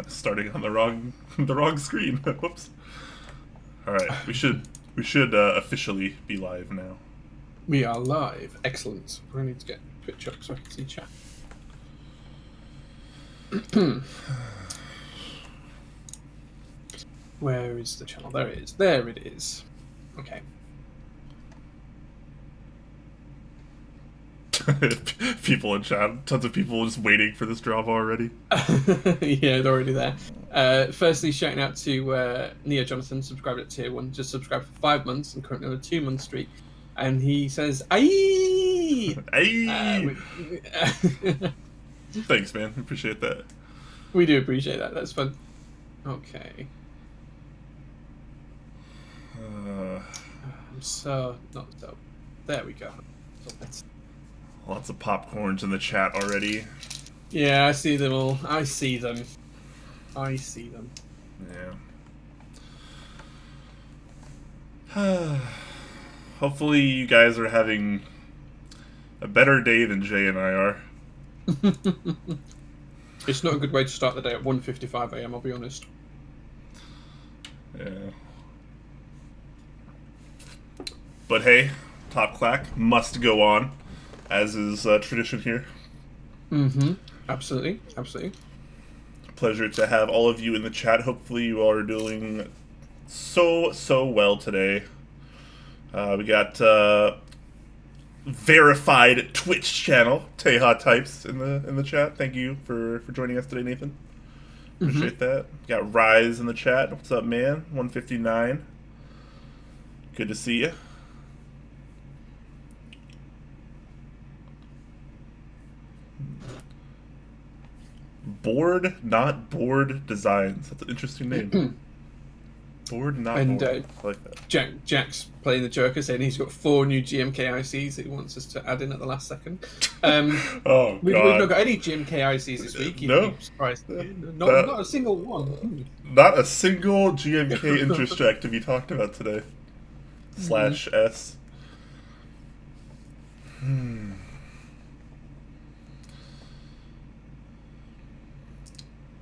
Starting on the wrong screen. Whoops. All right, we should officially be live now. We are live. Excellent. We need to get Twitch up so I can see chat. Where is the channel? There it is. There it is. Okay. People in chat, tons of people just waiting for this drama already. Yeah, they're already there. Firstly, shouting out to Neo Jonathan, subscribed at tier 1, just subscribed for 5 months and currently on a 2-month streak. And he says, "Aye!" Aye! Thanks, man. Appreciate that. We do appreciate that. That's fun. Okay. I'm so not so. There we go. Lots of popcorns in the chat already. Yeah, I see them all. I see them. I see them. Yeah. Hopefully you guys are having a better day than Jay and I are. It's not a good way to start the day at 1:55 AM, I'll be honest. Yeah. But hey, Top Clack must go on, as is tradition here. Absolutely. Absolutely. Pleasure to have all of you in the chat. Hopefully you all are doing so well today. We got verified Twitch channel Teha Types in the chat. Thank you for joining us today, Nathan. Appreciate that. Got Rise in the chat. What's up, man? 159. Good to see you. Bored, not bored designs. That's an interesting name. Bored, not bored. I like that. Jack's playing the Joker, saying he's got 4 new GMK ICs that he wants us to add in at the last second. Oh, we've not got any GMK ICs this week. No. Surprised. Not a single one. Not a single GMK Interstract to be talked about today. /S.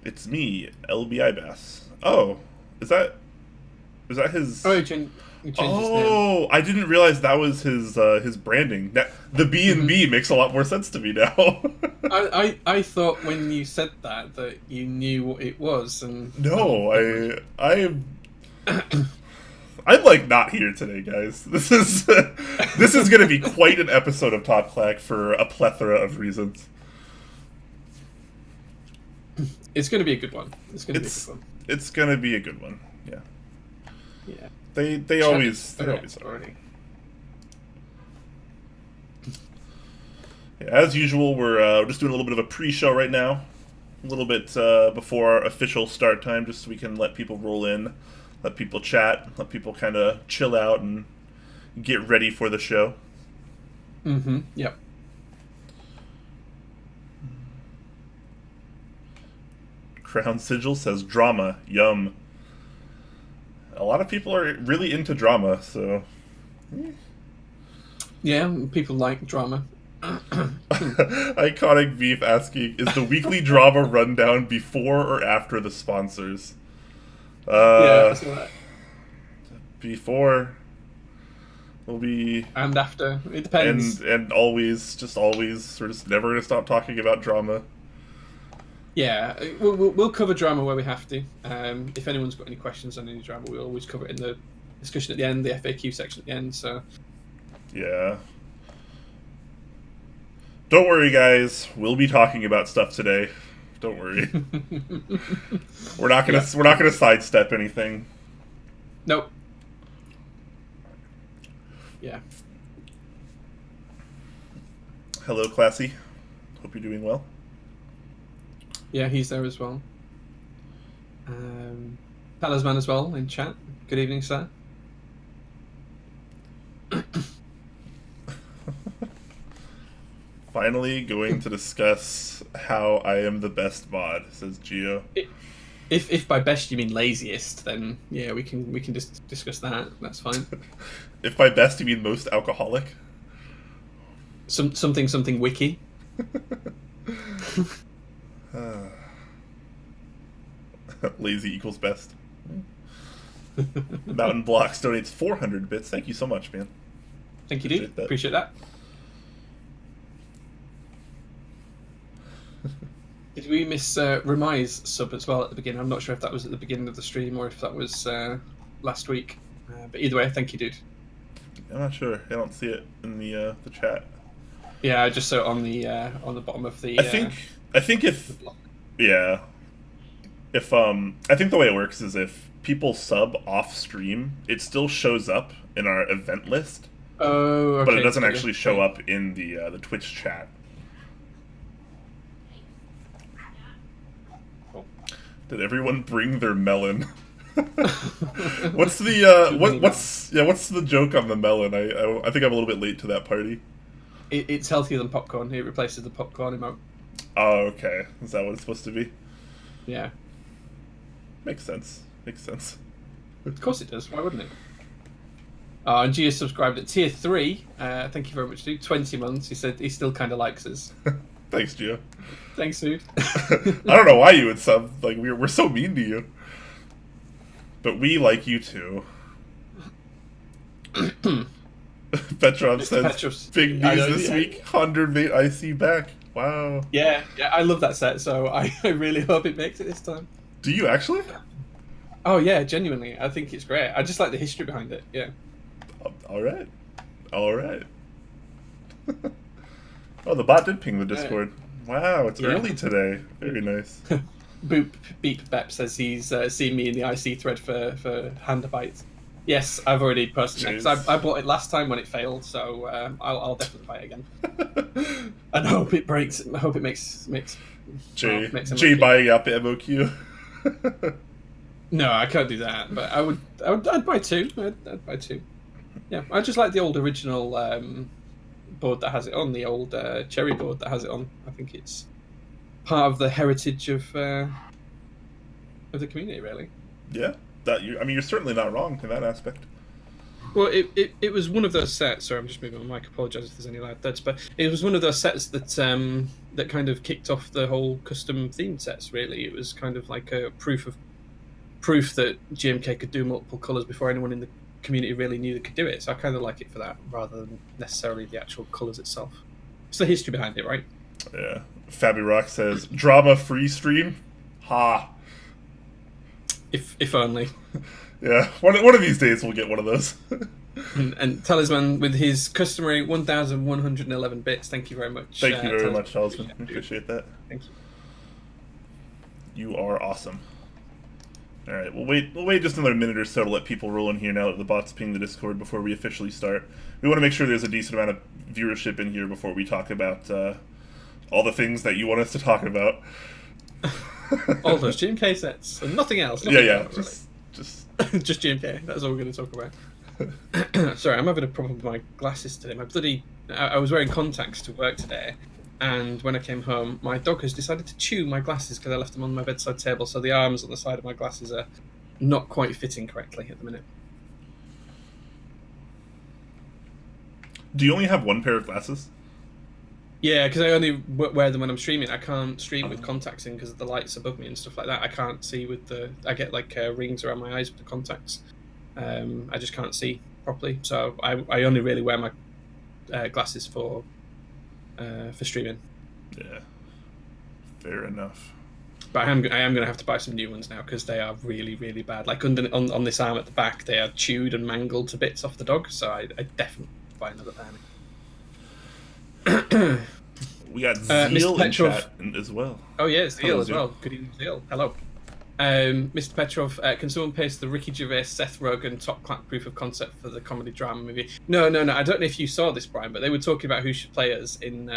It's me, LBI Bass. Oh, is that his? Oh, he changed his name. I didn't realize that was his branding. The B&B makes a lot more sense to me now. I thought when you said that you knew what it was, and no, I'm like not here today, guys. This is going to be quite an episode of Top Clack for a plethora of reasons. It's going to be a good one. It's going to be a good one. Yeah. Yeah. They always are. Already. Yeah, as usual, we're just doing a little bit of a pre-show right now, a little bit before our official start time, just so we can let people roll in, let people chat, let people kind of chill out and get ready for the show. Yep. Crown Sigil says drama. Yum. A lot of people are really into drama, so. Yeah, people like drama. Iconic Beef asking, is the weekly drama rundown before or after the sponsors? Yeah, that's all right. Before. Will be. And after. It depends. And always. We're just never going to stop talking about drama. Yeah, we'll cover drama where we have to. If anyone's got any questions on any drama, we'll always cover it in the discussion at the end, the FAQ section at the end. So, yeah. Don't worry, guys. We'll be talking about stuff today. Don't worry. We're not gonna sidestep anything. Nope. Yeah. Hello, Classy. Hope you're doing well. Yeah, he's there as well. Talisman as well in chat. Good evening, sir. Finally going to discuss how I am the best mod, says Gio. If by best you mean laziest, then yeah, we can just discuss that. That's fine. If by best you mean most alcoholic. Something wiki. Lazy equals best. Mountain Blocks donates 400 bits. Thank you so much, man. Thank you, dude. Appreciate that. Did we miss Remai's sub as well at the beginning? I'm not sure if that was at the beginning of the stream or if that was last week. But either way, thank you, dude. I'm not sure. I don't see it in the chat. Yeah, I just saw it on the bottom of the. I think if yeah, if I think the way it works is if people sub off stream, it still shows up in our event list. Oh, okay. But it doesn't actually show up in the Twitch chat. Did everyone bring their melon? What's the what's the joke on the melon? I think I'm a little bit late to that party. It's healthier than popcorn. It replaces the popcorn emote. Oh, okay. Is that what it's supposed to be? Yeah. Makes sense. Makes sense. Of course it does. Why wouldn't it? And Gia subscribed at tier 3. Thank you very much, dude. 20 months. He said he still kind of likes us. Thanks, Gia. Thanks, dude. I don't know why you would sub. Like we're so mean to you, but we like you too. Petrov says, Petrov's, big news this week, 100 mate IC back. Wow. Yeah, I love that set, so I really hope it makes it this time. Do you actually? Oh yeah, genuinely. I think it's great. I just like the history behind it, yeah. Alright. Alright. Oh, the bot did ping the Discord. Wow, it's early today. Very nice. Boop Beep Bep says he's seen me in the IC thread for Hand Bites. Yes, I've already posted it because I bought it last time when it failed, so I'll definitely buy it again. And I hope it breaks. I hope it makes Jay buying up MOQ. No, I can't do that. But I'd buy two. I'd buy two. Yeah, I just like the old original board that has it on, the old cherry board that has it on. I think it's part of the heritage of the community, really. Yeah. You're certainly not wrong in that aspect. Well, it was one of those sets. Sorry, I'm just moving my mic. Apologise if there's any loud thuds, but it was one of those sets that that kind of kicked off the whole custom themed sets. Really, it was kind of like a proof that GMK could do multiple colours before anyone in the community really knew they could do it. So I kind of like it for that, rather than necessarily the actual colours itself. It's the history behind it, right? Yeah. Fabi Rock says drama-free stream. Ha. If only. Yeah, one of these days we'll get one of those. and Talisman with his customary 1,111 bits. Thank you very much. Thank you very much, Talisman. Yeah, appreciate that. Thank you. You are awesome. All right, we'll wait just another minute or so to let people roll in here now that the bots ping the Discord before we officially start. We want to make sure there's a decent amount of viewership in here before we talk about all the things that you want us to talk about. All those GMK sets and nothing else. Yeah. Just just GMK. That's all we're going to talk about. Sorry, I'm having a problem with my glasses today. I was wearing contacts to work today, and when I came home, my dog has decided to chew my glasses because I left them on my bedside table. So the arms on the side of my glasses are not quite fitting correctly at the minute. Do you only have one pair of glasses? Yeah, because I only wear them when I'm streaming. I can't stream with contacts in because of the lights above me and stuff like that. I can't see with I get like rings around my eyes with the contacts. I just can't see properly. So I only really wear my glasses for streaming. Yeah, fair enough. But I am going to have to buy some new ones now because they are really, really bad. Like on this arm at the back, they are chewed and mangled to bits off the dog. So I definitely buy another pair. We got Zeal in chat as well. Oh yeah, Zeal as well. Good evening, Zeal. Hello. Mr. Petrov, can someone paste the Ricky Gervais, Seth Rogen top Clack proof of concept for the comedy drama movie? No. I don't know if you saw this, Brian, but they were talking about who should play us in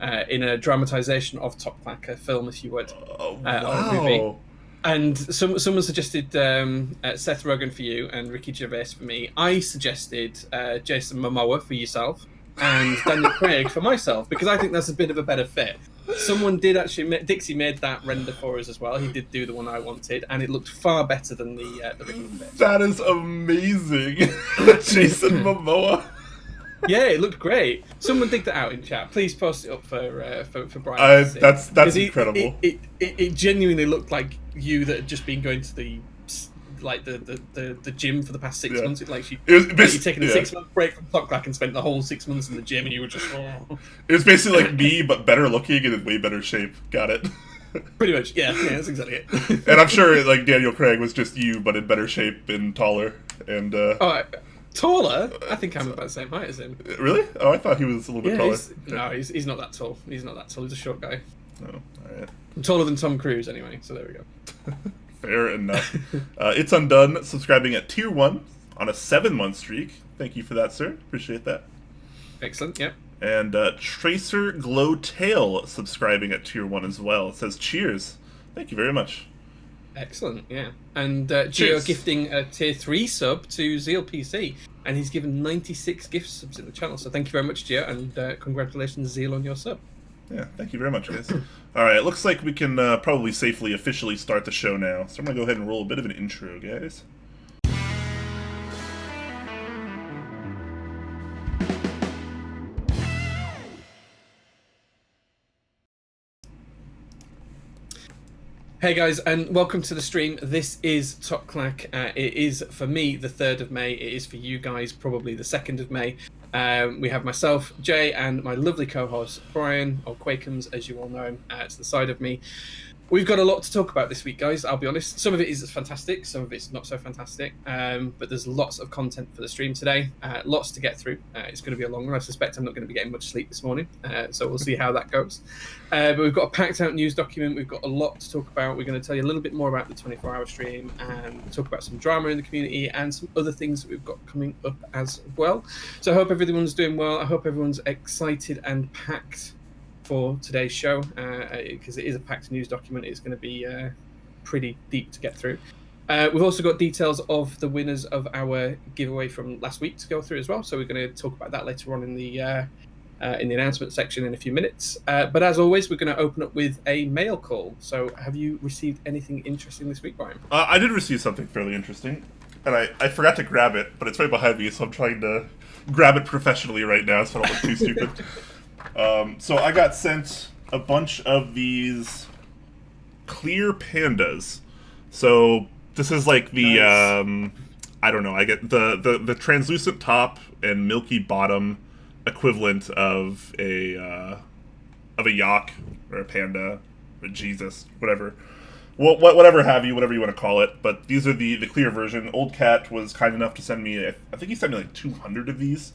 a dramatization of Top Clack, a film, if you would. Wow. Movie. And someone suggested Seth Rogen for you and Ricky Gervais for me. I suggested Jason Momoa for yourself and Daniel Craig for myself because I think that's a bit of a better fit. Someone did actually. Dixie made that render for us as well. He did do the one I wanted, and it looked far better than the original bit. That is amazing, Jason Momoa. Yeah, it looked great. Someone dig that out in chat. Please post it up for Brian. To see. That's incredible. It genuinely looked like you that had just been going to the gym for the past 6 months. It like you'd taken a 6-month break from Clack and spent the whole 6 months in the gym, and you were just. Oh. It was basically like me, but better looking and in way better shape. Got it. Pretty much, yeah, that's exactly it. And I'm sure like Daniel Craig was just you, but in better shape and taller. And taller? I think I'm about the same height as him. Really? Oh, I thought he was a little bit taller. He's not that tall. He's not that tall. He's a short guy. Oh, all right. I'm taller than Tom Cruise, anyway. So there we go. Fair enough. It's Undone subscribing at tier 1 on a 7-month streak. Thank you for that, sir. Appreciate that. Excellent. Yep. And Tracer Glowtail subscribing at tier 1 as well. It says cheers. Thank you very much. Excellent, yeah. And Gio gifting a tier 3 sub to Zeal PC, and he's given 96 gift subs in the channel. So thank you very much, Gio, and congratulations, Zeal, on your sub. Yeah, thank you very much, guys. All right, it looks like we can probably safely officially start the show now. So I'm going to go ahead and roll a bit of an intro, guys. Hey guys, and welcome to the stream. This is Top Clack. It is for me the 3rd of May. It is for you guys probably the 2nd of May. We have myself, Jay, and my lovely co-host Brian, or Quakums as you all know him, to the side of me. We've got a lot to talk about this week, guys, I'll be honest. Some of it is fantastic, some of it's not so fantastic, but there's lots of content for the stream today, lots to get through. It's going to be a long one. I suspect I'm not going to be getting much sleep this morning, so we'll see how that goes. But we've got a packed out news document, we've got a lot to talk about. We're going to tell you a little bit more about the 24-hour stream, and talk about some drama in the community, and some other things that we've got coming up as well. So I hope everyone's doing well, I hope everyone's excited and packed for today's show, because it is a packed news document. It's going to be pretty deep to get through. We've also got details of the winners of our giveaway from last week to go through as well, so we're going to talk about that later on in the announcement section in a few minutes. But as always, we're going to open up with a mail call. So have you received anything interesting this week, Brian? I did receive something fairly interesting, and I forgot to grab it, but it's right behind me, so I'm trying to grab it professionally right now so I don't look too stupid. So I got sent a bunch of these clear pandas. So this is like the nice. I don't know. I get the translucent top and milky bottom equivalent of a yak or a panda or Jesus, whatever. Whatever you want to call it. But these are the clear version. Old Cat was kind enough to send me. I think he sent me like 200 of these.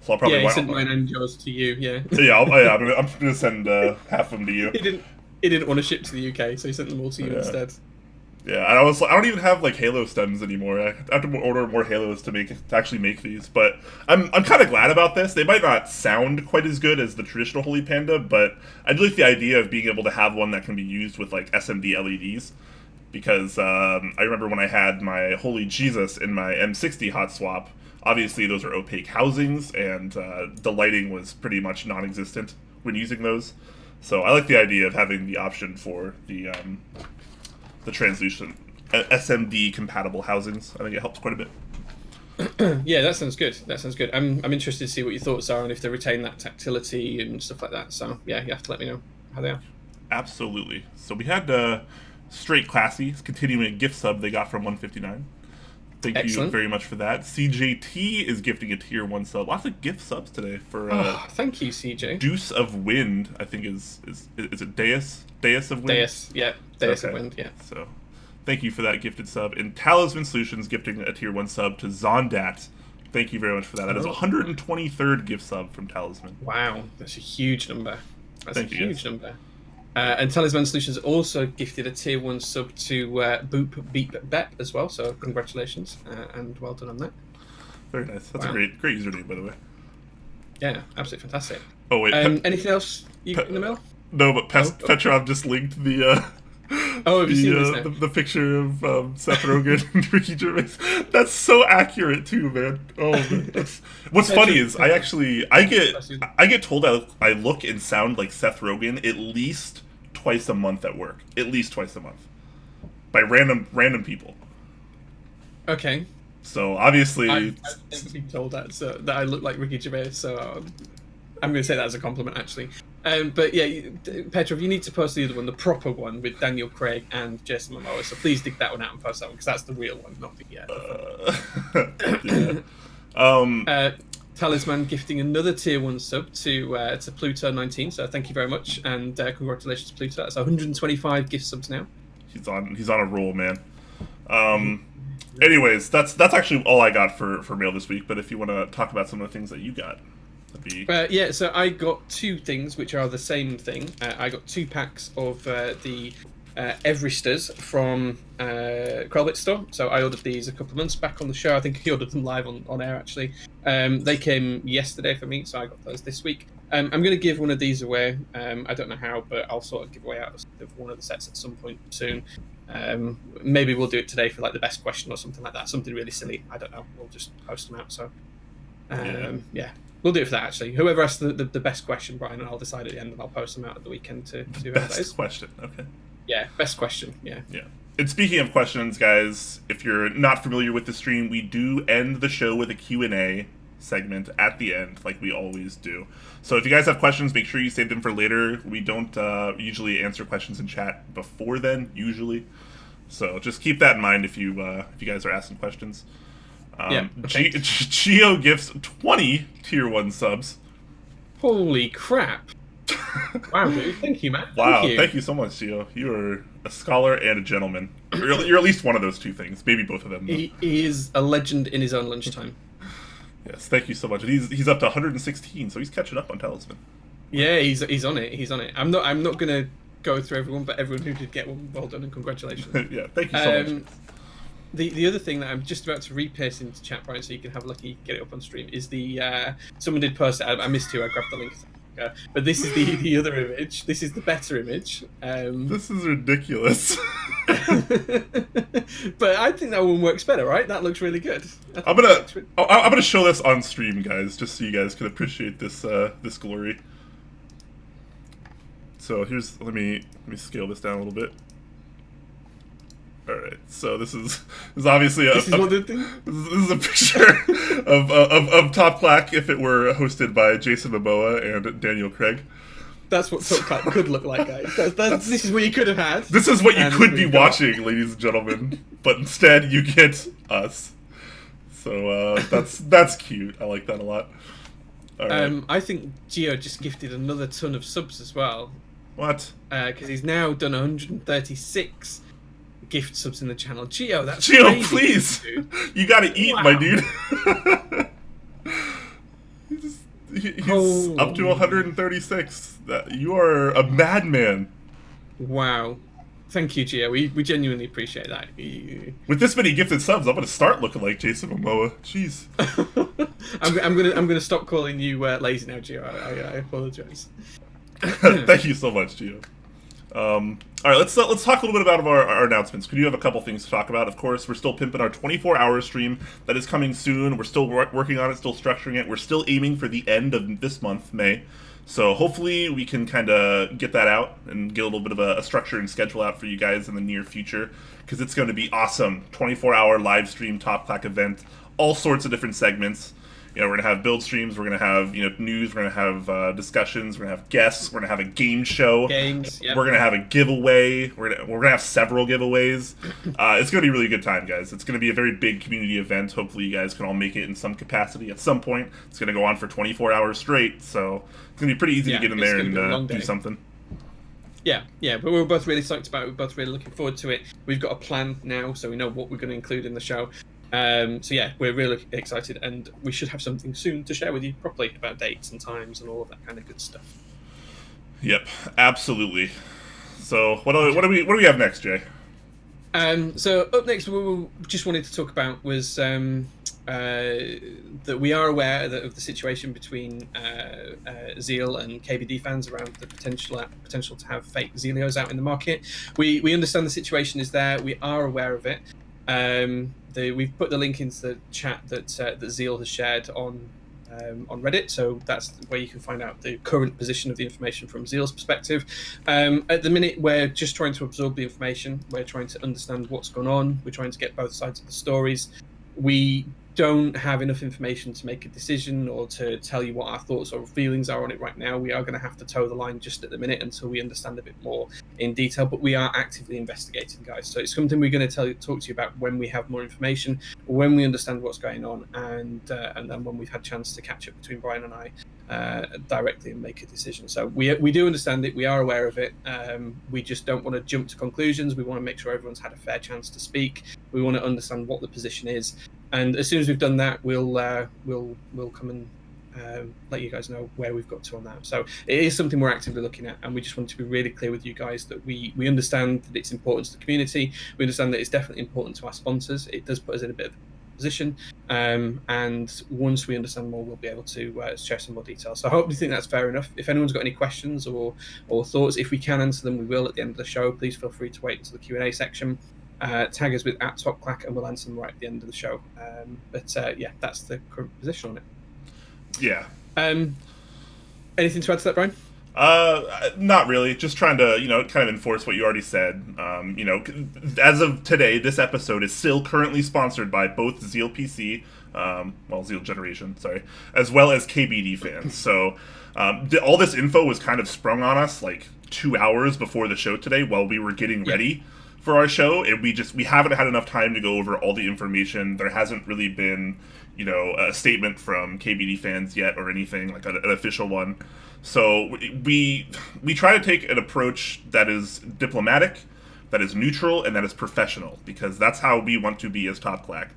So I'll probably he sent mine and yours to you. Yeah. So yeah, I'm gonna send half of them to you. He didn't want to ship to the UK, so he sent them all to you instead. Yeah, and I don't even have like Halo stems anymore. I have to order more Halos to actually make these. But I'm kind of glad about this. They might not sound quite as good as the traditional Holy Panda, but I do like the idea of being able to have one that can be used with like SMD LEDs. Because I remember when I had my Holy Jesus in my M60 hot swap. Obviously, those are opaque housings, and the lighting was pretty much non-existent when using those. So I like the idea of having the option for the translucent SMD-compatible housings. I think it helps quite a bit. Yeah, that sounds good. I'm interested to see what your thoughts are and if they retain that tactility and stuff like that. So yeah, you have to let me know how they are. Absolutely. So we had Straight Classy continuing a gift sub they got from 159. Thank you very much for that. CJT is gifting a tier 1 sub. Lots of gift subs today for. Thank you, CJ. Deuce of Wind, I think is it Deus of Wind? Deus, yeah, Deus of Wind, yeah. So, thank you for that gifted sub. And Talisman Solutions gifting a tier 1 sub to Zondat. Thank you very much for that. That is 123rd gift sub from Talisman. Wow, that's a huge number. That's a huge number. And Talisman Solutions also gifted a tier 1 sub to Boop Beep Bep as well, so congratulations and well done on that. Very nice. That's a great username, by the way. Yeah, absolutely fantastic. Oh wait, anything else in the mail? No, but Petrov just linked the have you seen this now? The picture of Seth Rogen and Ricky Gervais. That's so accurate too, man. Oh man. What's funny is I get told I look and sound like Seth Rogen at least twice a month at work. At least twice a month. By random people. Okay. So obviously, I've never been told that, so that I look like Ricky Gervais. So I'm going to say that as a compliment, actually. But yeah, Petrov, you need to post the other one, the proper one with Daniel Craig and Jason Momoa. So please dig that one out and post that one because that's the real one, not the yeah. Talisman gifting another tier 1 sub to Pluto19. So thank you very much and congratulations, Pluto. That's 125 gift subs now. He's on a roll, man. Anyways, that's actually all I got for mail this week. But if you want to talk about some of the things that you got, that'd be yeah. So I got 2 things which are the same thing. I got 2 packs of the Everesters from Krelbit store. So I ordered these a couple of months back on the show. I think he ordered them live on air actually. They came yesterday for me, so I got those this week. I'm going to give one of these away. I don't know how, but I'll sort of give away out of one of the sets at some point soon. Maybe we'll do it today for like the best question or something like that. Something really silly. I don't know. We'll just post them out. So yeah. We'll do it for that actually. Whoever asks the best question, Brian, and I'll decide at the end, and I'll post them out at the weekend to whoever that is. Best question. Okay. Yeah, best question. Yeah. Yeah. And speaking of questions, guys, if you're not familiar with the stream, we do end the show with a Q&A segment at the end, like we always do. So if you guys have questions, make sure you save them for later. We don't usually answer questions in chat before then, usually. So just keep that in mind if you guys are asking questions. Yeah. Okay. Geo gifts 20 tier 1 subs. Holy crap. Wow, dude. Thank you, man. Wow, thank you so much, Gio. You are a scholar and a gentleman. You're at least one of those 2 things. Maybe both of them. He is a legend in his own lunchtime. Yes, thank you so much. He's up to 116, so he's catching up on Talisman. Yeah, he's on it. He's on it. I'm not gonna go through everyone, but everyone who did get one, well done and congratulations. Yeah, thank you so much. The other thing that I'm just about to repaste into chat, Brian, so you can have a look, you can get it up on stream, is the someone did post it. I missed who. I grabbed the link. But this is the other image. This is the better image. This is ridiculous. But I think that one works better, right? That looks really good. I'm gonna show this on stream, guys, just so you guys can appreciate this this glory. So here's let me scale this down a little bit. All right, so this is obviously this is a picture of Top Clack if it were hosted by Jason Momoa and Daniel Craig. That's what Top Clack could look like, guys. This is what you could have had. This is what you could be watching, ladies and gentlemen. But instead, you get us. So that's cute. I like that a lot. All right. I think Gio just gifted another ton of subs as well. What? Because he's now done 136 gift subs in the channel. Gio, that's Gio, crazy, please. dude. You gotta eat, my dude. He's up to 136. You are a madman. Wow. Thank you, Gio. We genuinely appreciate that. With this many gifted subs, I'm gonna start looking like Jason Momoa. Jeez. I'm gonna stop calling you lazy now, Gio. I apologize. Thank you so much, Gio. All right, let's talk a little bit about our announcements. Could you have a couple things to talk about? Of course, we're still pimping our 24-hour stream that is coming soon. We're still working on it, still structuring it. We're still aiming for the end of this month, May. So hopefully we can kind of get that out and get a little bit of a structure and schedule out for you guys in the near future, because it's going to be awesome. 24-hour live stream Top Clack event, all sorts of different segments. You know, we're going to have build streams, we're going to have, news, we're going to have discussions, we're going to have guests, we're going to have a game show. Games, yep. We're going to have a giveaway, we're going to have several giveaways. It's going to be a really good time, guys. It's going to be a very big community event. Hopefully you guys can all make it in some capacity at some point. It's going to go on for 24 hours straight, so it's going to be pretty easy to get in there and do something. Yeah, but we're both really psyched about it. We're both really looking forward to it. We've got a plan now, so we know what we're going to include in the show. So yeah, we're really excited, and we should have something soon to share with you properly about dates and times and all of that kind of good stuff. Yep, absolutely. So what do we have next, Jay? So up next, what we just wanted to talk about was that we are aware of the situation between Zeal and KBDfans around the potential to have fake Zealios out in the market. We understand the situation is there. We are aware of it. We've put the link into the chat that Zeal has shared on Reddit, so that's where you can find out the current position of the information from Zeal's perspective. At the minute, we're just trying to absorb the information. We're trying to understand what's going on. We're trying to get both sides of the stories. we don't have enough information to make a decision or to tell you what our thoughts or feelings are on it right now. We are going to have to toe the line just at the minute until we understand a bit more in detail, but we are actively investigating, guys. So it's something we're going to talk to you about when we have more information, when we understand what's going on, and then when we've had a chance to catch up between Brian and I directly and make a decision. So we do understand it. We are aware of it. We just don't want to jump to conclusions. We want to make sure everyone's had a fair chance to speak. We want to understand what the position is. And as soon as we've done that, we'll come and let you guys know where we've got to on that. So it is something we're actively looking at, and we just want to be really clear with you guys that we understand that it's important to the community. We understand that it's definitely important to our sponsors. It does put us in a bit of a position, and once we understand more, we'll be able to share some more details. So I hope you think that's fair enough. If anyone's got any questions or thoughts, if we can answer them, we will at the end of the show. Please feel free to wait until the Q&A section. Tag us with @TopClack and we'll answer them right at the end of the show. Yeah, that's the current position on it. Yeah. Anything to add to that, Brian? Not really. Just trying to, kind of enforce what you already said. As of today, this episode is still currently sponsored by both Zeal PC, Zeal Generation, sorry, as well as KBDfans. So, all this info was kind of sprung on us like 2 hours before the show today while we were getting ready for our show, and we haven't had enough time to go over all the information. There hasn't really been, a statement from KBDfans yet or anything, like an official one. So we try to take an approach that is diplomatic, that is neutral, and that is professional, because that's how we want to be as Top Clack.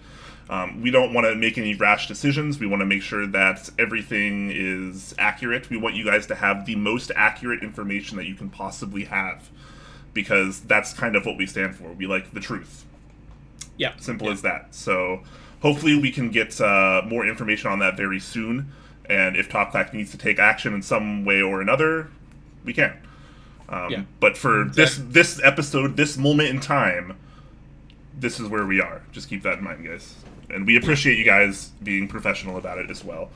We don't want to make any rash decisions. We want to make sure that everything is accurate. We want you guys to have the most accurate information that you can possibly have, because that's kind of what we stand for. We like the truth. Yeah. Simple as that. So hopefully we can get more information on that very soon. And if Top Clack needs to take action in some way or another, we can. But for this episode, this moment in time, this is where we are. Just keep that in mind, guys. And we appreciate you guys being professional about it as well.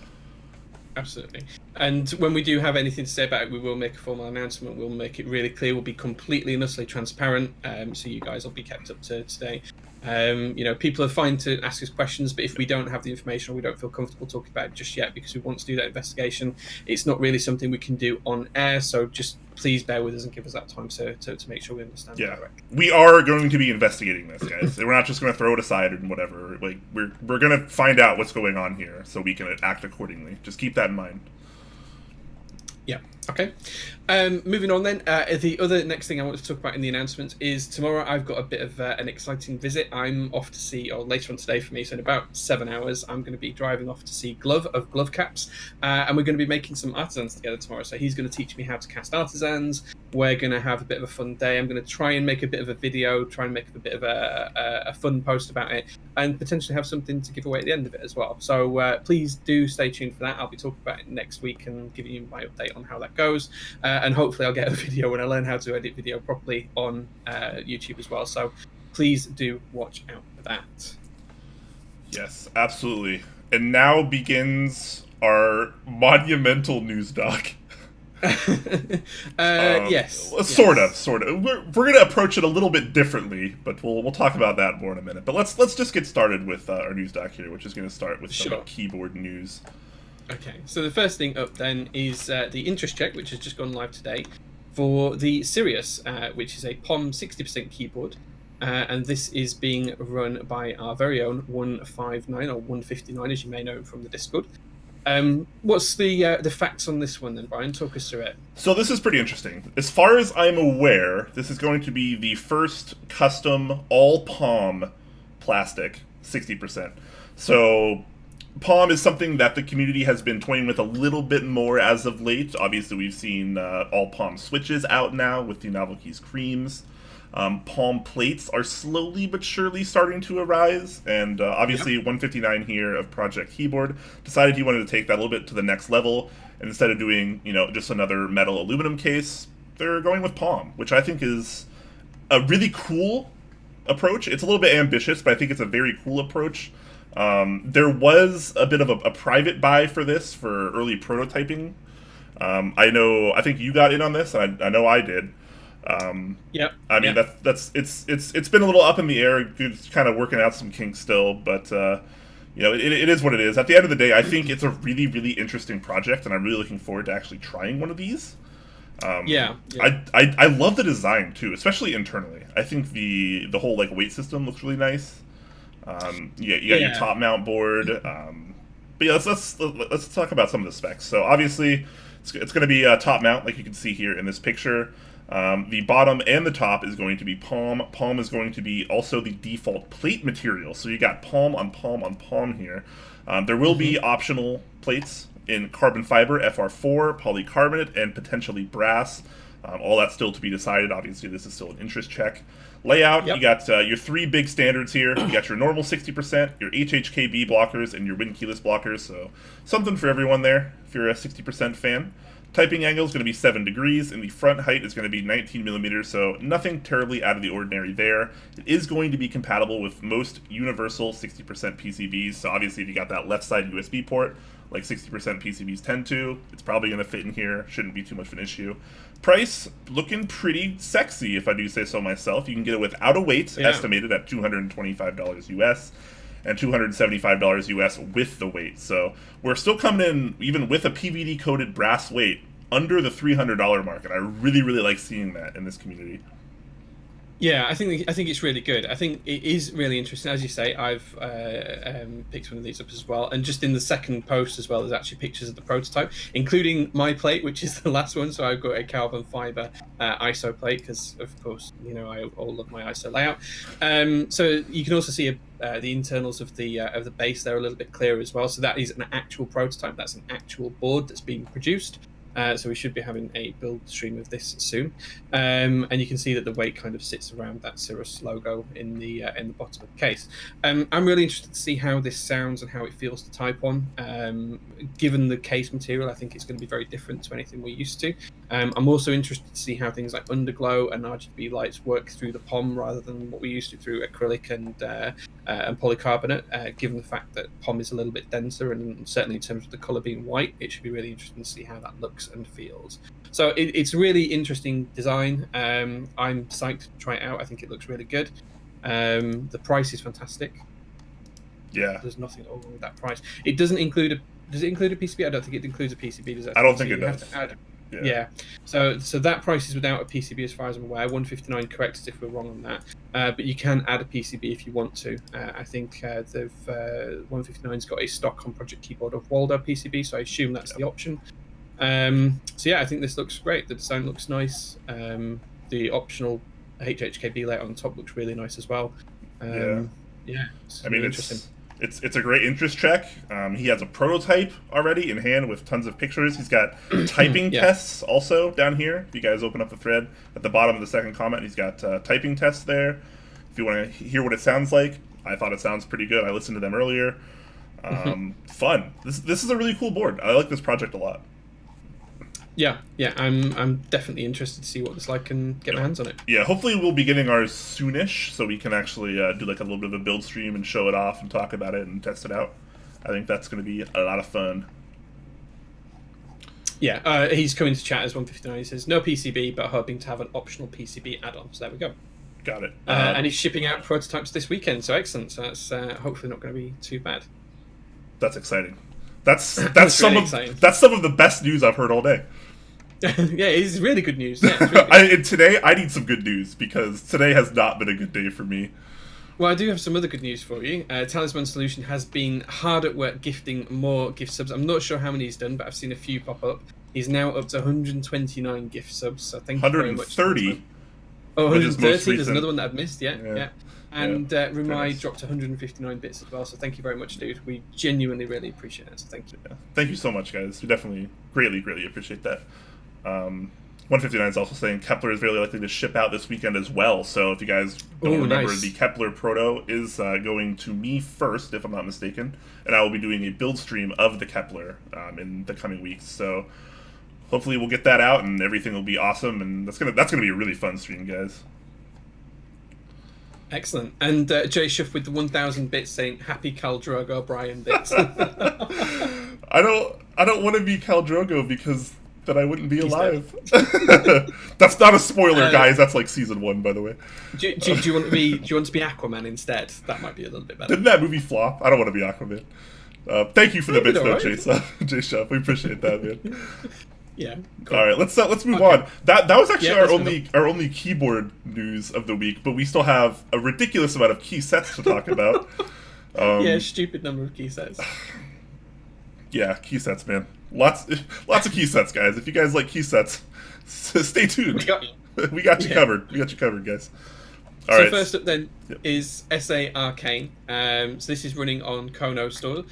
Absolutely. And when we do have anything to say about it, we will make a formal announcement. We'll make it really clear. We'll be completely and utterly transparent, so you guys will be kept up to today. People are fine to ask us questions, but if we don't have the information or we don't feel comfortable talking about it just yet because we want to do that investigation, it's not really something we can do on air. So just please bear with us and give us that time to make sure we understand. Yeah, we are going to be investigating this, guys. We're not just going to throw it aside and whatever. Like we're going to find out what's going on here so we can act accordingly. Just keep that in mind. Yeah. Okay. Moving on then. The other next thing I want to talk about in the announcements is tomorrow I've got a bit of an exciting visit. I'm off to see, or later on today for me, so in about 7 hours, I'm going to be driving off to see Glove of Glove Caps, and we're going to be making some artisans together tomorrow. So he's going to teach me how to cast artisans. We're going to have a bit of a fun day. I'm going to try and make a bit of a video, try and make a bit of a fun post about it, and potentially have something to give away at the end of it as well. So please do stay tuned for that. I'll be talking about it next week and giving you my update on how that goes. And hopefully I'll get a video when I learn how to edit video properly on YouTube as well. So please do watch out for that. Yes, absolutely. And now begins our monumental news doc. Yes. Sort of. We're going to approach it a little bit differently, but we'll talk about that more in a minute. But let's just get started with our news doc here, which is going to start with some keyboard news. Okay, so the first thing up then is the interest check, which has just gone live today, for the Sirius, which is a POM 60% keyboard, and this is being run by our very own 159 or 159, as you may know from the Discord. What's the facts on this one then, Brian? Talk us through it. So this is pretty interesting. As far as I'm aware, this is going to be the first custom all POM plastic 60%. So POM is something that the community has been toying with a little bit more as of late. Obviously, we've seen all POM switches out now with the Novel Keys creams. POM plates are slowly but surely starting to arise, and obviously 159 here of Project Keyboard decided he wanted to take that a little bit to the next level, and instead of doing, just another metal aluminum case, they're going with POM, which I think is a really cool approach. It's a little bit ambitious, but I think it's a very cool approach. There was a bit of a private buy for this for early prototyping. I think you got in on this, and I know I did. Yep. I mean, it's been a little up in the air. It's kind of working out some kinks still, but it is what it is. At the end of the day, I think it's a really, really interesting project, and I'm really looking forward to actually trying one of these. I love the design too, especially internally. I think the whole like weight system looks really nice. You got your top mount board. But yeah, let's talk about some of the specs. So obviously, it's going to be a top mount, like you can see here in this picture. The bottom and the top is going to be palm. Palm is going to be also the default plate material. So you got palm on palm on palm here. There will be optional plates in carbon fiber, FR4, polycarbonate, and potentially brass. All that's still to be decided. Obviously, this is still an interest check. Layout, you got your three big standards here. You got your normal 60%, your HHKB blockers, and your wind keyless blockers. So something for everyone there if you're a 60% fan. Typing angle is going to be 7 degrees, and the front height is going to be 19 millimeters, so nothing terribly out of the ordinary there. It is going to be compatible with most universal 60% PCBs, so obviously if you got that left side USB port, like 60% PCBs tend to, it's probably going to fit in here, shouldn't be too much of an issue. Price, looking pretty sexy, if I do say so myself. You can get it without a weight, estimated at $225 US. And $275 US with the weight. So we're still coming in, even with a PVD coated brass weight, under the $300 mark, and I really, really like seeing that in this community. Yeah, I think it's really good. I think it is really interesting. As you say, I've picked one of these up as well. And just in the second post as well, there's actually pictures of the prototype, including my plate, which is the last one. So I've got a carbon fiber ISO plate because, of course, I all love my ISO layout. So you can also see the internals of the base there a little bit clearer as well. So that is an actual prototype. That's an actual board that's being produced. So we should be having a build stream of this soon, and you can see that the weight kind of sits around that Sirius logo in the bottom of the case. I'm really interested to see how this sounds and how it feels to type on. Given the case material, I think it's going to be very different to anything we're used to. I'm also interested to see how things like underglow and RGB lights work through the POM rather than what we used to through acrylic and polycarbonate. Given the fact that POM is a little bit denser, and certainly in terms of the color being white, it should be really interesting to see how that looks and feels. So it's a really interesting design. I'm psyched to try it out. I think it looks really good. The price is fantastic. Yeah, there's nothing wrong with that price. It doesn't include does it include a PCB? I don't think it includes a PCB. Does it? I don't think it does. Yeah. So that price is without a PCB as far as I'm aware. 159, correct us if we're wrong on that. But you can add a PCB if you want to. I think they've 159's got a stock on Project Keyboard of Waldo PCB, so I assume that's the option. So yeah, I think this looks great. The design looks nice. The optional HHKB layout on top looks really nice as well. Yeah, I mean, it's a great interest check. He has a prototype already in hand with tons of pictures. He's got typing tests also down here. If you guys open up the thread at the bottom of the second comment, he's got typing tests there. If you want to hear what it sounds like, I thought it sounds pretty good. I listened to them earlier. Fun. This is a really cool board. I like this project a lot. Yeah, I'm definitely interested to see what it's like and get my hands on it. Yeah, hopefully we'll be getting ours soonish, so we can actually do like a little bit of a build stream and show it off and talk about it and test it out. I think that's going to be a lot of fun. Yeah, he's coming to chat as 159. He says, no PCB, but hoping to have an optional PCB add-on. So there we go. Got it. And he's shipping out prototypes this weekend, so excellent. So that's hopefully not going to be too bad. That's exciting. That's some really of exciting. That's some of the best news I've heard all day. Yeah, it's really good news. Yeah, it's really good. Today, I need some good news because today has not been a good day for me. Well, I do have some other good news for you. Talisman Solution has been hard at work gifting more gift subs. I'm not sure how many he's done, but I've seen a few pop up. He's now up to 129 gift subs, so thank you very much. 130? Oh, 130. There's another one that I've missed, yeah. And Rumai nice. dropped 159 bits as well, so thank you very much, dude. We genuinely really appreciate it, so thank you. Yeah. Thank you so much, guys. We definitely greatly appreciate that. 159 is also saying Kepler is very likely to ship out this weekend as well, so if you guys don't remember, nice. The Kepler Proto is going to me first, if I'm not mistaken, and I will be doing a build stream of the Kepler in the coming weeks, so hopefully we'll get that out and everything will be awesome, and that's gonna be a really fun stream, guys. Excellent. And Jay Shuff with the 1,000 bits saying happy Khal Drogo Brian bits. I don't want to be Khal Drogo because then I wouldn't be alive. That's not a spoiler, guys. That's like season 1, by the way. Do you want to be Aquaman instead? That might be a little bit better. Didn't that movie flop? I don't want to be Aquaman. Thank you for the bits, though, Jay Shuff. We appreciate that, man. Yeah. Cool. All right, let's move on. That was actually our only keyboard news of the week, but we still have a ridiculous amount of key sets to talk about. Stupid number of key sets. Yeah, key sets, man. Lots of key sets, guys. If you guys like key sets, stay tuned. We got you covered. We got you covered, guys. All right. First up then is SA Arcane. So this is running on Kono Store.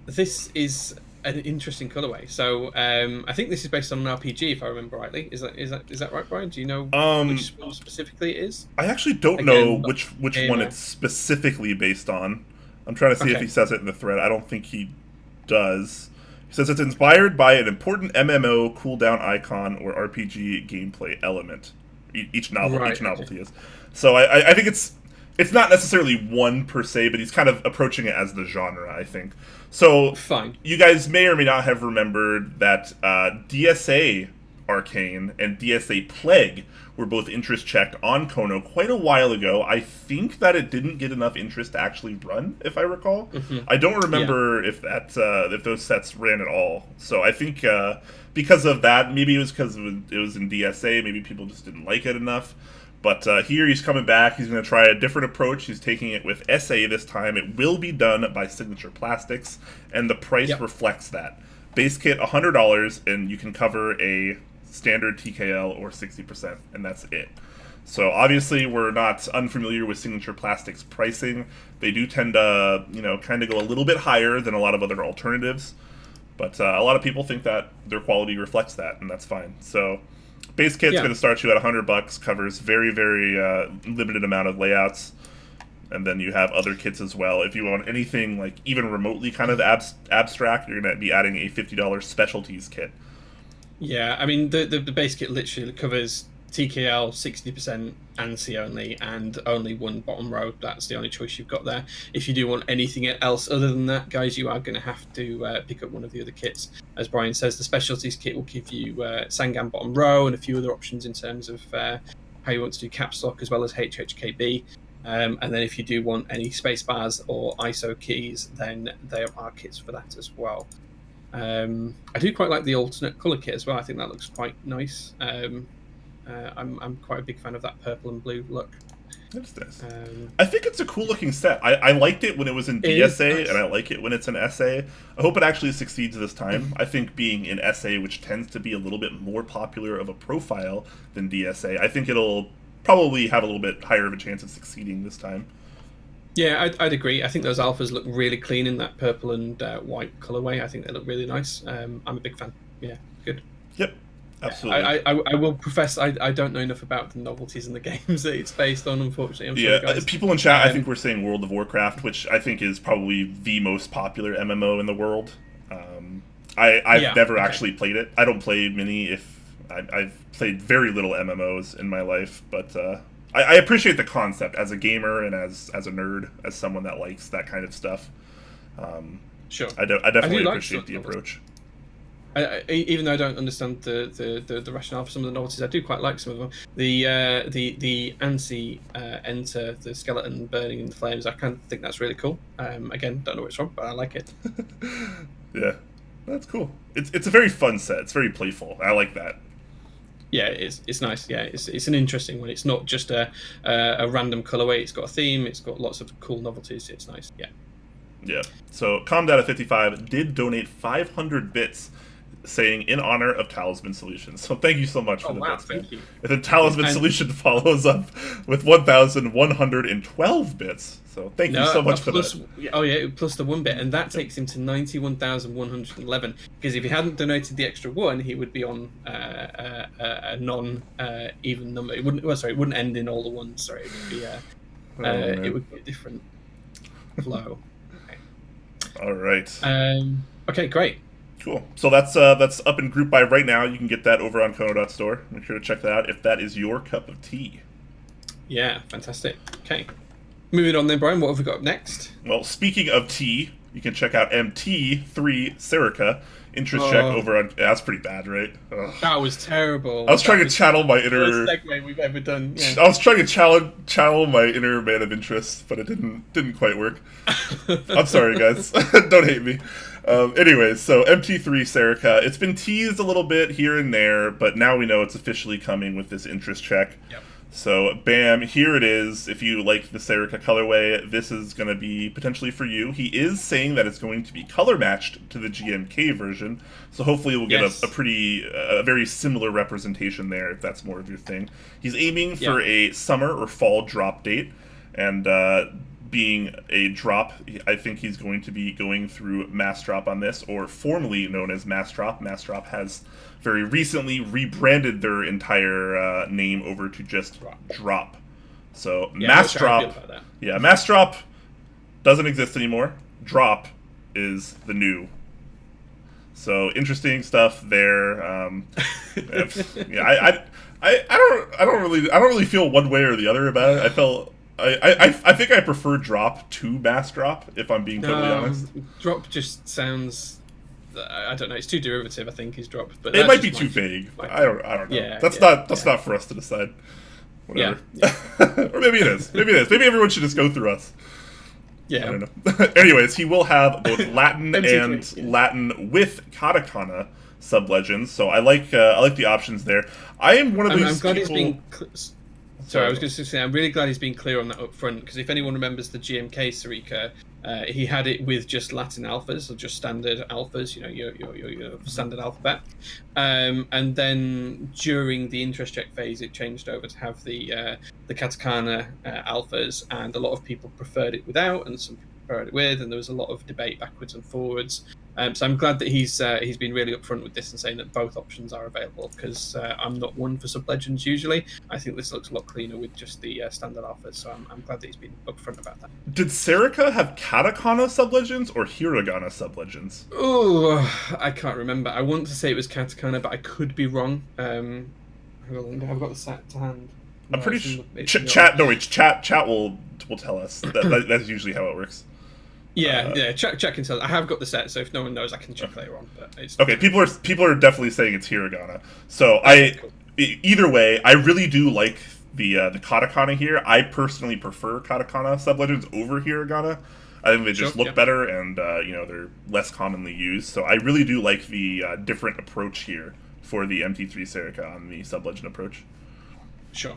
This is an interesting colorway. So I think this is based on an RPG, if I remember rightly. Is that right, Brian? Do you know which one specifically it is? I actually don't know which one it's specifically based on. I'm trying to see if he says it in the thread. I don't think he does. He says it's inspired by an important MMO cooldown icon or RPG gameplay element. Each novelty is. So I think it's not necessarily one per se, but he's kind of approaching it as the genre, I think. So fine. You guys may or may not have remembered that DSA Arcane and DSA Plague were both interest checked on Kono quite a while ago. I think that it didn't get enough interest to actually run, if I recall. I don't remember if those sets ran at all. So I think because of that, maybe it was because it was in DSA, maybe people just didn't like it enough. But here he's coming back. He's going to try a different approach. He's taking it with SA this time. It will be done by Signature Plastics, and the price reflects that. Base kit $100, and you can cover a standard TKL or 60%, and that's it. So obviously we're not unfamiliar with Signature Plastics pricing. They do tend to, kind of go a little bit higher than a lot of other alternatives, but a lot of people think that their quality reflects that, and that's fine. So base kit's going to start you at $100, covers very, very limited amount of layouts, and then you have other kits as well. If you want anything like even remotely kind of abstract, you're going to be adding a $50 specialties kit. Yeah, I mean, the base kit literally covers TKL 60%, ANSI only, and only one bottom row. That's the only choice you've got there. If you do want anything else other than that, guys, you are going to have to pick up one of the other kits. As Brian says, the specialties kit will give you Sangan bottom row and a few other options in terms of how you want to do caps lock as well as HHKB. And then if you do want any space bars or ISO keys, then there are kits for that as well. I do quite like the alternate colour kit as well. I think that looks quite nice. I'm quite a big fan of that purple and blue look. That's nice. I think it's a cool looking set. I liked it when it was in DSA, and I like it when it's in SA. I hope it actually succeeds this time. I think being in SA, which tends to be a little bit more popular of a profile than DSA, I think it'll probably have a little bit higher of a chance of succeeding this time. Yeah, I'd agree. I think those alphas look really clean in that purple and white colorway. I think they look really nice. I'm a big fan. Yeah, good. Yep, absolutely. I will profess I don't know enough about the novelties and the games that it's based on, unfortunately. I'm sure guys. People in chat, I think we're saying World of Warcraft, which I think is probably the most popular MMO in the world. I've never actually played it. I don't play many. I've played very little MMOs in my life, but I appreciate the concept as a gamer and as a nerd, as someone that likes that kind of stuff. Sure. I definitely appreciate the approach. Even though I don't understand the rationale for some of the novelties, I do quite like some of them. The ANSI enter the skeleton burning in the flames. I kind of think that's really cool. Again, don't know where it's from, but I like it. Yeah, that's cool. It's a very fun set. It's very playful. I like that. Yeah, it is. It's nice. Yeah, it's an interesting one. It's not just a random colorway. It's got a theme. It's got lots of cool novelties. It's nice. Yeah. Yeah. So ComData55 did donate 500 bits, saying in honor of Talisman Solutions. So thank you so much for the bits. Thank you. And then Talisman Solution follows up with 1,112 bits. So thank you so much for that. Oh yeah, plus the 1 bit, and that takes him to 91,111. Because if he hadn't donated the extra 1, he would be on a non-even number. It wouldn't end in all the ones. Sorry, it would be it would be a different flow. Okay. All right. Okay, great. Cool. So that's up in group buy right now. You can get that over on Kono.store. Make sure to check that out if that is your cup of tea. Yeah, fantastic. Okay. Moving on then, Brian, what have we got up next? Well, speaking of tea, you can check out MT3 Serika. Interest check over on... That's pretty bad, right? Ugh. That was terrible. I was trying to channel my inner... Worst segue we've ever done. Yeah. I was trying to channel my inner man of interest, but it didn't quite work. I'm sorry, guys. Don't hate me. Anyways, so MT3 Serika. It's been teased a little bit here and there, but now we know it's officially coming with this interest check. Yep. So, bam, here it is. If you like the Serika colorway, this is going to be potentially for you. He is saying that it's going to be color matched to the GMK version, so hopefully we'll get a very similar representation there, if that's more of your thing. He's aiming for a summer or fall drop date, and being a drop, I think he's going to be going through Mass Drop on this, or formerly known as Mass Drop. Mass Drop has very recently rebranded their entire name over to just Drop. So Mass Drop, Mass Drop doesn't exist anymore. Drop is the new. So interesting stuff there. I don't really feel one way or the other about it. I think I prefer Drop to Mass Drop, if I'm being totally honest. Drop just sounds... I don't know. It's too derivative, I think, is Drop. But it might be too vague. I don't know. Yeah, that's not for us to decide. Whatever. Yeah. Or maybe it is. Maybe everyone should just go through us. Yeah. I don't know. Anyways, he will have both Latin and Latin with katakana sub-legends. So I like the options there. I am one of these I'm glad people... he's being... Sorry, I was going to say, I'm really glad he's been clear on that up front, because if anyone remembers the GMK Serika, he had it with just Latin alphas, or just standard alphas, your standard alphabet. And then during the interest check phase, it changed over to have the katakana alphas, and a lot of people preferred it without, and some people preferred it with, and there was a lot of debate backwards and forwards. So I'm glad that he's been really upfront with this and saying that both options are available, because I'm not one for sub-legends usually. I think this looks a lot cleaner with just the standard alphas, so I'm glad that he's been upfront about that. Did Serika have katakana sub-legends or hiragana sub-legends? Oh, I can't remember. I want to say it was katakana, but I could be wrong. I've got the set to hand. I'm pretty sure... Chat will tell us. That's usually how it works. Yeah. Check can tell. I have got the set, so if no one knows, I can check later on. But it's... Okay, people are definitely saying it's hiragana. So cool. Either way, I really do like the katakana here. I personally prefer katakana sub-legends over hiragana. I think they just look better, and they're less commonly used. So I really do like the different approach here for the MT3 Serika on the sub-legend approach. Sure.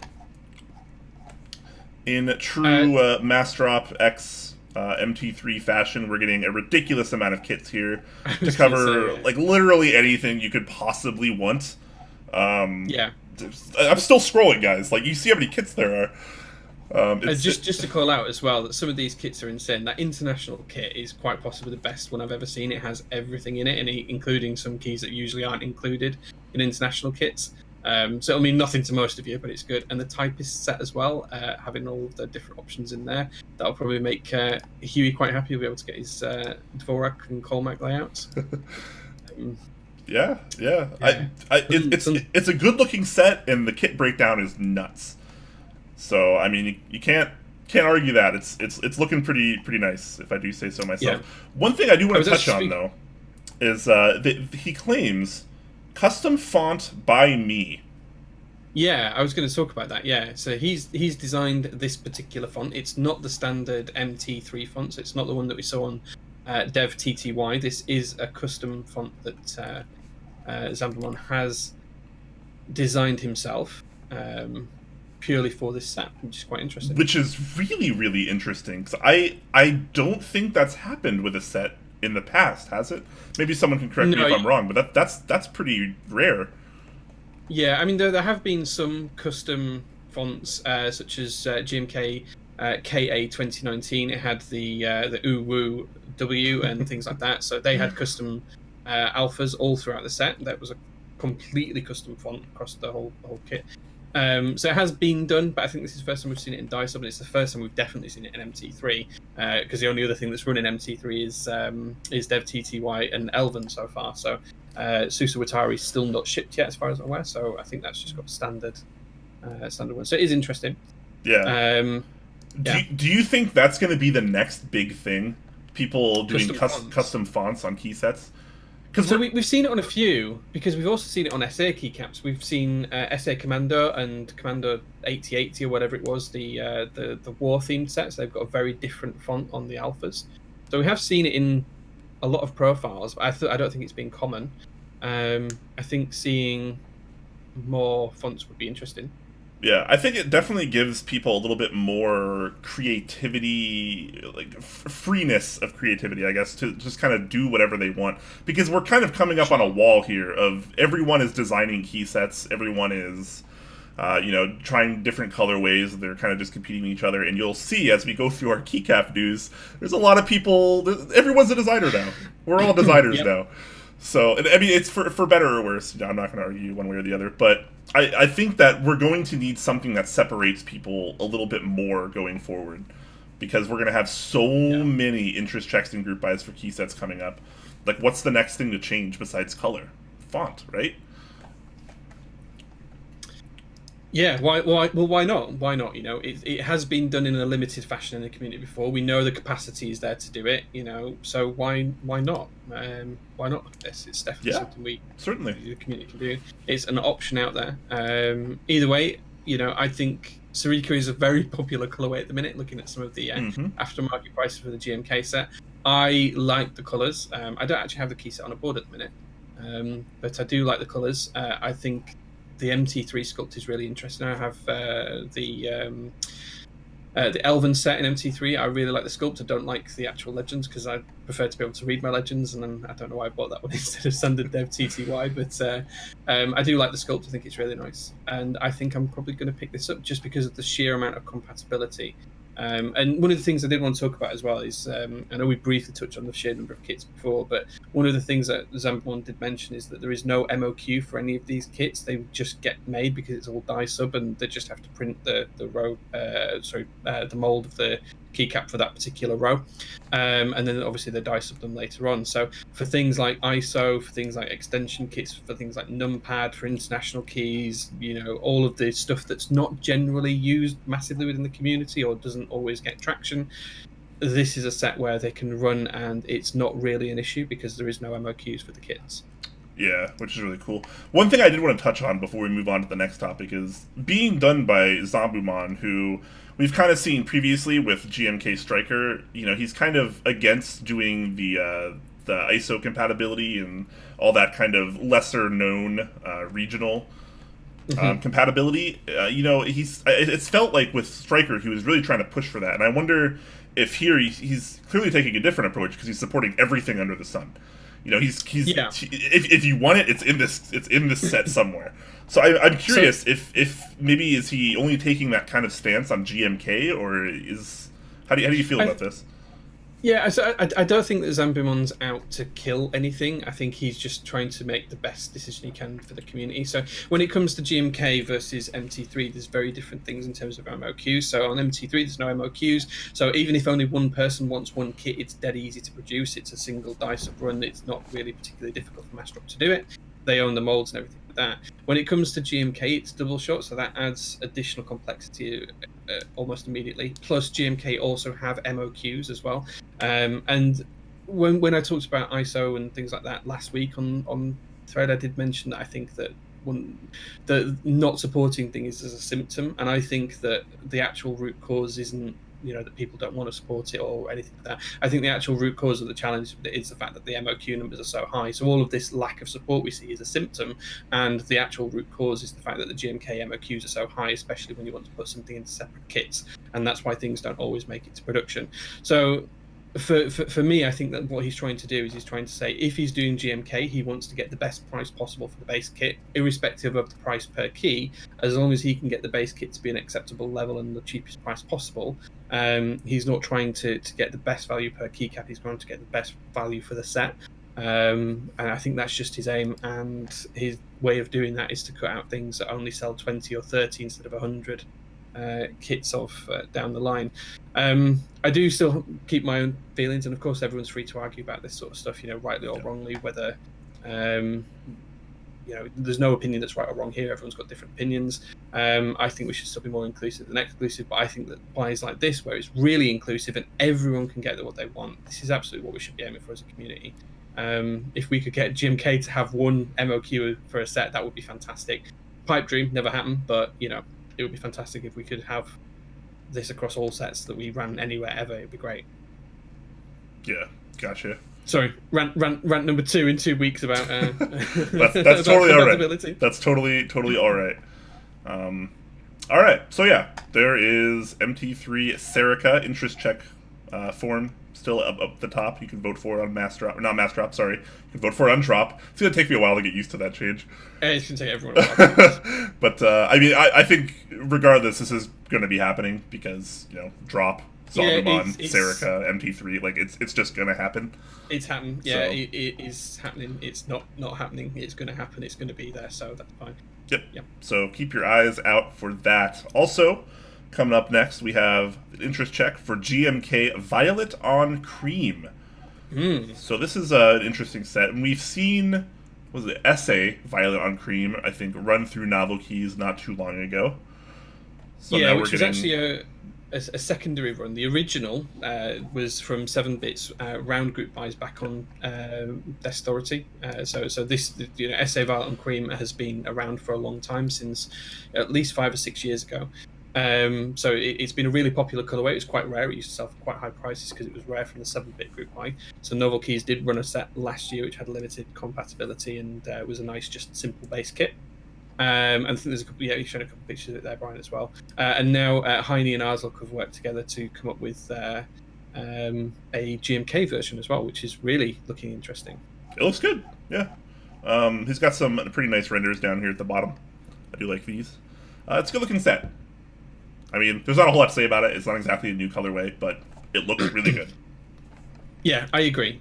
In true Mass Drop X MT3 fashion, we're getting a ridiculous amount of kits here to cover like literally anything you could possibly want. I'm still scrolling, guys. Like, you see how many kits there are. Just to call out as well that some of these kits are insane. That international kit is quite possibly the best one I've ever seen. It has everything in it, and including some keys that usually aren't included in international kits. So it'll mean nothing to most of you, but it's good. And the Typist set as well, having all of the different options in there, that'll probably make Huey quite happy. He'll be able to get his Dvorak and Colmac layouts. Yeah. It's a good looking set, and the kit breakdown is nuts. So I mean, you can't argue that. It's looking pretty nice, if I do say so myself. Yeah. One thing I do want to touch on though is that he claims custom font by me. Yeah, I was going to talk about that. Yeah, so he's designed this particular font. It's not the standard MT3 font. So it's not the one that we saw on Dev TTY. This is a custom font that Zambamon has designed himself purely for this set, which is quite interesting. Which is really, really interesting, because I don't think that's happened with a set in the past, has it? Maybe someone can correct me if I'm wrong, but that's pretty rare. Yeah, I mean, there have been some custom fonts, such as GMK KA 2019. It had the Uwu W and things like that. So they had custom alphas all throughout the set. That was a completely custom font across the whole kit. So it has been done, but I think this is the first time we've seen it in Dice Up, and it's the first time we've definitely seen it in MT3, because the only other thing that's run in MT3 is Dev TTY and Elven so far. So Susawatari's still not shipped yet, as far as I'm aware. So I think that's just got standard one. So it is interesting. Yeah. Do you think that's going to be the next big thing? people doing custom fonts on key sets. So we've seen it on a few, because we've also seen it on SA keycaps. We've seen SA Commando and Commando 8080 or whatever it was, the war themed sets. They've got a very different font on the alphas. So we have seen it in a lot of profiles, but I don't think it's been common. I think seeing more fonts would be interesting. Yeah, I think it definitely gives people a little bit more creativity, like freeness of creativity, I guess, to just kind of do whatever they want. Because we're kind of coming up on a wall here of everyone is designing key sets, everyone is, trying different colorways. They're kind of just competing with each other. And you'll see as we go through our keycap news, there's a lot of people. Everyone's a designer now. We're all designers yep. now. So, I mean, it's for better or worse. I'm not going to argue one way or the other, but I think that we're going to need something that separates people a little bit more going forward, because we're going to have so many interest checks and group buys for key sets coming up. Like, what's the next thing to change besides color? Font, right? Yeah, why not? Why not? It has been done in a limited fashion in the community before. We know the capacity is there to do it, so why not? Why not this? It's definitely something the community can do. It's an option out there. Either way, I think Serika is a very popular colorway at the minute, looking at some of the aftermarket prices for the GMK set. I like the colors. I don't actually have the key set on a board at the minute, but I do like the colors. I think the MT3 sculpt is really interesting. I have the Elven set in MT3. I really like the sculpt. I don't like the actual legends because I prefer to be able to read my legends, and then I don't know why I bought that one instead of standard dev TTY. But I do like the sculpt. I think it's really nice, and I think I'm probably going to pick this up just because of the sheer amount of compatibility. And one of the things I did want to talk about as well is, I know we briefly touched on the sheer number of kits before, but one of the things that Zambon did mention is that there is no MOQ for any of these kits. They just get made because it's all die sub, and they just have to print the mold of the keycap for that particular row, and then obviously they die sub them later on. So for things like ISO, for things like extension kits, for things like numpad, for international keys, all of the stuff that's not generally used massively within the community or doesn't always get traction, this is a set where they can run and it's not really an issue because there is no MOQs for the kits. Yeah, which is really cool. One thing I did want to touch on before we move on to the next topic is being done by Zambumon, who we've kind of seen previously with GMK Striker. He's kind of against doing the ISO compatibility and all that kind of lesser known regional compatibility. It's felt like with Striker he was really trying to push for that, and I wonder if here he's clearly taking a different approach because he's supporting everything under the sun. If you want it, it's in this set somewhere. So I'm curious if maybe is he only taking that kind of stance on GMK, or how do you feel about this? Yeah, so I don't think that Zambumon's out to kill anything. I think he's just trying to make the best decision he can for the community. So when it comes to GMK versus MT3, there's very different things in terms of MOQs. So on MT3, there's no MOQs. So even if only one person wants one kit, it's dead easy to produce. It's a single dice up run. It's not really particularly difficult for Master to do it. They own the molds and everything like that. When it comes to GMK, it's double shot, so that adds additional complexity almost immediately. Plus, GMK also have MOQs as well. And when I talked about ISO and things like that last week on Thread, I did mention that I think that the not supporting thing is as a symptom, and I think that the actual root cause isn't that people don't want to support it or anything like that. I think the actual root cause of the challenge is the fact that the MOQ numbers are so high. So all of this lack of support we see is a symptom, and the actual root cause is the fact that the GMK MOQs are so high, especially when you want to put something into separate kits, and that's why things don't always make it to production. So for me, I think that what he's trying to do is he's trying to say if he's doing GMK, he wants to get the best price possible for the base kit, irrespective of the price per key. As long as he can get the base kit to be an acceptable level and the cheapest price possible, he's not trying to get the best value per keycap. He's trying to get the best value for the set, and I think that's just his aim. And his way of doing that is to cut out things that only sell 20 or 30 instead of 100 kits off down the line. I do still keep my own feelings, and of course everyone's free to argue about this sort of stuff, rightly or wrongly, whether there's no opinion that's right or wrong here. Everyone's got different opinions. I think we should still be more inclusive than exclusive, but I think that buys like this, where it's really inclusive and everyone can get what they want, this is absolutely what we should be aiming for as a community. If we could get GMK to have one MOQ for a set, that would be fantastic. Pipe dream, never happened, but it would be fantastic if we could have this across all sets that we ran anywhere ever. It'd be great. Yeah, gotcha. Sorry, rant number 2 in 2 weeks about that's totally all right. That's totally all right. All right, so yeah, there is MT3 Serika interest check form still up the top. You can vote for it on mass drop, or not mass drop. Sorry, you can vote for it on drop. It's gonna take me a while to get used to that change. It's gonna take everyone a while. But I think regardless, this is gonna be happening because drop. Zalgamon, Serika, MT3, like it's just gonna happen. It's happened, yeah. So, it is happening. It's not happening. It's gonna happen. It's gonna be there. So that's fine. Yep. So keep your eyes out for that. Also, coming up next, we have an interest check for GMK Violet On Cream. So this is an interesting set, and we've seen SA Violet On Cream, I think, run through Novel Keys not too long ago. So yeah, which was actually a secondary run. The original was from 7-Bit's round group buys back on Destority. So this, SA Violet On Cream has been around for a long time, since at least 5 or 6 years ago. So it's been a really popular colorway. It was quite rare. It used to sell for quite high prices because it was rare from the 7-Bit group buy. So Novel Keys did run a set last year which had limited compatibility and was a nice, just simple base kit. And I think there's a couple. Yeah, you've shown a couple of pictures of it there, Brian, as well. And now Heine and Arzlock have worked together to come up with a GMK version as well, which is really looking interesting. It looks good, yeah. He's got some pretty nice renders down here at the bottom. I do like these. It's a good looking set. I mean, there's not a whole lot to say about it. It's not exactly a new colorway, but it looks really good. Yeah, I agree.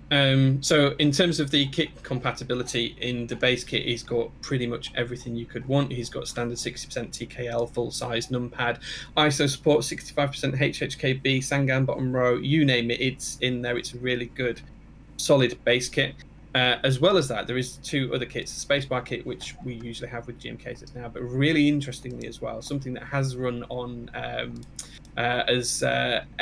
So in terms of the kit compatibility, in the base kit, he's got pretty much everything you could want. He's got standard 60% TKL, full-size numpad, ISO support, 65% HHKB, Sangan bottom row, you name it, it's in there. It's a really good, solid base kit. As well as that, there is 2 other kits, the Spacebar kit, which we usually have with GMK sets now, but really interestingly as well, something that has run on as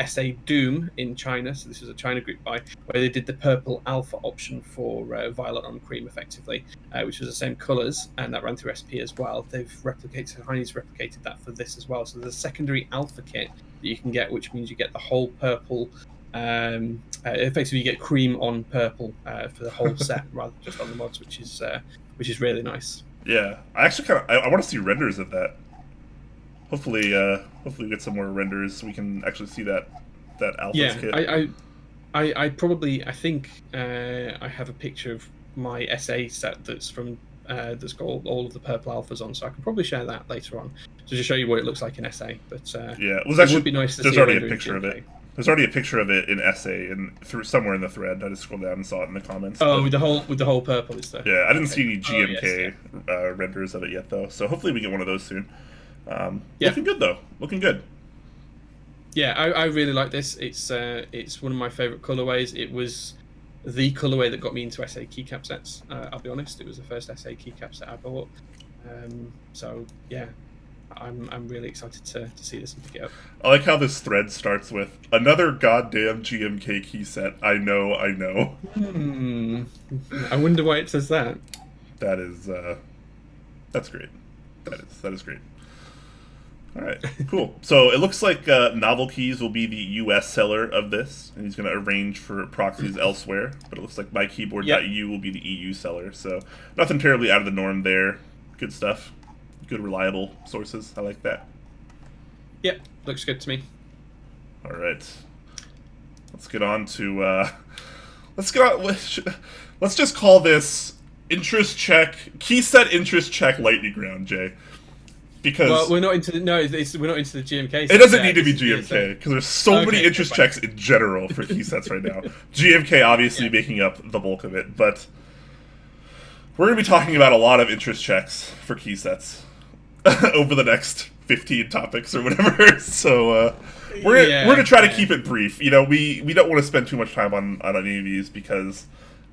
SA Doom in China. So this was a China group buy where they did the purple alpha option for Violet On Cream, effectively, which was the same colours, and that ran through SP as well. They've replicated, Heine's replicated that for this as well. So there's a secondary alpha kit that you can get, which means you get the whole purple. Effectively, you get cream on purple for the whole set rather than just on the mods, which is really nice. Yeah, I actually I want to see renders of that. Hopefully we get some more renders so we can actually see that alpha kit. I think I have a picture of my SA set that's from that's got all of the purple alphas on, so I can probably share that later on to just show you what it looks like in SA. But yeah, it actually, would be nice to see. There's already a picture of it. There's already a picture of it in SA and somewhere in the thread. I just scrolled down and saw it in the comments. Oh, with the whole purple is there? Yeah, I didn't see any GMK renders of it yet though. So hopefully we get one of those soon. Looking good though. Looking good. Yeah, I really like this. It's one of my favorite colorways. It was the colorway that got me into SA keycap sets. I'll be honest, it was the first SA keycap set I bought. So yeah. I'm really excited to see this and pick it up. I like how this thread starts with another goddamn GMK key set. I know. I wonder why it says that. That is that's great. That is great. All right, cool. So it looks like Novel Keys will be the U.S. seller of this, and he's going to arrange for proxies elsewhere. But it looks like MyKeyboard.eu will be the EU seller. So nothing terribly out of the norm there. Good stuff. Good, reliable sources. I like that. Yep, looks good to me. All right, let's get on to. Let's just call this interest check, Keyset interest check lightning round, Jay. Because we're not into the GMK. It doesn't need to be GMK because there's so many interest checks in general for Keysets right now. GMK obviously making up the bulk of it, but we're going to be talking about a lot of interest checks for Keysets over the next 15 topics or whatever. So we're going to try to keep it brief. We don't want to spend too much time on any of these because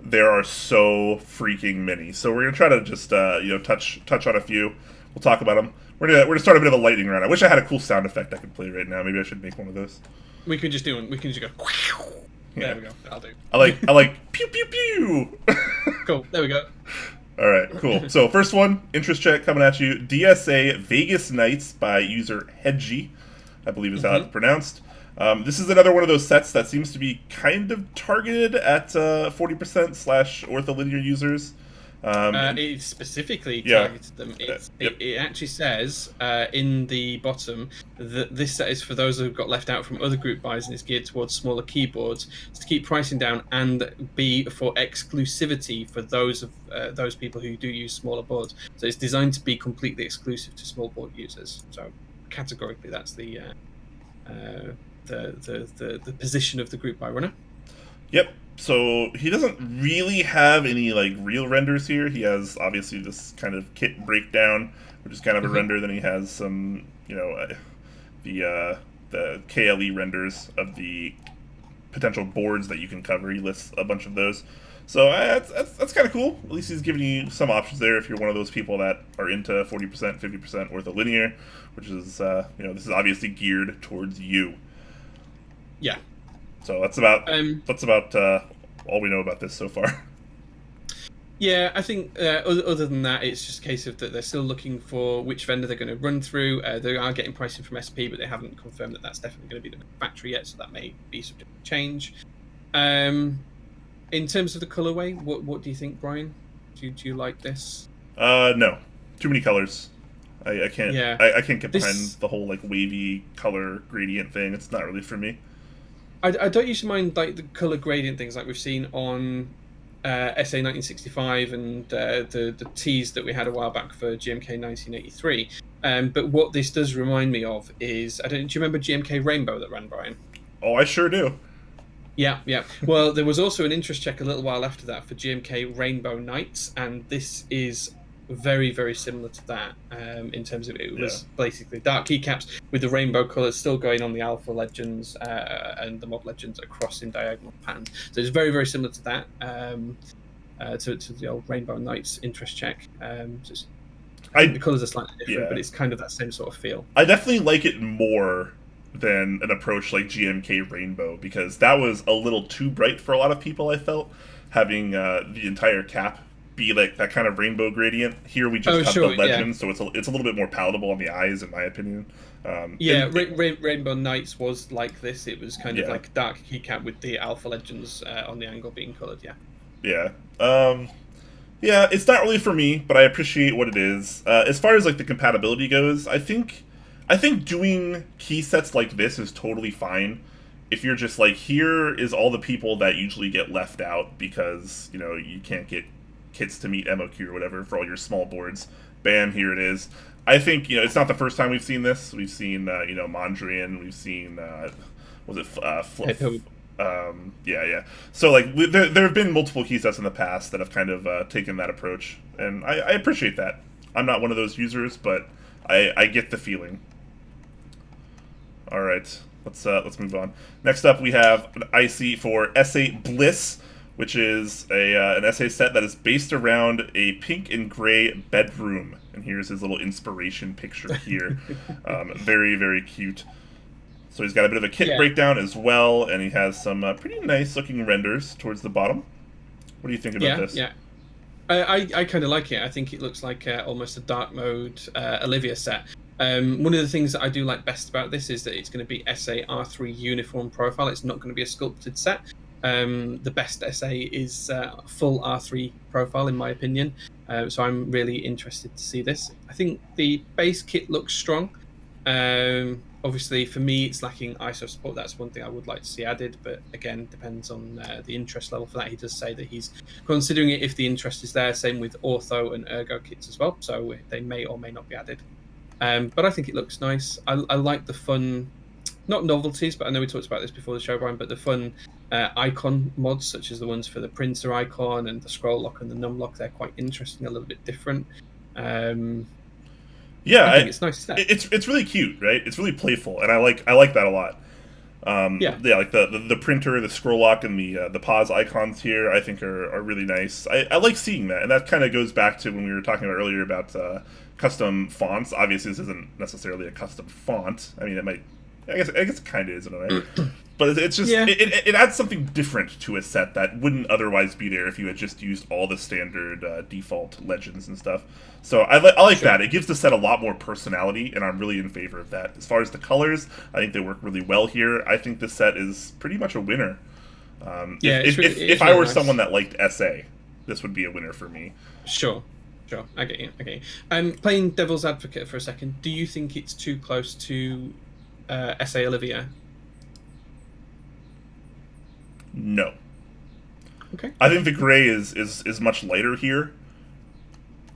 there are so freaking many. So we're gonna try to just touch on a few. We'll talk about them. We're gonna start a bit of a lightning round. I wish I had a cool sound effect I could play right now. Maybe I should make one of those. We can just do one. We can just go. Yeah. There we go. I'll do. I like pew pew pew. Cool. There we go. All right, cool. So first one, interest check coming at you. DSA Vegas Nights by user Hedgie, I believe is how it's pronounced. This is another one of those sets that seems to be kind of targeted at 40% / ortholinear users. It specifically targeted them. It actually says in the bottom that this set is for those who've got left out from other group buys and is geared towards smaller keyboards to keep pricing down, and B, for exclusivity for those people who do use smaller boards. So it's designed to be completely exclusive to small board users. So categorically, that's the position of the group buy runner. Yep. So he doesn't really have any like real renders here. He has obviously this kind of kit breakdown, which is kind of a render. Then he has some, the KLE renders of the potential boards that you can cover. He lists a bunch of those. So that's kind of cool. At least he's giving you some options there if you're one of those people that are into 40%, 50% ortholinear, which is this is obviously geared towards you. Yeah. So that's about all we know about this so far. Yeah, I think other than that, it's just a case of that they're still looking for which vendor they're going to run through. They are getting pricing from SP, but they haven't confirmed that that's definitely going to be the factory yet, so that may be subject to change. In terms of the colorway, what do you think, Brian? Do you like this? No, too many colors. I can't. Yeah. I can't get behind the whole like wavy color gradient thing. It's not really for me. I don't usually mind like the color gradient things like we've seen on SA 1965 and the teas that we had a while back for GMK 1983. But what this does remind me of is, do you remember GMK Rainbow that ran, Brian? Oh, I sure do. Yeah. Well, there was also an interest check a little while after that for GMK Rainbow Nights, and this is very, very similar to that in terms of it was basically dark keycaps with the rainbow colours still going on the Alpha Legends and the Mob Legends across in diagonal patterns. So it's very, very similar to that, to the old Rainbow Nights interest check. The colours are slightly different, but it's kind of that same sort of feel. I definitely like it more than an approach like GMK Rainbow, because that was a little too bright for a lot of people, I felt, having the entire cap be like that kind of rainbow gradient. Here we just have the legend, so it's a little bit more palatable on the eyes, in my opinion. Rainbow Nights was like this. It was kind of like dark keycap with the Alpha Legends on the angle being coloured. Yeah, it's not really for me, but I appreciate what it is. As far as like the compatibility goes, I think doing key sets like this is totally fine. If you're just like, here is all the people that usually get left out because you can't get kits to meet MOQ or whatever for all your small boards. Bam, here it is. I think it's not the first time we've seen this. We've seen Mondrian. We've seen So like there have been multiple key sets in the past that have kind of taken that approach, and I appreciate that. I'm not one of those users, but I get the feeling. All right, let's move on. Next up, we have an IC for SA Bliss, which is an SA set that is based around a pink and gray bedroom. And here's his little inspiration picture here. Very, very cute. So he's got a bit of a kit breakdown as well, and he has some pretty nice looking renders towards the bottom. What do you think about this? I kind of like it. I think it looks like almost a dark mode Olivia set. One of the things that I do like best about this is that it's going to be SA R3 uniform profile. It's not going to be a sculpted set. The best SA is full R3 profile, in my opinion. So I'm really interested to see this. I think the base kit looks strong. Obviously, for me, it's lacking ISO support. That's one thing I would like to see added. But again, depends on the interest level for that. He does say that he's considering it if the interest is there. Same with Ortho and Ergo kits as well. So they may or may not be added. But I think it looks nice. I like the fun, not novelties, but I know we talked about this before the show, Brian, but the fun icon mods, such as the ones for the printer icon and the scroll lock and the num lock. They're quite interesting, a little bit different. I think it's nice. It's really cute, right? It's really playful, and I like that a lot. Yeah, like the printer, the scroll lock, and the pause icons here, I think are really nice. I like seeing that, and that kind of goes back to when we were talking about earlier about custom fonts. Obviously, this isn't necessarily a custom font. I mean, it might. I guess it kind of is in a way. But it's just it adds something different to a set that wouldn't otherwise be there if you had just used all the standard default legends and stuff. So I like that. It gives the set a lot more personality, and I'm really in favor of that. As far as the colors, I think they work really well here. I think this set is pretty much a winner. If I were someone that liked SA, this would be a winner for me. Sure. I get you. Playing devil's advocate for a second, do you think it's too close to SA Olivia? No. Okay. I think the gray is much lighter here,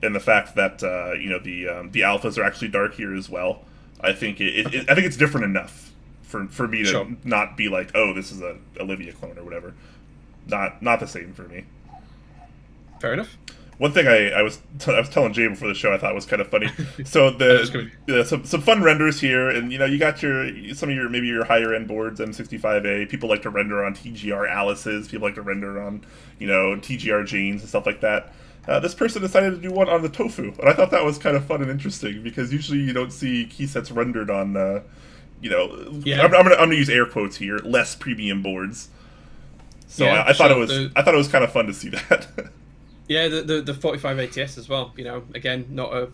and the fact that the alphas are actually dark here as well. I think I think it's different enough for me to not be like, oh, this is a Olivia clone or whatever. Not the same for me. Fair enough. One thing I was telling Jay before the show I thought was kind of funny. So some fun renders here, and you got some of your maybe your higher end boards, M65A. People like to render on TGR Alice's. People like to render on TGR Janes and stuff like that. This person decided to do one on the Tofu, and I thought that was kind of fun and interesting because usually you don't see keysets rendered on I'm gonna use air quotes here, less premium boards. So I thought it was kind of fun to see that. Yeah, the 45 ATS as well. Again, not a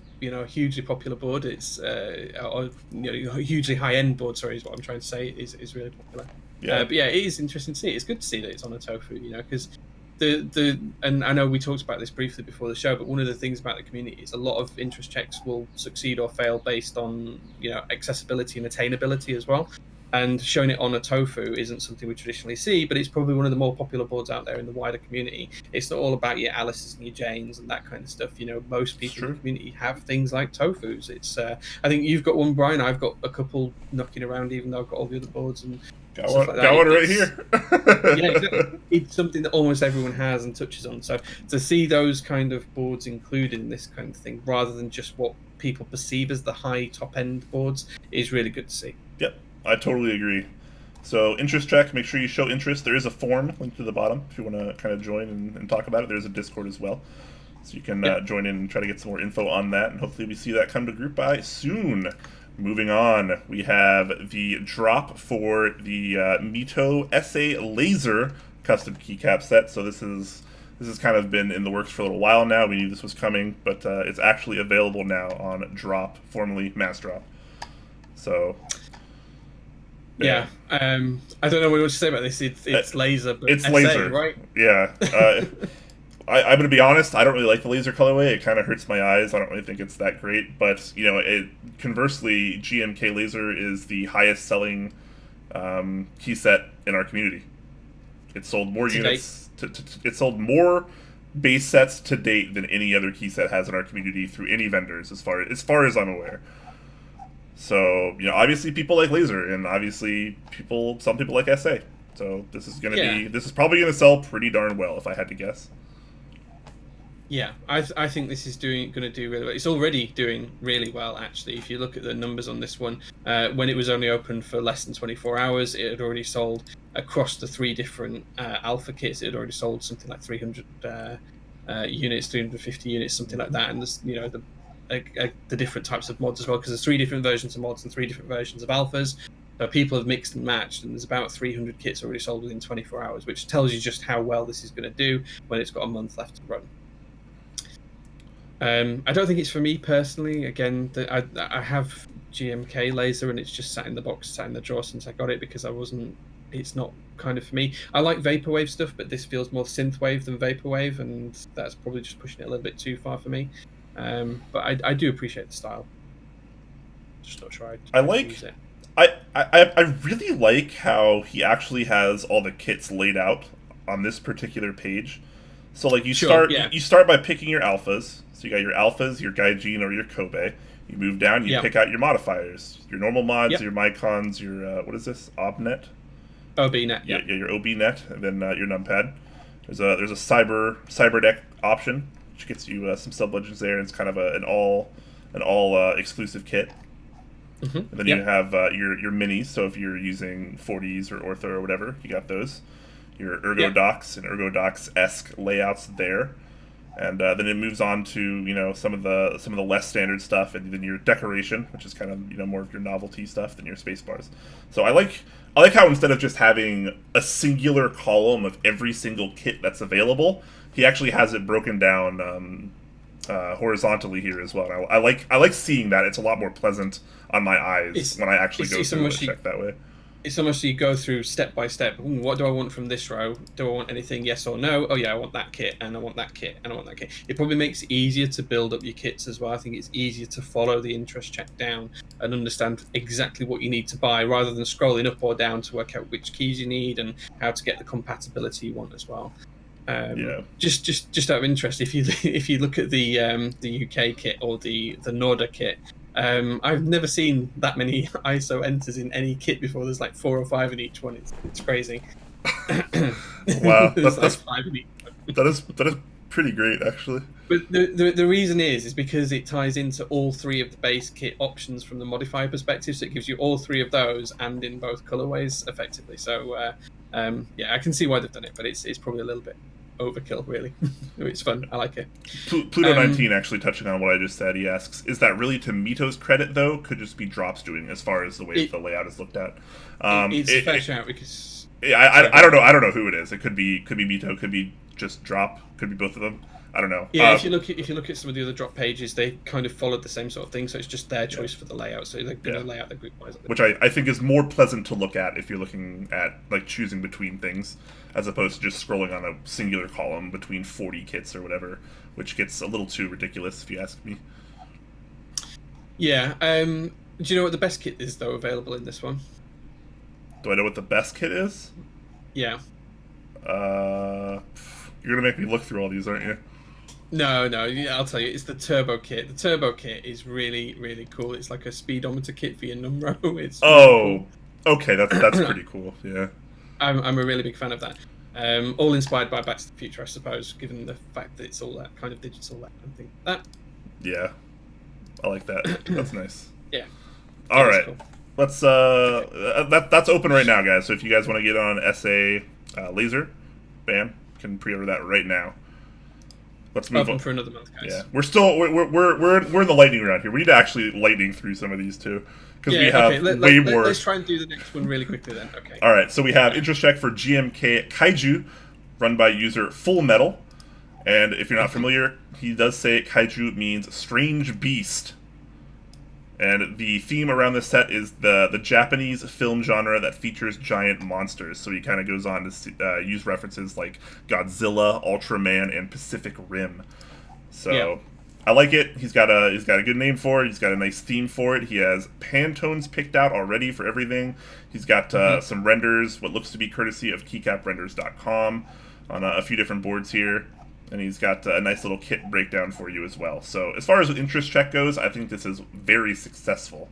hugely popular board. It's a hugely high end board. Sorry, is what I'm trying to say. Is really popular. Yeah, but yeah, it is interesting to see. It's good to see that it's on a Tofu. Because and I know we talked about this briefly before the show, but one of the things about the community is a lot of interest checks will succeed or fail based on accessibility and attainability as well. And showing it on a Tofu isn't something we traditionally see, but it's probably one of the more popular boards out there in the wider community. It's not all about your Alices and your Janes and that kind of stuff. Most people in the community have things like Tofus. It's I think you've got one, Brian. I've got a couple knocking around, even though I've got all the other boards and got one right here. Yeah, exactly. It's something that almost everyone has and touches on. So to see those kind of boards included in this kind of thing, rather than just what people perceive as the high top end boards, is really good to see. Yep. I totally agree. So interest check, make sure you show interest. There is a form linked to the bottom if you want to kind of join and talk about it. There's a Discord as well. So you can join in and try to get some more info on that, and hopefully we see that come to group buy soon. Moving on, we have the drop for the Mito SA Laser custom keycap set. So this has kind of been in the works for a little while now. We knew this was coming, but it's actually available now on Drop, formerly Mass Drop. So... Yeah. I don't know what you want to say about this. It's laser, but it's SA, laser, right? Yeah. I'm going to be honest. I don't really like the laser colorway. It kind of hurts my eyes. I don't really think it's that great. But conversely, GMK Laser is the highest selling key set in our community. It sold more units. It sold more base sets to date than any other key set has in our community through any vendors, as far as I'm aware. So, obviously people like laser, and obviously some people like SA. So this is probably gonna sell pretty darn well, if I had to guess. Yeah, I think this is going to do really well. It's already doing really well, actually. If you look at the numbers on this one, when it was only open for less than 24 hours, it had already sold across the 3 different alpha kits. It had already sold something like 300 units, 350 units, something like that. And there's, the different types of mods as well, because there's 3 different versions of mods and 3 different versions of alphas. So people have mixed and matched, and there's about 300 kits already sold within 24 hours, which tells you just how well this is going to do when it's got a month left to run. I don't think it's for me personally. Again, I have GMK laser, and it's just sat in the box, sat in the drawer since I got it, because it's not kind of for me. I like vaporwave stuff, but this feels more synthwave than vaporwave, and that's probably just pushing it a little bit too far for me. But I do appreciate the style. Just not sure I'd use it. I really like how he actually has all the kits laid out on this particular page. So like you start by picking your alphas. So you got your alphas, your Gaijin or your Kobe. You move down, you pick out your modifiers, your normal mods, your Mycons, your what is this? Obnet? OBNet. Yeah, your OBNet, and then your numpad. There's a cyber deck option, which gets you some sub legends there, and it's kind of an all exclusive kit. And then you Yep. have your minis. So if you're using 40s or ortho or whatever, you got those. Your ergo Yep. docs and ergo docs esque layouts there. And then it moves on to some of the less standard stuff, and then your decoration, which is kind of more of your novelty stuff than your space bars. So I like how instead of just having a singular column of every single kit that's available, he actually has it broken down horizontally here as well. And I like seeing that. It's a lot more pleasant on my eyes when I actually go through and check that way. It's almost you go through step by step. What do I want from this row? Do I want anything? Yes or no? Oh yeah, I want that kit, and I want that kit, and I want that kit. It probably makes it easier to build up your kits as well. I think it's easier to follow the interest check down and understand exactly what you need to buy, rather than scrolling up or down to work out which keys you need and how to get the compatibility you want as well. Just out of interest, if you look at the UK kit or the Norda kit. I've never seen that many ISO enters in any kit before. There's like 4 or 5 in each one. It's crazy. Wow, There's like 5 in each one. that is pretty great, actually. But the reason is because it ties into all 3 of the base kit options from the modifier perspective, so it gives you all 3 of those and in both colorways effectively. So I can see why they've done it, but it's probably a little bit overkill, really. It's fun. I like it. Pluto19 actually touching on what I just said. He asks, "Is that really to Mito's credit though? Could just be Drops doing as far as the way the layout is looked at." It's a fair shout because I don't know. I don't know who it is. It could be Mito. Could be just Drop. Could be both of them. I don't know. Yeah, if you look at some of the other drop pages, they kind of followed the same sort of thing. So it's just their choice for the layout. So they're going to lay out the group wise. Which I think is more pleasant to look at if you're looking at like choosing between things, as opposed to just scrolling on a singular column between 40 kits or whatever, which gets a little too ridiculous if you ask me. Yeah. Do you know what the best kit is though available in this one? Do I know what the best kit is? Yeah. You're gonna make me look through all these, aren't you? No, yeah, I'll tell you, it's the turbo kit. The turbo kit is really, really cool. It's like a speedometer kit for your numero. It's really cool. Okay, that's pretty cool. Yeah, I'm a really big fan of that. All inspired by Back to the Future, I suppose, given the fact that it's all that kind of digital, that kind of thing. Yeah, I like that. That's nice. Yeah. All right, cool. Let's that's open right now, guys. So if you guys want to get on SA Laser, bam, you can pre-order that right now. Let's move on for another month, guys. Yeah, we're in the lightning round here. We need to actually lightning through some of these too, because we have way more. Let's try and do the next one really quickly then. Okay. All right, so we have interest check for GMK Kaiju, run by user Full Metal, and if you're not familiar, he does say Kaiju means strange beast. And the theme around this set is the Japanese film genre that features giant monsters. So he kind of goes on to use references like Godzilla, Ultraman, and Pacific Rim. So I like it. He's got a good name for it. He's got a nice theme for it. He has Pantones picked out already for everything. He's got some renders, what looks to be courtesy of keycaprenders.com, on a few different boards here. And he's got a nice little kit breakdown for you as well. So as far as interest check goes, I think this is very successful.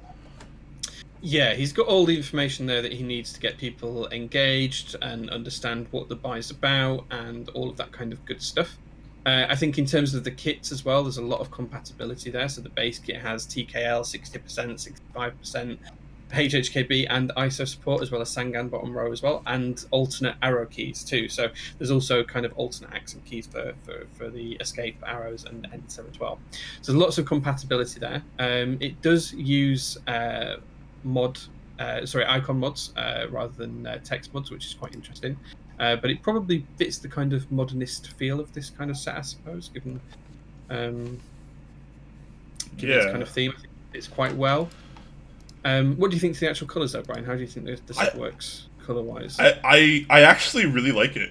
Yeah, he's got all the information there that he needs to get people engaged and understand what the buy's about and all of that kind of good stuff. I think in terms of the kits as well, there's a lot of compatibility there. So the base kit has TKL 60%, 65%, HHKB and ISO support, as well as Sangan bottom row as well, and alternate arrow keys too. So there's also kind of alternate accent keys for the escape arrows and N712. So there's lots of compatibility there. It does use icon mods rather than text mods, which is quite interesting. But it probably fits the kind of modernist feel of this kind of set, I suppose, given its kind of theme. I think it's quite well. What do you think to the actual colours, though, Brian? How do you think the set works colour-wise? I actually really like it.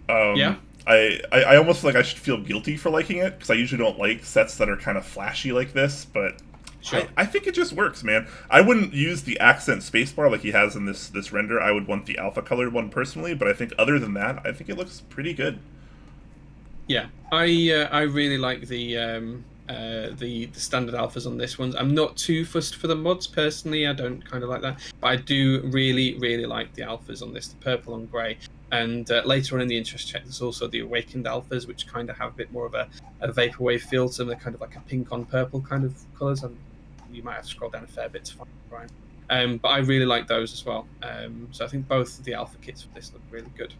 Yeah? I almost feel like I should feel guilty for liking it, because I usually don't like sets that are kind of flashy like this, but sure. I think it just works, man. I wouldn't use the accent spacebar like he has in this render. I would want the alpha colored one personally, but I think other than that, I think it looks pretty good. Yeah, I really like the standard alphas on this one. I'm not too fussed for the mods personally. I don't kind of like that, but I do really like the alphas on this, the purple and grey. And later on in the interest check, there's also the awakened alphas, which kind of have a bit more of a vaporwave feel to them. They're kind of like a pink on purple kind of colours. you might have to scroll down a fair bit to find Brian. But I really like those as well. So I think both of the alpha kits for this look really good.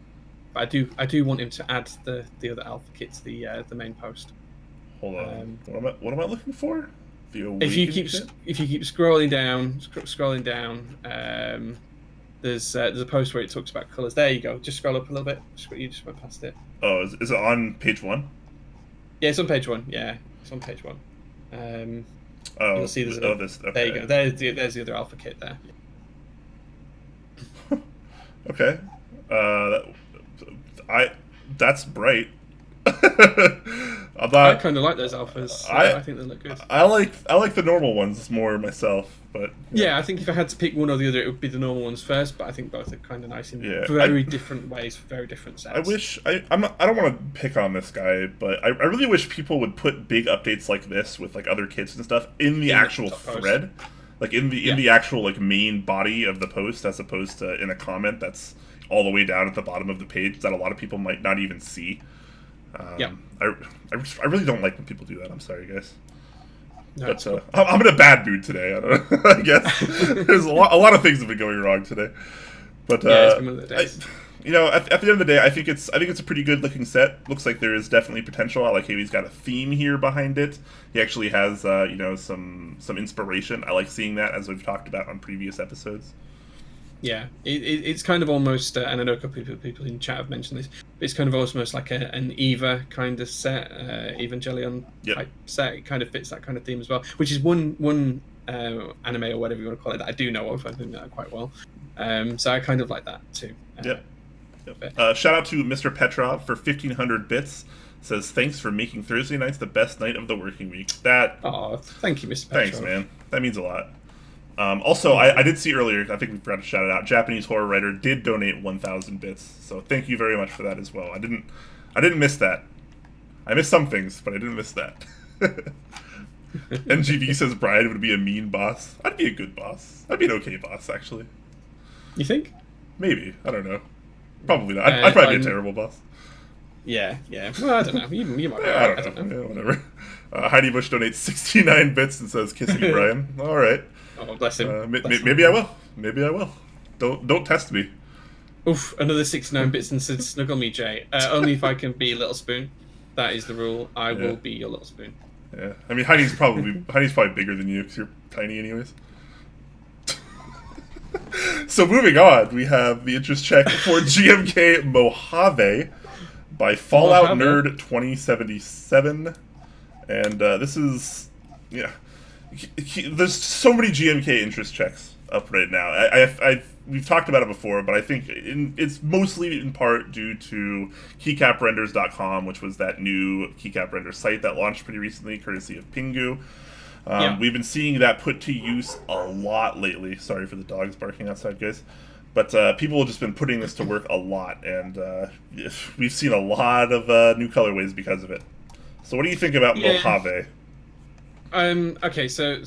But I do want him to add the other alpha kit to the main post. Hold on. What am I looking for? If you keep scrolling down, there's a post where it talks about colors. There you go. Just scroll up a little bit. You just went past it. Oh, is it on page 1? Yeah, it's on page 1. Yeah, it's on page 1. You'll see there's this. Okay. There you go. There's the other alpha kit there. Okay. That's bright. I kind of like those alphas. So I think they look good. I like the normal ones more myself, but yeah, I think if I had to pick one or the other, it would be the normal ones first. But I think both are kind of nice in very different ways, for very different sets. I don't want to pick on this guy, but I really wish people would put big updates like this with like other kits and stuff in the actual thread, like in the actual like main body of the post, as opposed to in a comment that's all the way down at the bottom of the page that a lot of people might not even see. I really don't like when people do that. I'm sorry, guys. No, but I'm in a bad mood today. I don't know. I guess there's a lot of things have been going wrong today. But it's been one of the days. At the end of the day, I think it's a pretty good looking set. Looks like there is definitely potential. I like how he's got a theme here behind it. He actually has some inspiration. I like seeing that, as we've talked about on previous episodes. Yeah, it's kind of almost, and I know a couple of people in chat have mentioned this, but it's kind of almost like an EVA kind of set, Evangelion type set. It kind of fits that kind of theme as well, which is one anime or whatever you want to call it that I do know of. I think that quite well. So I kind of like that too. Shout out to Mr. Petrov for 1,500 bits. Says, thanks for making Thursday nights the best night of the working week. Thank you, Mr. Petrov. Thanks, man. That means a lot. Also, I did see earlier, I think we forgot to shout it out, Japanese Horror Writer did donate 1,000 bits, so thank you very much for that as well. I didn't miss that. I missed some things, but I didn't miss that. NGV says Brian would be a mean boss. I'd be a good boss. I'd be an okay boss, actually. You think? Maybe. I don't know. Probably not. I'd probably be a terrible boss. Yeah. Well, I don't know. You might be right. I don't know. Yeah, whatever. Heidi Bush donates 69 bits and says, kiss me, Brian. All right. Oh, bless him. Maybe I will. Maybe I will. Don't test me. Oof, another 69 bits and said, snuggle me, Jay. Only if I can be Little Spoon. That is the rule. I will be your Little Spoon. Yeah. I mean, Heidi's probably bigger than you because you're tiny anyways. So moving on, we have the interest check for GMK Mojave by Fallout Nerd 2077. And this is... Yeah. There's so many GMK interest checks up right now. We've talked about it before, but I think it's mostly in part due to KeycapRenders.com, which was that new keycap render site that launched pretty recently, courtesy of Pingu. We've been seeing that put to use a lot lately. Sorry for the dogs barking outside, guys. But people have just been putting this to work a lot, and we've seen a lot of new colorways because of it. So what do you think about Mojave? Okay, so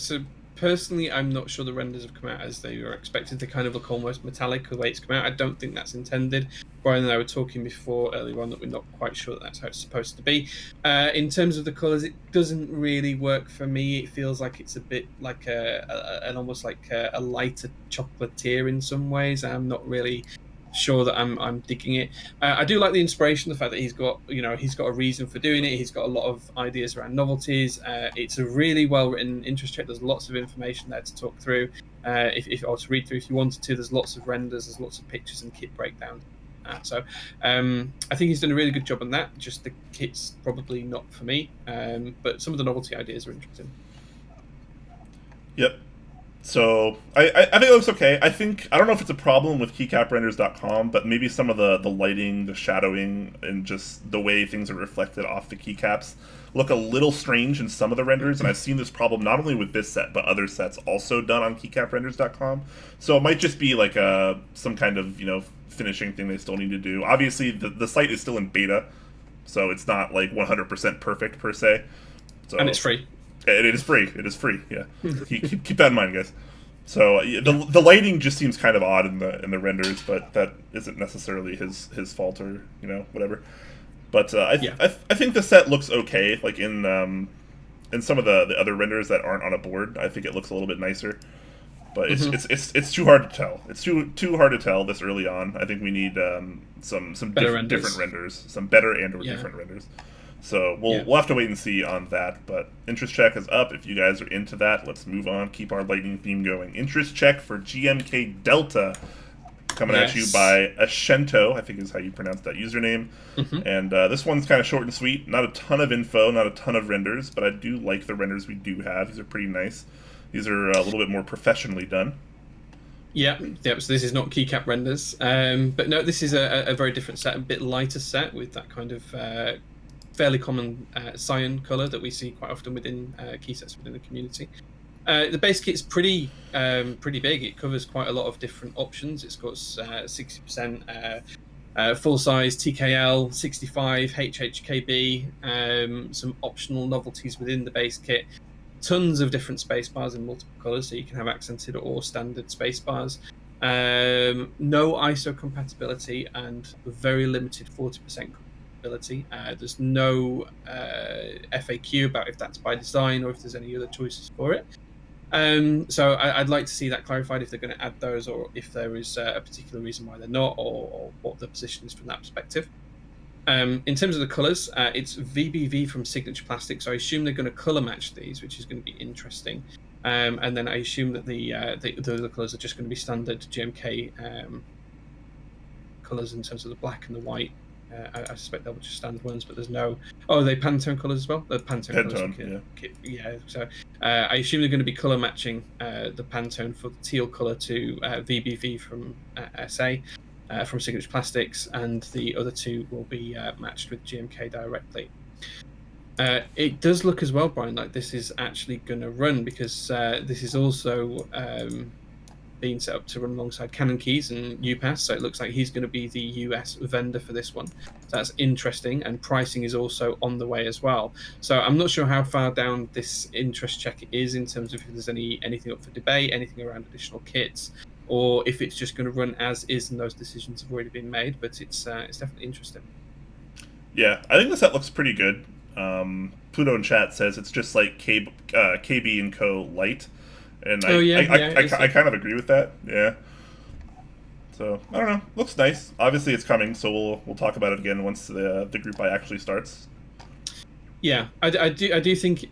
personally, I'm not sure the renders have come out as they were expected to kind of look almost metallic the way it's come out. I don't think that's intended. Brian and I were talking before earlier on that we're not quite sure that that's how it's supposed to be. In terms of the colours, it doesn't really work for me. It feels like it's a bit like an almost like a lighter chocolatier in some ways. I'm not really sure that I'm digging it. I do like the inspiration, the fact that he's got a reason for doing it. He's got a lot of ideas around novelties. It's a really well written interest check. There's lots of information there to talk through, or to read through if you wanted to. There's lots of renders, there's lots of pictures and kit breakdowns. So I think he's done a really good job on that. Just the kit's probably not for me, but some of the novelty ideas are interesting. Yep. So I think it looks okay. I don't know if it's a problem with keycaprenders.com, but maybe some of the lighting, the shadowing, and just the way things are reflected off the keycaps look a little strange in some of the renders. And I've seen this problem not only with this set, but other sets also done on keycaprenders.com. So it might just be like some kind of finishing thing they still need to do. Obviously, the site is still in beta, so it's not like 100% perfect per se. So, and it's free. It is free. It is free. Yeah, keep that in mind, guys. So the lighting just seems kind of odd in the renders, but that isn't necessarily his fault or whatever. But I think the set looks okay. Like in in some of the other renders that aren't on a board, I think it looks a little bit nicer. But it's too hard to tell. It's too hard to tell this early on. I think we need some different renders, some better and or different renders. So we'll have to wait and see on that. But interest check is up. If you guys are into that, let's move on. Keep our lightning theme going. Interest check for GMK Delta, coming at you by Ashento, I think is how you pronounce that username. And this one's kind of short and sweet. Not a ton of info, not a ton of renders, but I do like the renders we do have. These are pretty nice. These are a little bit more professionally done. Yeah. So this is not keycap renders, but no, this is a very different set, a bit lighter set with that kind of fairly common cyan color that we see quite often within key sets within the community. The base kit's pretty big. It covers quite a lot of different options. It's got 60% full size TKL, 65 HHKB, some optional novelties within the base kit. Tons of different space bars in multiple colors, so you can have accented or standard space bars. No ISO compatibility and very limited 40% compatibility. There's no FAQ about if that's by design or if there's any other choices for it. So I'd like to see that clarified, if they're going to add those or if there is a particular reason why they're not, or what the position is from that perspective. In terms of the colours, it's VBV from Signature Plastic, so I assume they're going to colour match these, which is going to be interesting. And then I assume that the other colours are just going to be standard GMK colours in terms of the black and the white. I suspect they'll just standard ones, but there's no... Oh, are they Pantone colours as well? The Pantone colours. Yeah. So I assume they're going to be colour matching the Pantone for the teal colour to VBV from SA. From Signature Plastics, and the other two will be matched with GMK directly. It does look as well, Brian, like this is actually going to run, because this is also being set up to run alongside Canon Keys and UPass, so it looks like he's going to be the US vendor for this one. So that's interesting, and pricing is also on the way as well. So I'm not sure how far down this interest check is in terms of if there's anything up for debate, anything around additional kits, or if it's just going to run as is and those decisions have already been made. But it's definitely interesting. Yeah, I think the set looks pretty good. Pluto in chat says it's just like KB and Co. light, and I kind of agree with that. Yeah. So I don't know. Looks nice. Obviously, it's coming, so we'll talk about it again once the group buy actually starts. Yeah, I do think.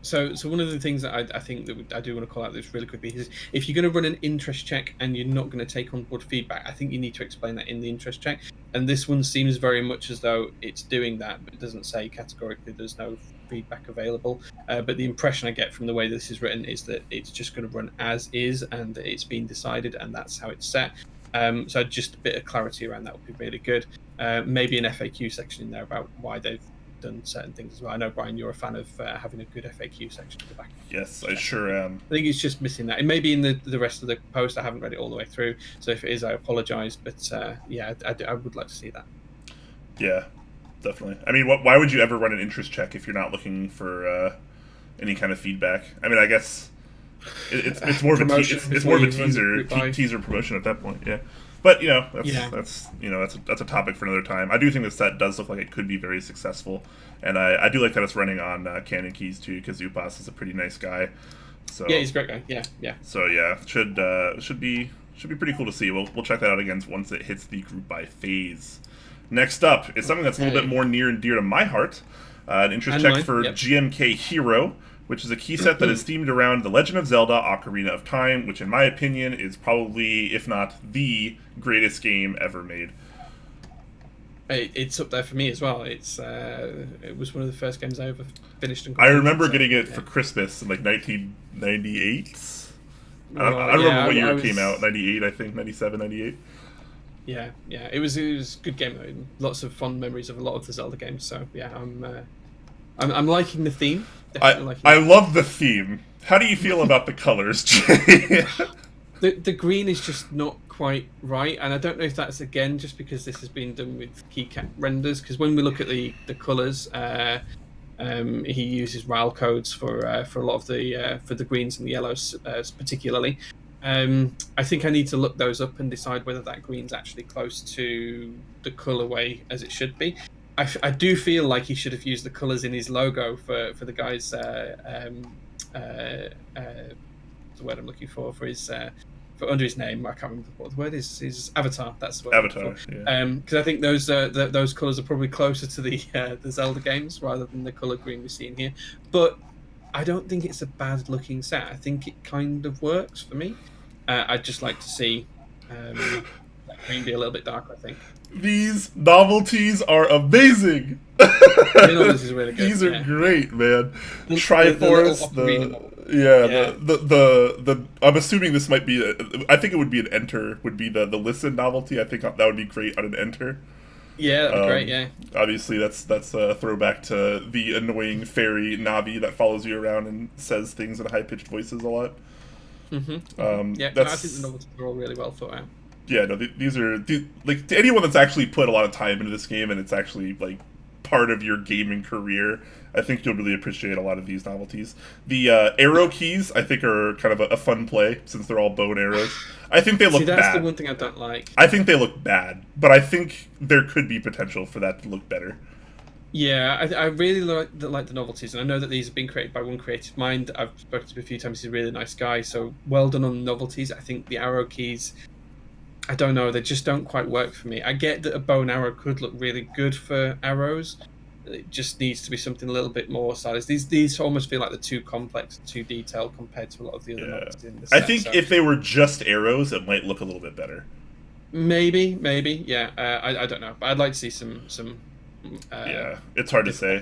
So one of the things that I think that I do want to call out this really quickly is, if you're going to run an interest check and you're not going to take on board feedback, I think you need to explain that in the interest check. And this one seems very much as though it's doing that, but it doesn't say categorically there's no feedback available. But the impression I get from the way this is written is that it's just going to run as is, and that it's been decided, and that's how it's set. So just a bit of clarity around that would be really good. Maybe an FAQ section in there about why they've done certain things as well. I know, Brian, you're a fan of having a good FAQ section at the back. Yes, I sure am. I think it's just missing that. It may be in the rest of the post. I haven't read it all the way through, so if it is, I apologise. But yeah, I would like to see that. Yeah, definitely. I mean, why would you ever run an interest check if you're not looking for any kind of feedback? I mean, I guess it's more of a teaser promotion at that point. Yeah. But that's a topic for another time. I do think the set does look like it could be very successful, and I do like that it's running on Canon Keys too, because Upas is a pretty nice guy. So yeah, he's a great guy. Yeah. So yeah, should be pretty cool to see. We'll check that out again once it hits the group buy phase. Next up is something that's a little bit more near and dear to my heart. An interest check for GMK Hero, which is a key set that is themed around The Legend of Zelda: Ocarina of Time, which in my opinion is probably, if not the greatest game ever made. It's up there for me as well. It was one of the first games I ever finished. And I remember getting it for Christmas in like 1998. I don't remember what year it came out. 98, I think. 97, 98. Yeah. It was a good game. Lots of fond memories of a lot of the Zelda games. So yeah, I'm liking the theme. I love the theme. How do you feel about the colors, Jay? The green is just not quite right, and I don't know if that's again just because this has been done with keycap renders. Because when we look at the colors, he uses RAL codes for a lot of the greens and the yellows particularly. I think I need to look those up and decide whether that green's actually close to the colorway as it should be. I do feel like he should have used the colours in his logo for the guy's the word I'm looking for his for under his name. I can't remember what the word is. His avatar. That's what Avatar. Yeah. Because I think those colours are probably closer to the Zelda games rather than the colour green we see in here. But I don't think it's a bad looking set. I think it kind of works for me. I'd just like to see that green be a little bit darker, I think. These novelties are amazing. This is really good. These are great, man. The Triforce, the I'm assuming this might be I think it would be an enter, would be the listen novelty. I think that would be great on an enter. Yeah, that'd be great, yeah. Obviously that's a throwback to the annoying fairy Navi that follows you around and says things in high pitched voices a lot. I think the novelties are all really well thought out. Yeah, no, these are like, to anyone that's actually put a lot of time into this game and it's actually like part of your gaming career, I think you'll really appreciate a lot of these novelties. The arrow keys, I think, are kind of a fun play since they're all bow and arrows. I think they look bad. That's the one thing I don't like. I think they look bad, but I think there could be potential for that to look better. Yeah, I really like the novelties, and I know that these have been created by one creative mind. I've spoken to him a few times. He's a really nice guy, so well done on the novelties. I think the arrow keys, I don't know, they just don't quite work for me. I get that a bow and arrow could look really good for arrows. It just needs to be something a little bit more stylized. These almost feel like they're too complex, too detailed compared to a lot of the other novelties in the set. I think if they were just arrows, it might look a little bit better. Maybe, yeah. I don't know, but I'd like to see some. Yeah, it's hard to say.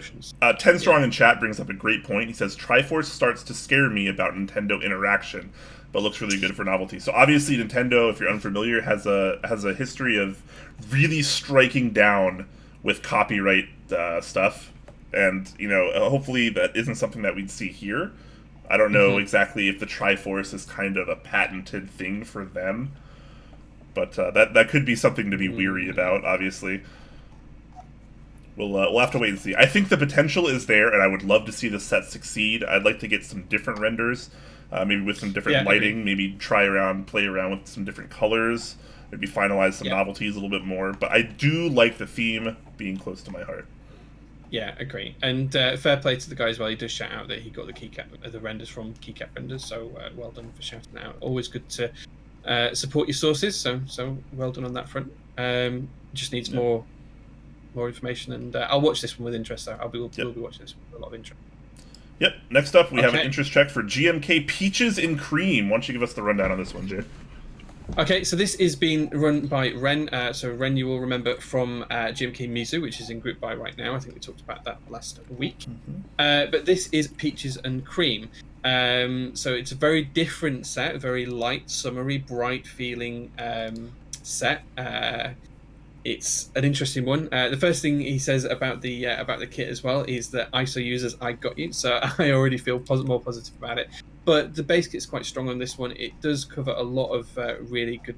10 Strong in chat brings up a great point. He says, Triforce starts to scare me about Nintendo interaction, but looks really good for novelty. So obviously Nintendo, if you're unfamiliar, has a history of really striking down with copyright stuff. And, hopefully that isn't something that we'd see here. I don't know exactly if the Triforce is kind of a patented thing for them. But that could be something to be weary about, obviously. We'll have to wait and see. I think the potential is there, and I would love to see the set succeed. I'd like to get some different renders, maybe with some different lighting, maybe play around with some different colors, maybe finalize some novelties a little bit more. But I do like the theme being close to my heart. Yeah, agree. And fair play to the guy as well. He does shout out that he got the renders from Keycap Renders, so well done for shouting out. Always good to support your sources, so well done on that front. Just needs more information, and I'll watch this one with interest. We'll be watching this one with a lot of interest. Yep. Next up, we have an interest check for GMK Peaches in Cream. Why don't you give us the rundown on this one, Jay? Okay, so this is being run by Ren. So Ren, you will remember from GMK Mizu, which is in Group Buy right now. I think we talked about that last week. But this is Peaches and Cream. So it's a very different set, a very light, summery, bright feeling set. It's an interesting one. The first thing he says about the kit as well is that ISO users, I got you. So I already feel more positive about it. But the base kit's quite strong on this one. It does cover a lot of really good,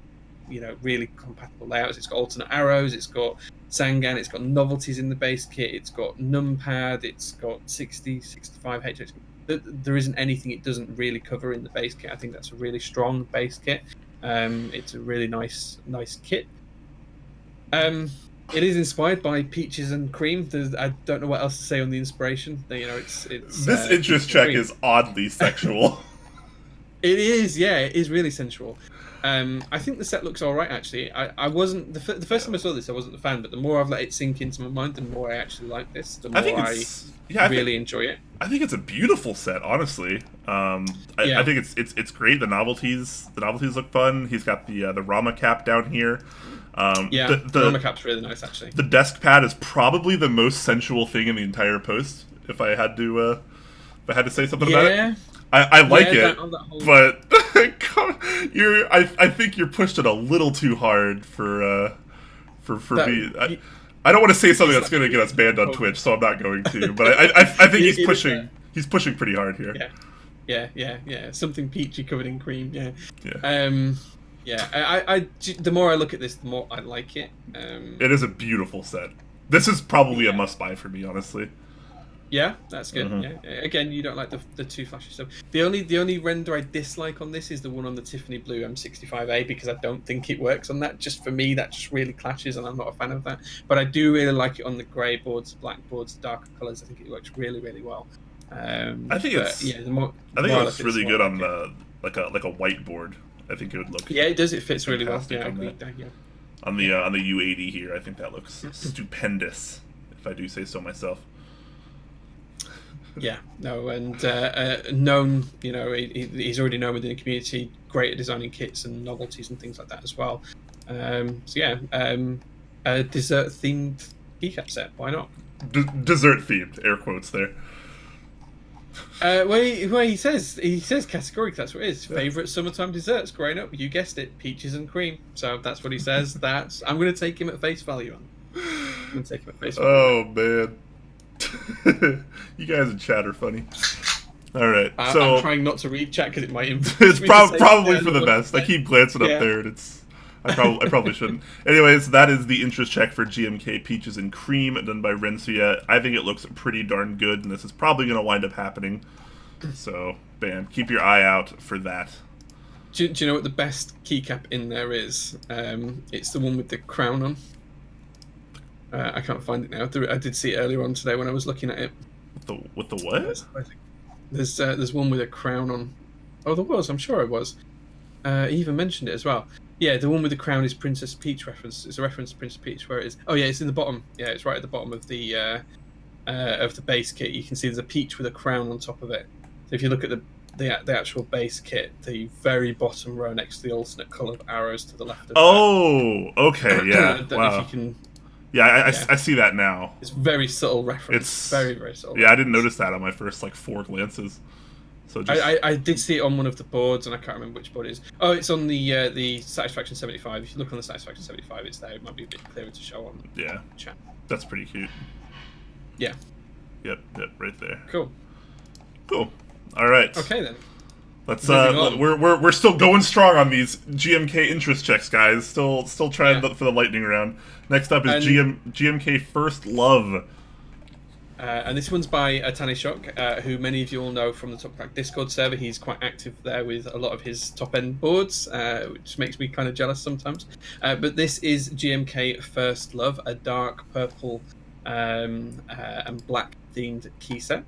really compatible layouts. It's got alternate arrows. It's got Sangan. It's got novelties in the base kit. It's got numpad. It's got 60, 65 HX. There isn't anything it doesn't really cover in the base kit. I think that's a really strong base kit. It's a really nice kit. It is inspired by Peaches and Cream. I don't know what else to say on the inspiration. It's this interest check is oddly sexual. It is, yeah. It is really sensual. I think the set looks all right, actually. I wasn't the first time I saw this, I wasn't a fan, but the more I've let it sink into my mind, the more I actually like this. The more I really enjoy it. I think it's a beautiful set, honestly. I think it's great. The novelties look fun. He's got the Rama cap down here. The Rama cap's really nice, actually. The desk pad is probably the most sensual thing in the entire post. If I had to say something about it, I like it, but I think you're pushed it a little too hard for me. I don't want to say something that's going to get us banned on Twitch, so I'm not going to. But I think he's pushing. He's pushing pretty hard here. Yeah. Something peachy covered in cream. The more I look at this, the more I like it. It is a beautiful set. This is probably a must-buy for me, honestly. Yeah, that's good. Mhm. Yeah, again, you don't like the too flashy stuff. The only render I dislike on this is the one on the Tiffany Blue M65A because I don't think it works on that. Just for me, that just really clashes, and I'm not a fan of that. But I do really like it on the grey boards, black boards, darker colours. I think it works really, really well. I think But it's. yeah, the more I think it more I looks look at this, really the more good I on like it. the like a whiteboard. I think it would look Yeah, it does. It fits really well. fantastic Yeah, I on agree. that. Yeah. On the U80 here, I think that looks stupendous, if I do say so myself. Yeah, no, and known, he's already known within the community, great at designing kits and novelties and things like that as well. So yeah, a dessert themed keycap set. Why not? Dessert themed, air quotes there. He says categorically that's what it is. Favorite summertime desserts growing up. You guessed it, peaches and cream. So that's what he says. I'm going to take him at face value. I'm going to take him at face value. Oh man. You guys in chat are funny. All right, so I'm trying not to read chat because it might. it's probably for the best. I keep glancing up there, and I probably shouldn't. Anyways, that is the interest check for GMK Peaches and Cream done by Rensuya. I think it looks pretty darn good, and this is probably going to wind up happening. So, bam, keep your eye out for that. Do you know what the best keycap in there is? It's the one with the crown on. I can't find it now. I did see it earlier on today when I was looking at it. With the what? There's one with a crown on. Oh, there was. I'm sure it was. He even mentioned it as well. Yeah, the one with the crown is Princess Peach reference. It's a reference to Princess Peach. Where it is? Oh yeah, it's in the bottom. Yeah, it's right at the bottom of the base kit. You can see there's a peach with a crown on top of it. So if you look at the actual base kit, the very bottom row next to the alternate colour of arrows to the left of Oh, okay, yeah. Wow. If you can, I see that now. It's very subtle reference. It's very, very subtle. Yeah, I didn't notice that on my first 4 glances. So I did see it on one of the boards, and I can't remember which board it is. Oh, it's on the Satisfaction 75. If you look on the Satisfaction 75, it's there. It might be a bit clearer to show on chat. That's pretty cute. Yeah. Yep, right there. Cool. All right. Okay then. Let's we're still going strong on these GMK interest checks, guys. Still trying for the lightning round. Next up is GMK First Love. And this one's by Atane Shock, who many of you all know from the Top Clack Discord server. He's quite active there with a lot of his top-end boards, which makes me kind of jealous sometimes. But this is GMK First Love, a dark purple and black themed key set.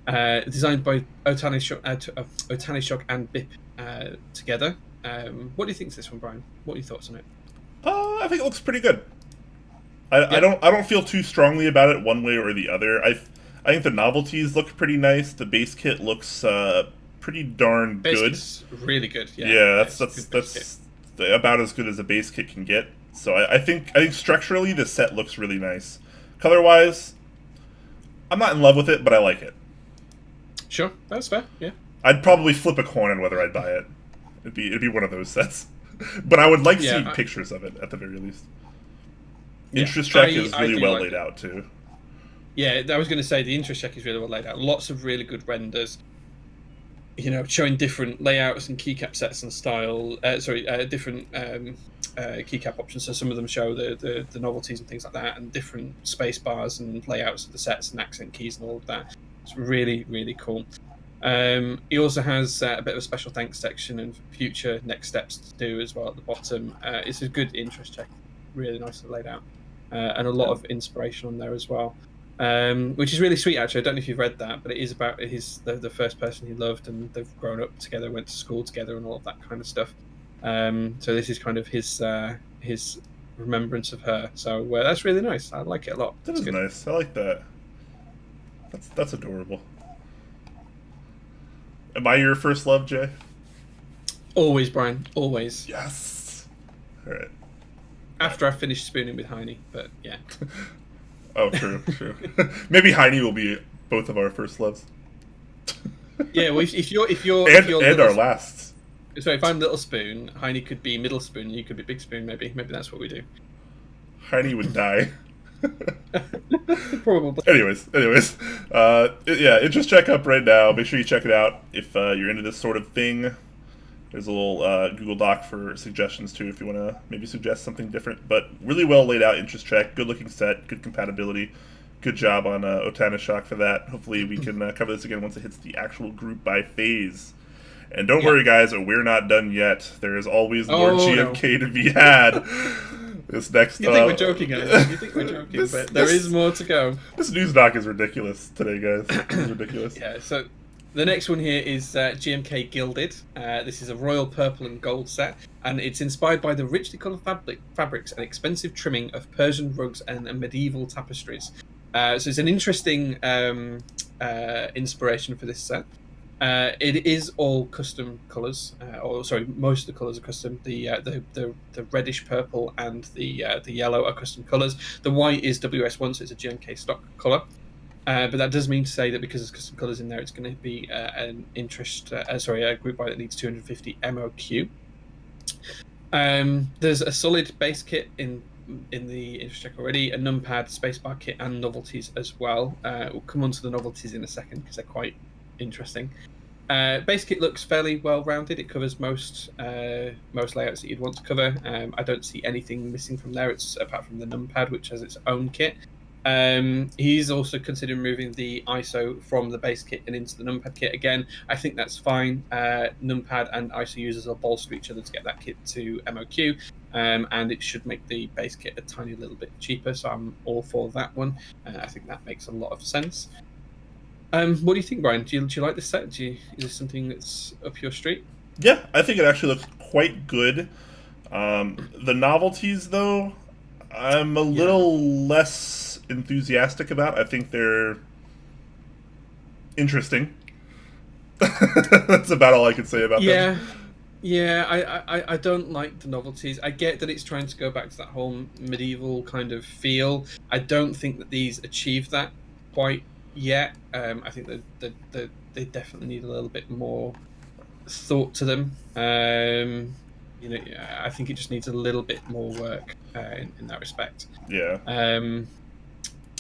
Designed by Otani Shock and Bip together. What do you think of this one, Brian? What are your thoughts on it? I think it looks pretty good. I don't feel too strongly about it one way or the other. I think the novelties look pretty nice. The base kit looks pretty darn good. Base kit's really good. Yeah, that's about as good as a base kit can get. So I think structurally the set looks really nice. Color wise, I'm not in love with it, but I like it. Sure, that's fair. Yeah, I'd probably flip a coin on whether I'd buy it. It'd be one of those sets, but I would like to see pictures of it at the very least. Interest check is really well laid out too. Yeah, I was going to say the interest check is really well laid out. Lots of really good renders. Showing different layouts and keycap sets and style. Different keycap options. So some of them show the novelties and things like that, and different space bars and layouts of the sets and accent keys and all of that. It's really, really cool. He also has a bit of a special thanks section and future next steps to do as well at the bottom. It's a good interest check, really nicely laid out, and a lot of inspiration on there as well, which is really sweet. Actually, I don't know if you've read that, but it is about the first person he loved, and they've grown up together, went to school together, and all of that kind of stuff. So this is kind of his remembrance of her. So that's really nice. I like it a lot. That is nice. I like that. That's adorable. Am I your first love, Jay? Always, Brian. Always. Yes. All right. After I finish spooning with Heine, but yeah. Oh, true. Maybe Heine will be both of our first loves. Yeah, well, if you're and our lasts. So if I'm Little Spoon, Heine could be Middle Spoon, you could be Big Spoon. Maybe that's what we do. Heine would die. Probably. Anyways, interest check up right now. Make sure you check it out if you're into this sort of thing. There's a little Google Doc for suggestions too if you want to maybe suggest something different. But really well laid out interest check, good looking set, good compatibility, Good job on Otanishock for that. Hopefully we can cover this again once it hits the actual group by phase. And don't worry, guys, we're not done yet. There is always more GMK to be had. This next. You think we're joking, guys? You think we're joking? But there is more to go. This news doc is ridiculous today, guys. It's ridiculous. Yeah. So the next one here is GMK Gilded. This is a royal purple and gold set, and it's inspired by the richly coloured fabrics and expensive trimming of Persian rugs and medieval tapestries. So it's an interesting inspiration for this set. It is all custom colours, most of the colours are custom. The reddish purple and the yellow are custom colours. The white is WS1, so it's a GMK stock colour. But that does mean to say that because there's custom colours in there, it's going to be a group buy that needs 250 MOQ. There's a solid base kit in the interest check already, a numpad, spacebar kit, and novelties as well. We'll come on to the novelties in a second because they're quite interesting. Base kit looks fairly well rounded. It covers most layouts that you'd want to cover. I don't see anything missing from there. It's apart from the numpad, which has its own kit. He's also considering moving the ISO from the base kit and into the numpad kit. Again, I think that's fine. Numpad and ISO users will bolster each other to get that kit to MOQ, and it should make the base kit a tiny little bit cheaper, so I'm all for that one. I think that makes a lot of sense. What do you think, Brian? Do you like this set? Is this something that's up your street? Yeah, I think it actually looks quite good. The novelties, though, I'm a little less enthusiastic about. I think they're interesting. That's about all I can say about them. Yeah, I don't like the novelties. I get that it's trying to go back to that whole medieval kind of feel. I don't think that these achieve that quite yet. I think that they definitely need a little bit more thought to them. I think it just needs a little bit more work in that respect. Yeah.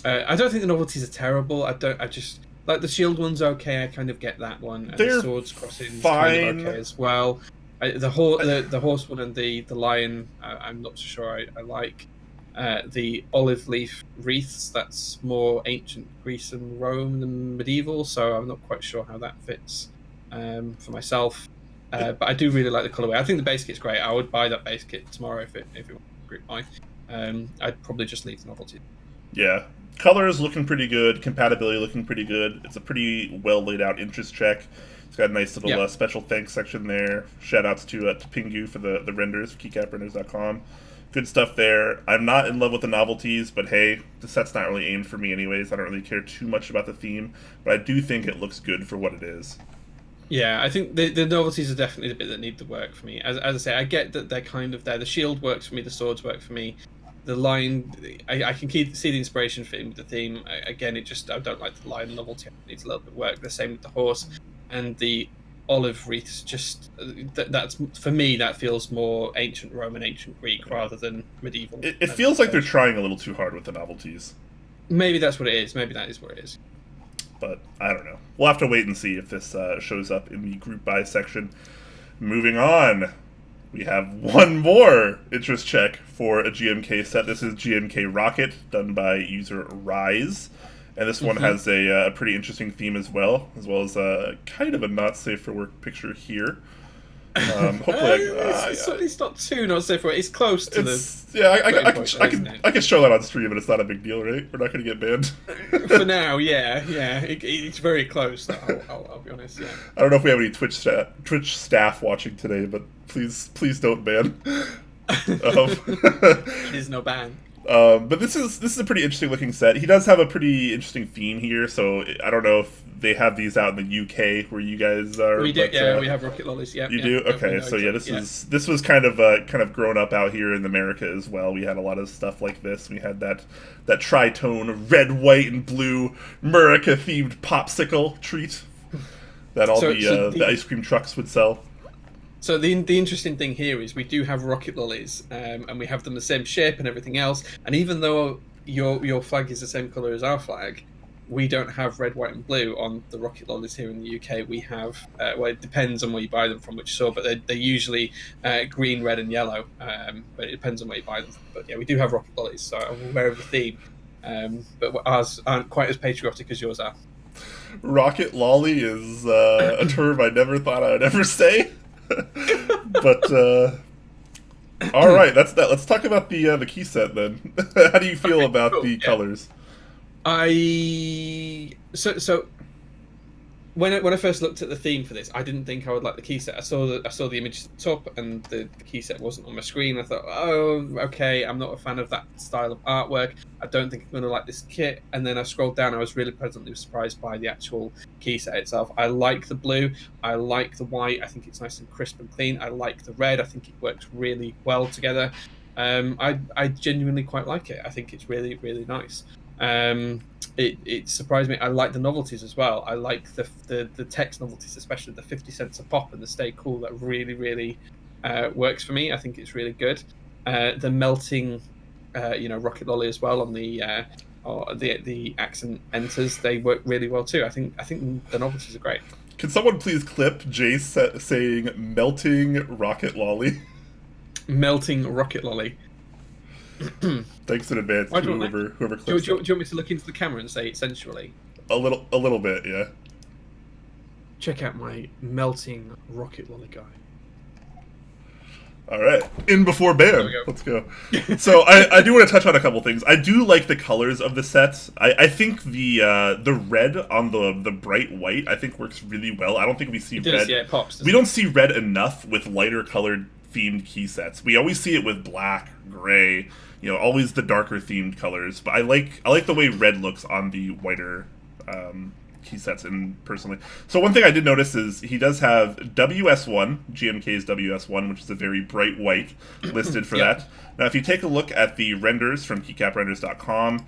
I don't think the novelties are terrible. I just like the shield one's okay. I kind of get that one. And they're the swords crossing fine. Kind of okay as well. The horse one and the lion, I'm not so sure I like. The olive leaf wreaths, that's more ancient Greece and Rome than medieval, so I'm not quite sure how that fits for myself. But I do really like the colourway. I think the base kit's great. I would buy that base kit tomorrow if it was a group buy. I'd probably just leave the novelty. Yeah. Colors looking pretty good. Compatibility looking pretty good. It's a pretty well laid out interest check. It's got a nice little special thanks section there. Shout outs to Pingu for the renders, keycaprenders.com. Good stuff there. I'm not in love with the novelties, but hey, the set's not really aimed for me anyways. I don't really care too much about the theme, but I do think it looks good for what it is. Yeah, I think the novelties are definitely the bit that need the work for me. As I say, I get that they're kind of there. The shield works for me, the swords work for me. The line, I can see the inspiration fitting with the theme. Again, I don't like the line novelty. It needs a little bit of work. The same with the horse. And the olive wreaths, just that's for me, that feels more ancient Roman, ancient Greek rather than medieval. It feels like they're trying a little too hard with the novelties. Maybe that's what it is. Maybe that is what it is. But I don't know. We'll have to wait and see if this shows up in the group buy section. Moving on, we have one more interest check for a GMK set. This is GMK Rocket, done by user Rise. And this one has a pretty interesting theme as well as a kind of a not safe for work picture here. Hopefully, it's not too not safe for work. It's close to I can show that on stream, but it's not a big deal, right? We're not going to get banned. For now, yeah, it's very close. I'll be honest. Yeah. I don't know if we have any Twitch staff watching today, but please don't ban. There's no ban. But this is a pretty interesting looking set. He does have a pretty interesting theme here, so I don't know if they have these out in the UK where you guys are. We do, yeah. We have Rocket Lollies, yeah. You do, okay. So yeah, this was kind of grown up out here in America as well. We had a lot of stuff like this. We had that tritone red, white, and blue America themed popsicle treat that all the ice cream trucks would sell. So the interesting thing here is we do have rocket lollies, and we have them the same shape and everything else. And even though your flag is the same color as our flag, we don't have red, white, and blue on the rocket lollies here in the UK. We have it depends on where you buy them from, which store, but they're usually green, red, and yellow. But it depends on where you buy them from. But yeah, we do have rocket lollies, so I'm aware of the theme. but ours aren't quite as patriotic as yours are. Rocket lolly is a term I never thought I would ever say. But all right, that's that. Let's talk about the key set then. How do you feel about the colors? So when I first looked at the theme for this, I didn't think I would like the key set. I saw the image at the top, and the key set wasn't on my screen. I thought, oh, okay, I'm not a fan of that style of artwork. I don't think I'm going to like this kit. And then I scrolled down. I was really pleasantly surprised by the actual key set itself. I like the blue. I like the white. I think it's nice and crisp and clean. I like the red. I think it works really well together. I genuinely quite like it. I think it's really, really nice. It surprised me. I like the novelties as well. I like the text novelties, especially the 50 cents a pop and the stay cool. That really, really works for me. I think it's really good. The melting, rocket lolly as well on the accent enters. They work really well too. I think the novelties are great. Can someone please clip Jay saying melting rocket lolly? Melting rocket lolly. Thanks in advance to whoever clips do you want me to look into the camera and say it sensually? A little bit, yeah. Check out my melting rocket lolly guy. All right, in before bam. Let's go. So I do want to touch on a couple things. I do like the colors of the sets. I think the red on the bright white I think works really well. I don't think we see red. Yeah, it pops. We don't see red enough with lighter colored themed key sets. We always see it with black, gray, always the darker themed colors. But I like the way red looks on the whiter key sets personally. So one thing I did notice is he does have WS1, GMK's WS1, which is a very bright white listed for that. Now if you take a look at the renders from keycaprenders.com,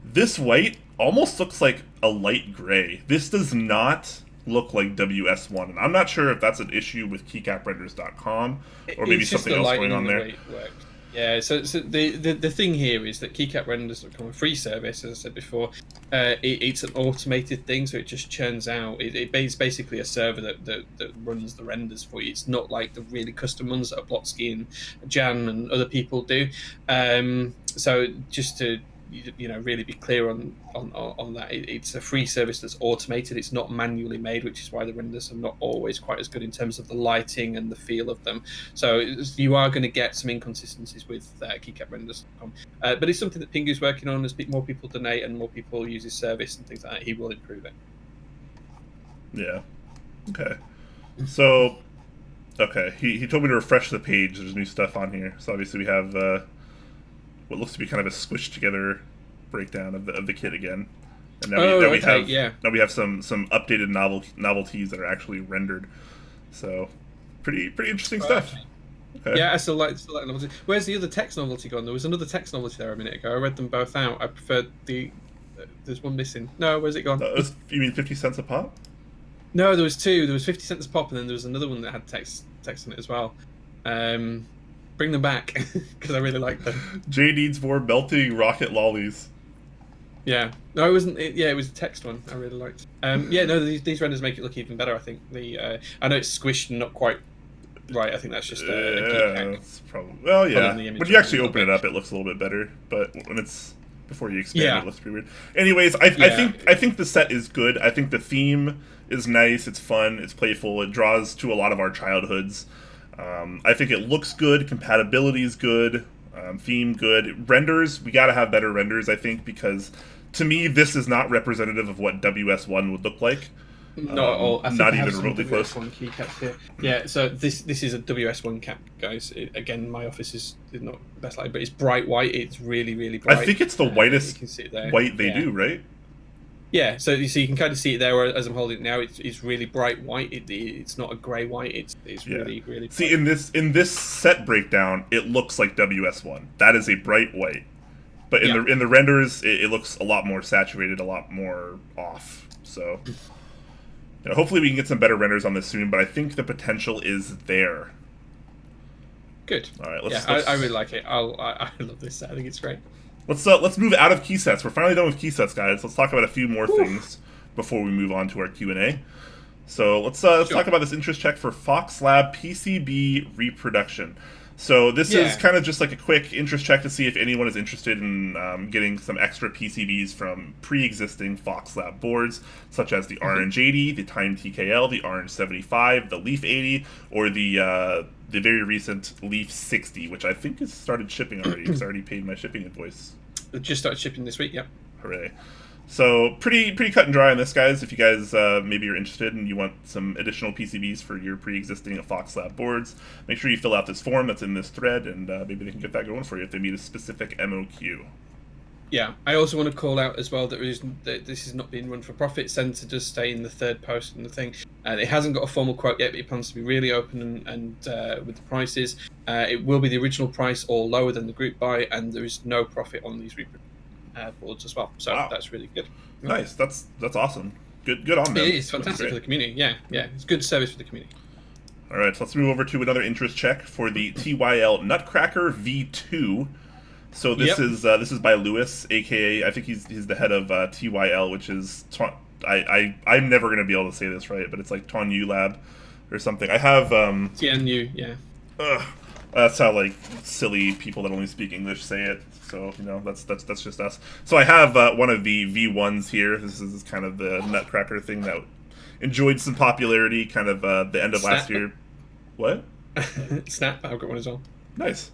this white almost looks like a light gray. This does not look like WS1, and I'm not sure if that's an issue with keycaprenders.com or maybe something else going on there. Yeah, so the thing here is that keycaprenders.com, a free service, as I said before, it's an automated thing, so it just churns out. It's basically a server that runs the renders for you. It's not like the really custom ones that Blotsky and Jan and other people do. So just to really be clear on that, it's a free service that's automated. It's not manually made, which is why the renders are not always quite as good in terms of the lighting and the feel of them. So you are going to get some inconsistencies with keycaprenders.com, but it's something that Pingu's working on. As more people donate and more people use his service and things like that, he will improve it. Yeah. Okay. So, he told me to refresh the page. There's new stuff on here. So obviously we have what looks to be kind of a squished together breakdown of the kit again, and now we have some updated novelties that are actually rendered. So pretty interesting stuff. Okay. Yeah, I still like novelty. Where's the other text novelty gone? There was another text novelty there a minute ago. I read them both out. I preferred there's one missing. No, where's it gone? You mean 50 cents a pop? No, there was two. There was 50 cents a pop, and then there was another one that had text on it as well. Bring them back, because I really like them. Jay needs more melting rocket lollies. Yeah. No, it wasn't. It was a text one I really liked. These renders make it look even better, I think. I know it's squished and not quite right. I think that's just a geek hack. Probably. Well, yeah. When you actually open it up, it looks a little bit better. But when it's before you expand, it looks pretty weird. Anyways, I think the set is good. I think the theme is nice. It's fun. It's playful. It draws to a lot of our childhoods. I think it looks good. Compatibility is good. Theme good. Renders, we got to have better renders, I think, because to me this is not representative of what WS1 would look like. Not at all. Not even remotely close. WS1 keycaps here. Yeah, so this is a WS1 cap, guys. Again, my office is not the best light, but it's bright white. It's really, really bright. I think it's the whitest white they do, right? Yeah, so you can kind of see it there as I'm holding it now. It's really bright white. It's not a grey white. It's really, really bright. See, in this set breakdown, it looks like WS1. That is a bright white. But in the renders, it looks a lot more saturated, a lot more off. So hopefully we can get some better renders on this soon, but I think the potential is there. Good. All right, I really like it. I love this set. I think it's great. Let's move out of key sets. We're finally done with key sets, guys. Let's talk about a few more things before we move on to our Q&A. So let's talk about this interest check for Fox Lab PCB reproduction. So this is Yeah. kind of just like a quick interest check to see if anyone is interested in getting some extra PCBs from pre-existing Fox Lab boards, such as the Orange 80, the Time TKL, the Orange 75, the Leaf 80, or the very recent Leaf 60, which I think has started shipping already because I already paid my shipping invoice. It just started shipping this week. Yep. Hooray! So pretty cut and dry on this, guys. If you guys maybe are interested and you want some additional PCBs for your pre-existing Fox Lab boards, make sure you fill out this form that's in this thread, and maybe they can get that going for you if they meet a specific MOQ. Yeah, I also want to call out as well that this is not being run for profit. Sensor does stay in the third post and the thing. It hasn't got a formal quote yet, but it plans to be really open and with the prices. It will be the original price or lower than the group buy, and there is no profit on these boards as well. So Wow. that's really good. Nice. That's awesome. Good on them. It is fantastic for the community. Yeah, it's good service for the community. All right, so let's move over to another interest check for the TYL Nutcracker V2. So this is by Lewis, aka I think he's the head of TYL, which is I'm never gonna be able to say this right, but it's like Tonyu Lab or something. I have TNU, yeah. That's how like silly people that only speak English say it. So that's just us. So I have one of the V1s here. This is kind of the Nutcracker thing that enjoyed some popularity, kind of the end of last year. What? Snap. I've got one as well. Nice.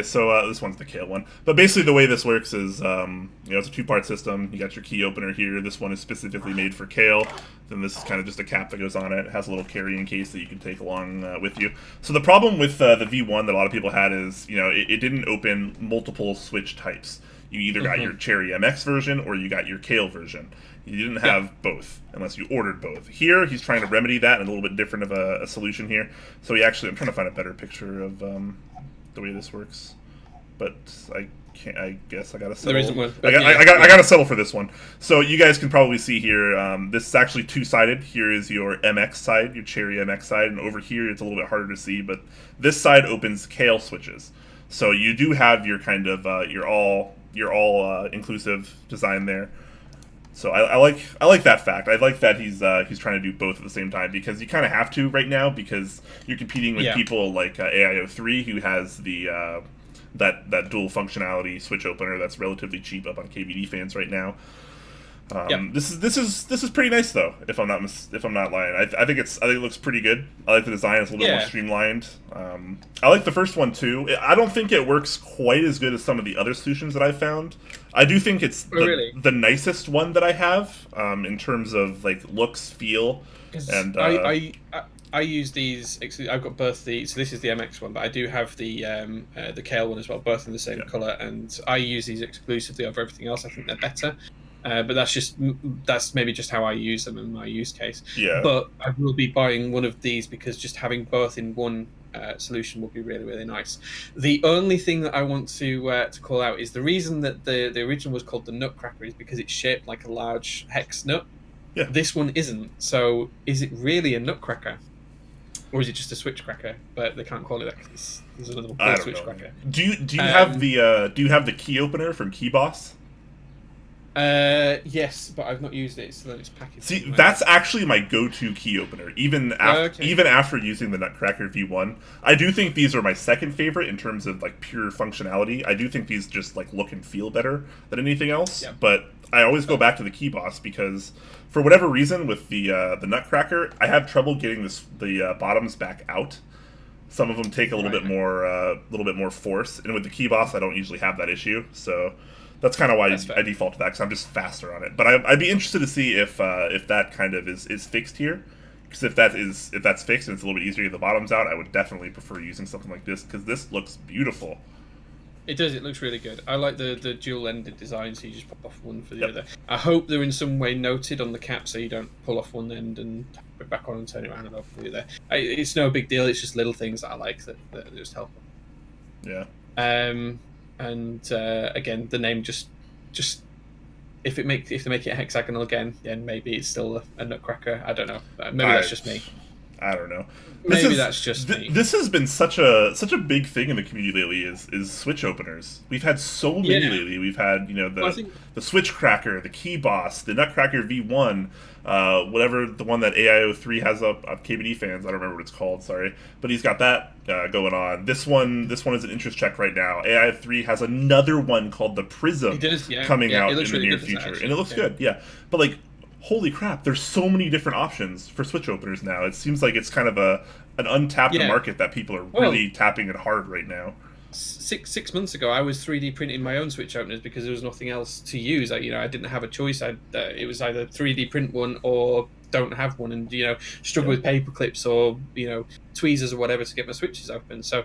So this one's the Kale one. But basically the way this works is, it's a two-part system. You got your key opener here. This one is specifically made for Kale. Then this is kind of just a cap that goes on it. It has a little carrying case that you can take along with you. So the problem with the V1 that a lot of people had is, it didn't open multiple switch types. You either got your Cherry MX version or you got your Kale version. You didn't have both unless you ordered both. Here, he's trying to remedy that in a little bit different of a solution here. So I'm trying to find a better picture of the way this works, but I can't. I guess I gotta settle. There isn't one. I gotta settle for this one. So you guys can probably see here. This is actually two-sided. Here is your MX side, your Cherry MX side, and over here it's a little bit harder to see. But this side opens Kale switches. So you do have your kind of your all inclusive design there. So I like that fact. I like that he's trying to do both at the same time, because you kind of have to right now, because you're competing with people like AIO3, who has the that dual functionality switch opener that's relatively cheap up on KBDfans right now. This is pretty nice though. If I'm not lying, I think it looks pretty good. I like the design; it's a little bit more streamlined. I like the first one too. I don't think it works quite as good as some of the other solutions that I've found. I do think it's the nicest one that I have in terms of like looks, feel, and I use these. I've got both so this is the MX one, but I do have the Kale one as well, both in the same color, and I use these exclusively over everything else. I think they're better. But that's maybe just how I use them in my use case. Yeah. But I will be buying one of these because just having both in one solution would be really, really nice. The only thing that I want to call out is the reason that the original was called the Nutcracker is because it's shaped like a large hex nut. Yeah. This one isn't. So is it really a Nutcracker? Or is it just a switch cracker? But they can't call it that because there's another one called switch cracker. Do you have the key opener from Keyboss? Yes, but I've not used it, so then it's packaged. See, that's actually my go-to key opener, even after using the Nutcracker V1. I do think these are my second favorite in terms of like pure functionality. I do think these just like look and feel better than anything else. Yeah. But I always go back to the Keyboss because for whatever reason with the Nutcracker, I have trouble getting the bottoms back out. Some of them take a little bit more force, and with the Keyboss, I don't usually have that issue. So that's kind of why I default to that, because I'm just faster on it. But I'd be interested to see if that kind of is fixed here, because if that's fixed and it's a little bit easier to get the bottoms out, I would definitely prefer using something like this, because this looks beautiful. It does. It looks really good. I like the dual-ended design, so you just pop off one for the other. I hope they're in some way noted on the cap, so you don't pull off one end and put it back on and turn it around and over the other. It's no big deal. It's just little things that I like that just help. Yeah. And again, the name just if they make it hexagonal again, then maybe it's still a Nutcracker. I don't know. Maybe that's just me. I don't know. Maybe that's just me. This has been such a big thing in the community lately. Is Switch openers. We've had so many lately. We've had the Switch Cracker, the Key Boss, the Nutcracker V1, whatever the one that AIO3 has up on KBDfans. I don't remember what it's called. Sorry, but he's got that going on. This one is an interest check right now. AI3 has another one called the Prism coming out in the near future, and it looks good. Yeah, but like, holy crap, there's so many different options for Switch openers now. It seems like it's kind of an untapped market that people are really tapping it hard right now. 6 months ago, I was 3D printing my own Switch openers because there was nothing else to use. I didn't have a choice. It was either 3D print one or don't have one, and struggle with paper clips or tweezers or whatever to get my Switches open. So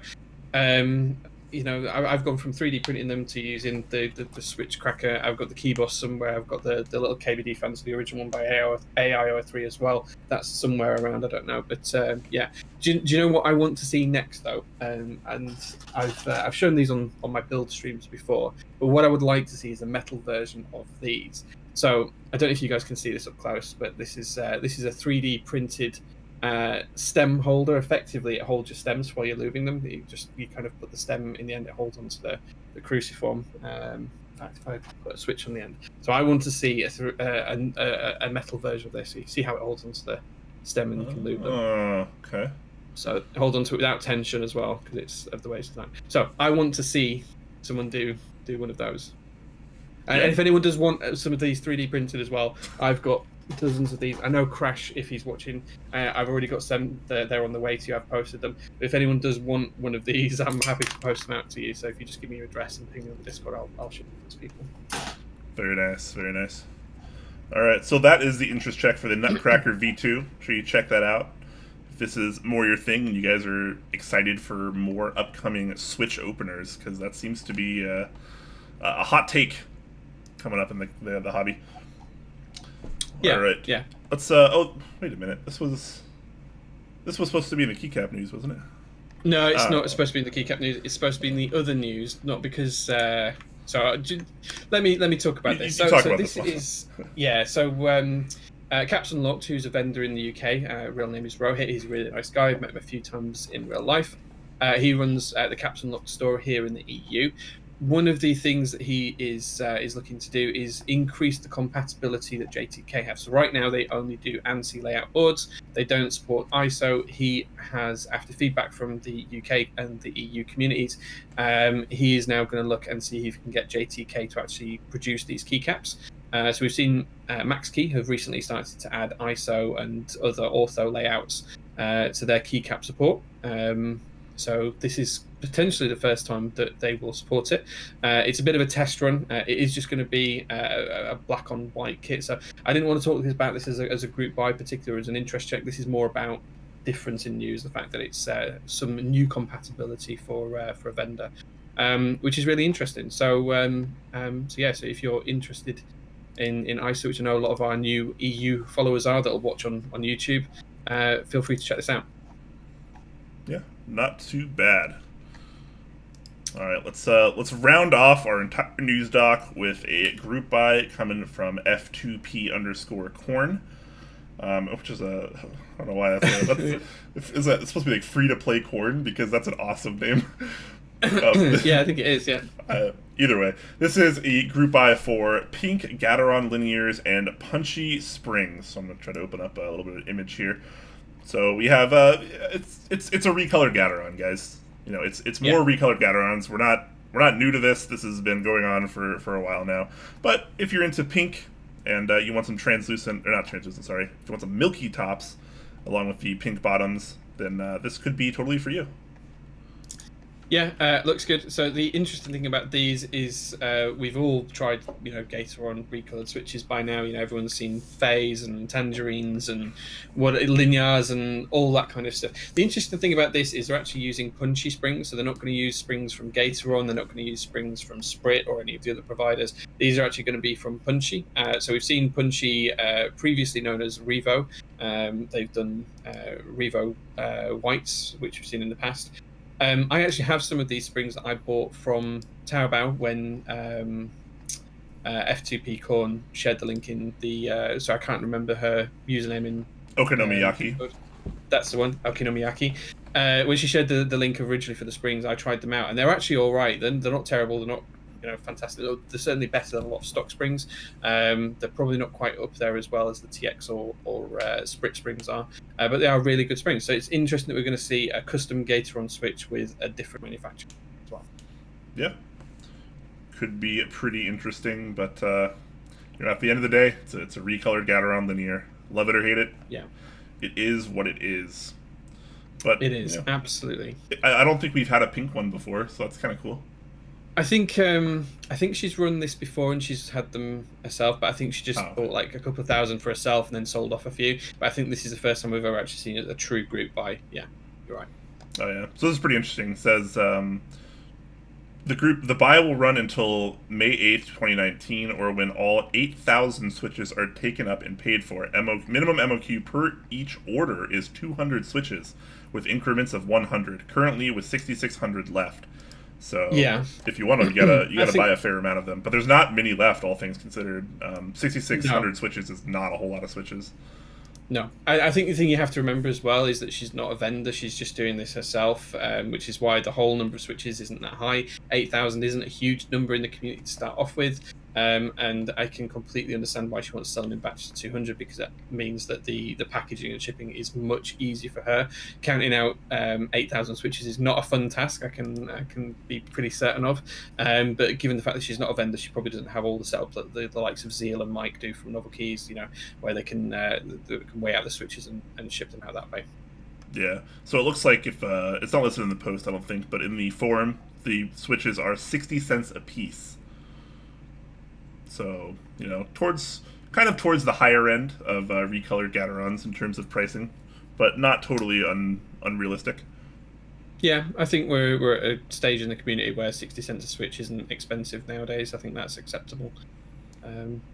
I've gone from 3D printing them to using the Switch Cracker. I've got the Key Boss somewhere. I've got the little KBDfans, the original one by AIO3 as well. That's somewhere around. I don't know, but Do you know what I want to see next though? And I've shown these on my build streams before, but what I would like to see is a metal version of these. So I don't know if you guys can see this up close, but this is a 3D printed stem holder. Effectively, it holds your stems while you're lubing them. You kind of put the stem in the end. It holds onto the cruciform. In fact, if I put a switch on the end, so I want to see a metal version of this. So you see how it holds onto the stem, and you can lube them. Okay. So hold on to it without tension as well, because it's of the way it's designed. So I want to see someone do one of those. And if anyone does want some of these 3D printed as well, I've got dozens of these. I know Crash, if he's watching, I've already got some. They're on the way to you. I've posted them. But if anyone does want one of these, I'm happy to post them out to you. So if you just give me your address and ping me on the Discord, I'll ship them to people. Very nice, very nice. All right, so that is the interest check for the Nutcracker V2. Make sure you check that out. If this is more your thing, and you guys are excited for more upcoming Switch openers, because that seems to be a hot take coming up in the hobby. Yeah. All right. Yeah. Let's. Oh, wait a minute. This was supposed to be in the keycap news, wasn't it? No, it's not supposed to be in the keycap news. It's supposed to be in the other news, not because. So let me talk about this. So this is Caps Unlocked, who's a vendor in the UK. Real name is Rohit. He's a really nice guy. I've met him a few times in real life. He runs the Caps Unlocked store here in the EU. One of the things that he is looking to do is increase the compatibility that JTK have. So right now they only do ANSI layout boards. They don't support ISO. He has, after feedback from the UK and the EU communities, he is now going to look and see if he can get JTK to actually produce these keycaps. So we've seen MaxKey have recently started to add ISO and other ortho layouts to their keycap support. So this is potentially the first time that they will support it. It's a bit of a test run. It is just going to be a black on white kit. So I didn't want to talk about this as a group buy, particularly as an interest check. This is more about difference in news, the fact that it's some new compatibility for a vendor, which is really interesting. So so if you're interested in ISO, which I know a lot of our new EU followers are that'll watch on YouTube, feel free to check this out. Yeah, not too bad. All right, let's round off our entire news doc with a group buy coming from F2P_corn, which is I don't know why is that it's supposed to be like free to play corn, because that's an awesome name. Yeah, I think it is. Yeah. Either way, this is a group buy for pink Gateron linears and Punchy springs. So I'm gonna try to open up a little bit of image here. So we have it's a recolored Gateron, guys. It's more recolored Gaterons. We're not new to this. This has been going on for a while now. But if you're into pink and you want some if you want some milky tops along with the pink bottoms, then this could be totally for you. Yeah, looks good. So the interesting thing about these is we've all tried, Gateron recolored switches by now. Everyone's seen Phase and Tangerines and Linears and all that kind of stuff. The interesting thing about this is they're actually using Punchy springs, so they're not going to use springs from Gateron. They're not going to use springs from Sprit or any of the other providers. These are actually going to be from Punchy. So we've seen Punchy, previously known as Revo. They've done Revo whites, which we've seen in the past. I actually have some of these springs that I bought from Taobao when F2P Corn shared the link in the. So I can't remember her username in Okonomiyaki. That's the one, Okinomiyaki. When she shared the link originally for the springs, I tried them out, and they're actually all right. They're not terrible. They're not fantastic. They're certainly better than a lot of stock springs. They're probably not quite up there as well as the TX or Sprit springs are, but they are really good springs. So it's interesting that we're going to see a custom Gateron switch with a different manufacturer as well. Yeah, could be pretty interesting, but at the end of the day, it's a recolored Gateron linear. Love it or hate it. Yeah. It is what it is. But it is, absolutely. I don't think we've had a pink one before, so that's kind of cool. I think she's run this before and she's had them herself, but I think she just bought like a couple of thousand for herself and then sold off a few. But I think this is the first time we've ever actually seen a true group buy. Yeah, you're right. Oh yeah, so this is pretty interesting. It says the buy will run until May 8th, 2019, or when all 8,000 switches are taken up and paid for. Minimum MOQ per each order is 200 switches, with increments of 100. Currently, with 6,600 left. So yeah, if you want to, you gotta buy a fair amount of them. But there's not many left, all things considered. 6,600 switches is not a whole lot of switches. No, I think the thing you have to remember as well is that she's not a vendor. She's just doing this herself, which is why the whole number of switches isn't that high. 8,000 isn't a huge number in the community to start off with. And I can completely understand why she wants to sell them in batches of 200, because that means that the packaging and shipping is much easier for her. Counting out 8,000 switches is not a fun task, I can be pretty certain of. But given the fact that she's not a vendor, she probably doesn't have all the setup that the likes of Zeal and Mike do from Novel Keys, where they can weigh out the switches and ship them out that way. Yeah, so it looks like if it's not listed in the post, I don't think, but in the forum, the switches are 60 cents a piece. So, towards the higher end of recolored Gaterons in terms of pricing, but not totally unrealistic. Yeah, I think we're at a stage in the community where 60 cents a switch isn't expensive nowadays. I think that's acceptable.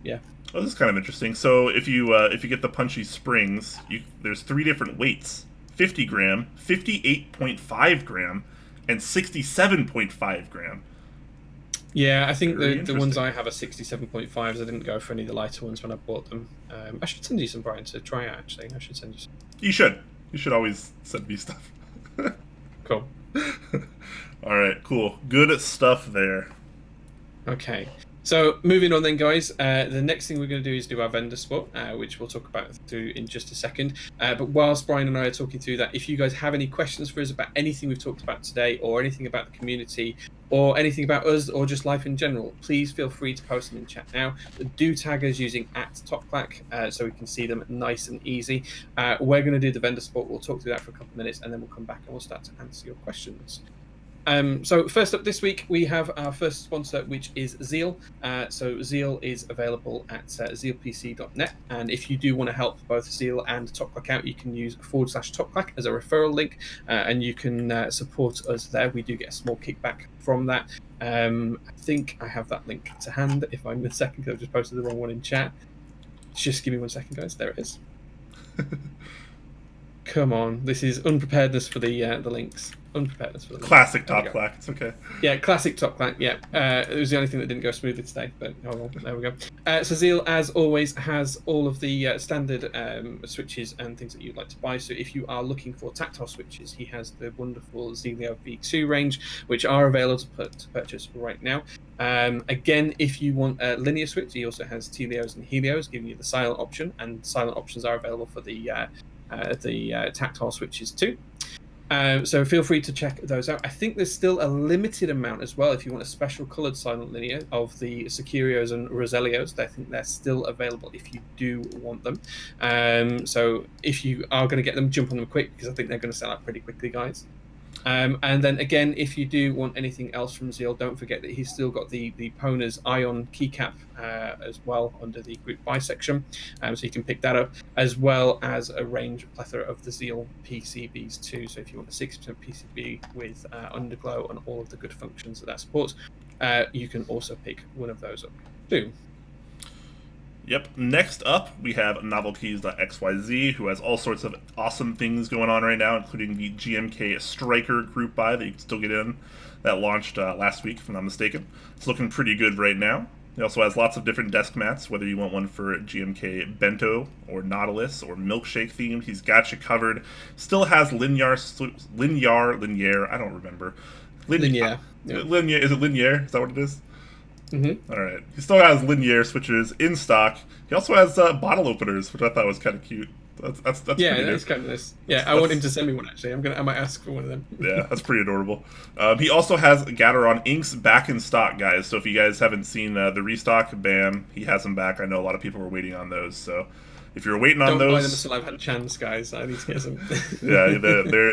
Yeah. Well, this is kind of interesting. So if you get the Punchy springs, there's 3 different weights: 50 gram, 58.5 gram, and 67.5 gram. Yeah, I think the ones I have are 67.5s. I didn't go for any of the lighter ones when I bought them. I should send you some, Brian, to try out, actually. I should send you some. You should. You should always send me stuff. Cool. All right, cool. Good stuff there. Okay. So moving on then, guys, the next thing we're going to do is do our vendor spot, which we'll talk about through in just a second. But whilst Brian and I are talking through that, if you guys have any questions for us about anything we've talked about today, or anything about the community, or anything about us, or just life in general, please feel free to post them in chat now. Do tag us using @TopClack so we can see them nice and easy. We're going to do the vendor spot. We'll talk through that for a couple of minutes, and then we'll come back and we'll start to answer your questions. So first up this week, we have our first sponsor, which is Zeal. So Zeal is available at zealpc.net. And if you do want to help both Zeal and TopClack out, you can use /TopClack as a referral link, and you can support us there. We do get a small kickback from that. I think I have that link to hand. If I'm a second, because I've just posted the wrong one in chat. Just give me 1 second, guys. There it is. Come on, this is unpreparedness for the links. Unpreparedness for the links. Classic TopClack. It's okay. Yeah, classic TopClack. Yeah, it was the only thing that didn't go smoothly today, but oh well, there we go. So Zeal, as always, has all of the standard switches and things that you'd like to buy. So if you are looking for tactile switches, he has the wonderful Zeal V2 range, which are available to purchase right now. Again, if you want a linear switch, he also has TLEOs and Helios, giving you the silent option, and silent options are available for the tactile switches too. So feel free to check those out. I think there's still a limited amount as well if you want a special coloured silent linear of the Securios and Roselios. I think they're still available if you do want them. So if you are going to get them, jump on them quick, because I think they're going to sell out pretty quickly, guys. And then again, if you do want anything else from Zeal, don't forget that he's still got the Pona's Ion keycap as well under the group buy section, so you can pick that up, as well as a plethora of the Zeal PCBs too. So if you want a 60% PCB with underglow and all of the good functions that supports, you can also pick one of those up too. Yep. Next up, we have NovelKeys.xyz, who has all sorts of awesome things going on right now, including the GMK Striker group buy that you can still get in, that launched last week, if I'm not mistaken. It's looking pretty good right now. He also has lots of different desk mats, whether you want one for GMK Bento or Nautilus or Milkshake themed. He's got you covered. Still has linear, I don't remember. Linear. Yeah. Linear, is it linear? Is that what it is? Mm-hmm. All right. He still has linear switches in stock. He also has bottle openers, which I thought was kind of cute. That's yeah, pretty that's good. kind of nice. Yeah, I want him to send me one actually. I might ask for one of them. Yeah, that's pretty adorable. He also has Gateron inks back in stock, guys. So if you guys haven't seen the restock, bam, he has them back. I know a lot of people were waiting on those. So if you're waiting on Don't those, buy them until I've had a chance, guys. I need to get some. yeah,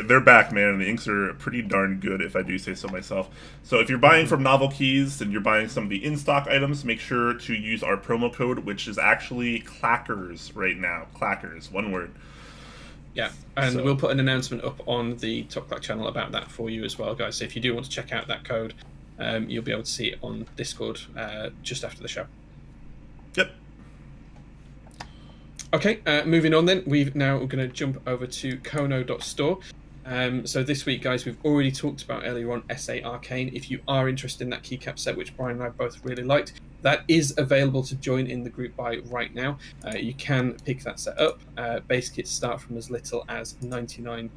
they're back, man. And the inks are pretty darn good, if I do say so myself. So if you're buying from Novel Keys and you're buying some of the in-stock items, make sure to use our promo code, which is actually Clackers right now. Clackers, one word. Yeah, and we'll put an announcement up on the Top Clack channel about that for you as well, guys. So if you do want to check out that code, you'll be able to see it on Discord just after the show. Yep. Okay, moving on then. We've now going to jump over to Kono.store. So this week, guys, we've already talked about earlier on SA Arcane. If you are interested in that keycap set, which Brian and I both really liked, that is available to join in the group buy right now. You can pick that set up. Base kits start from as little as $99,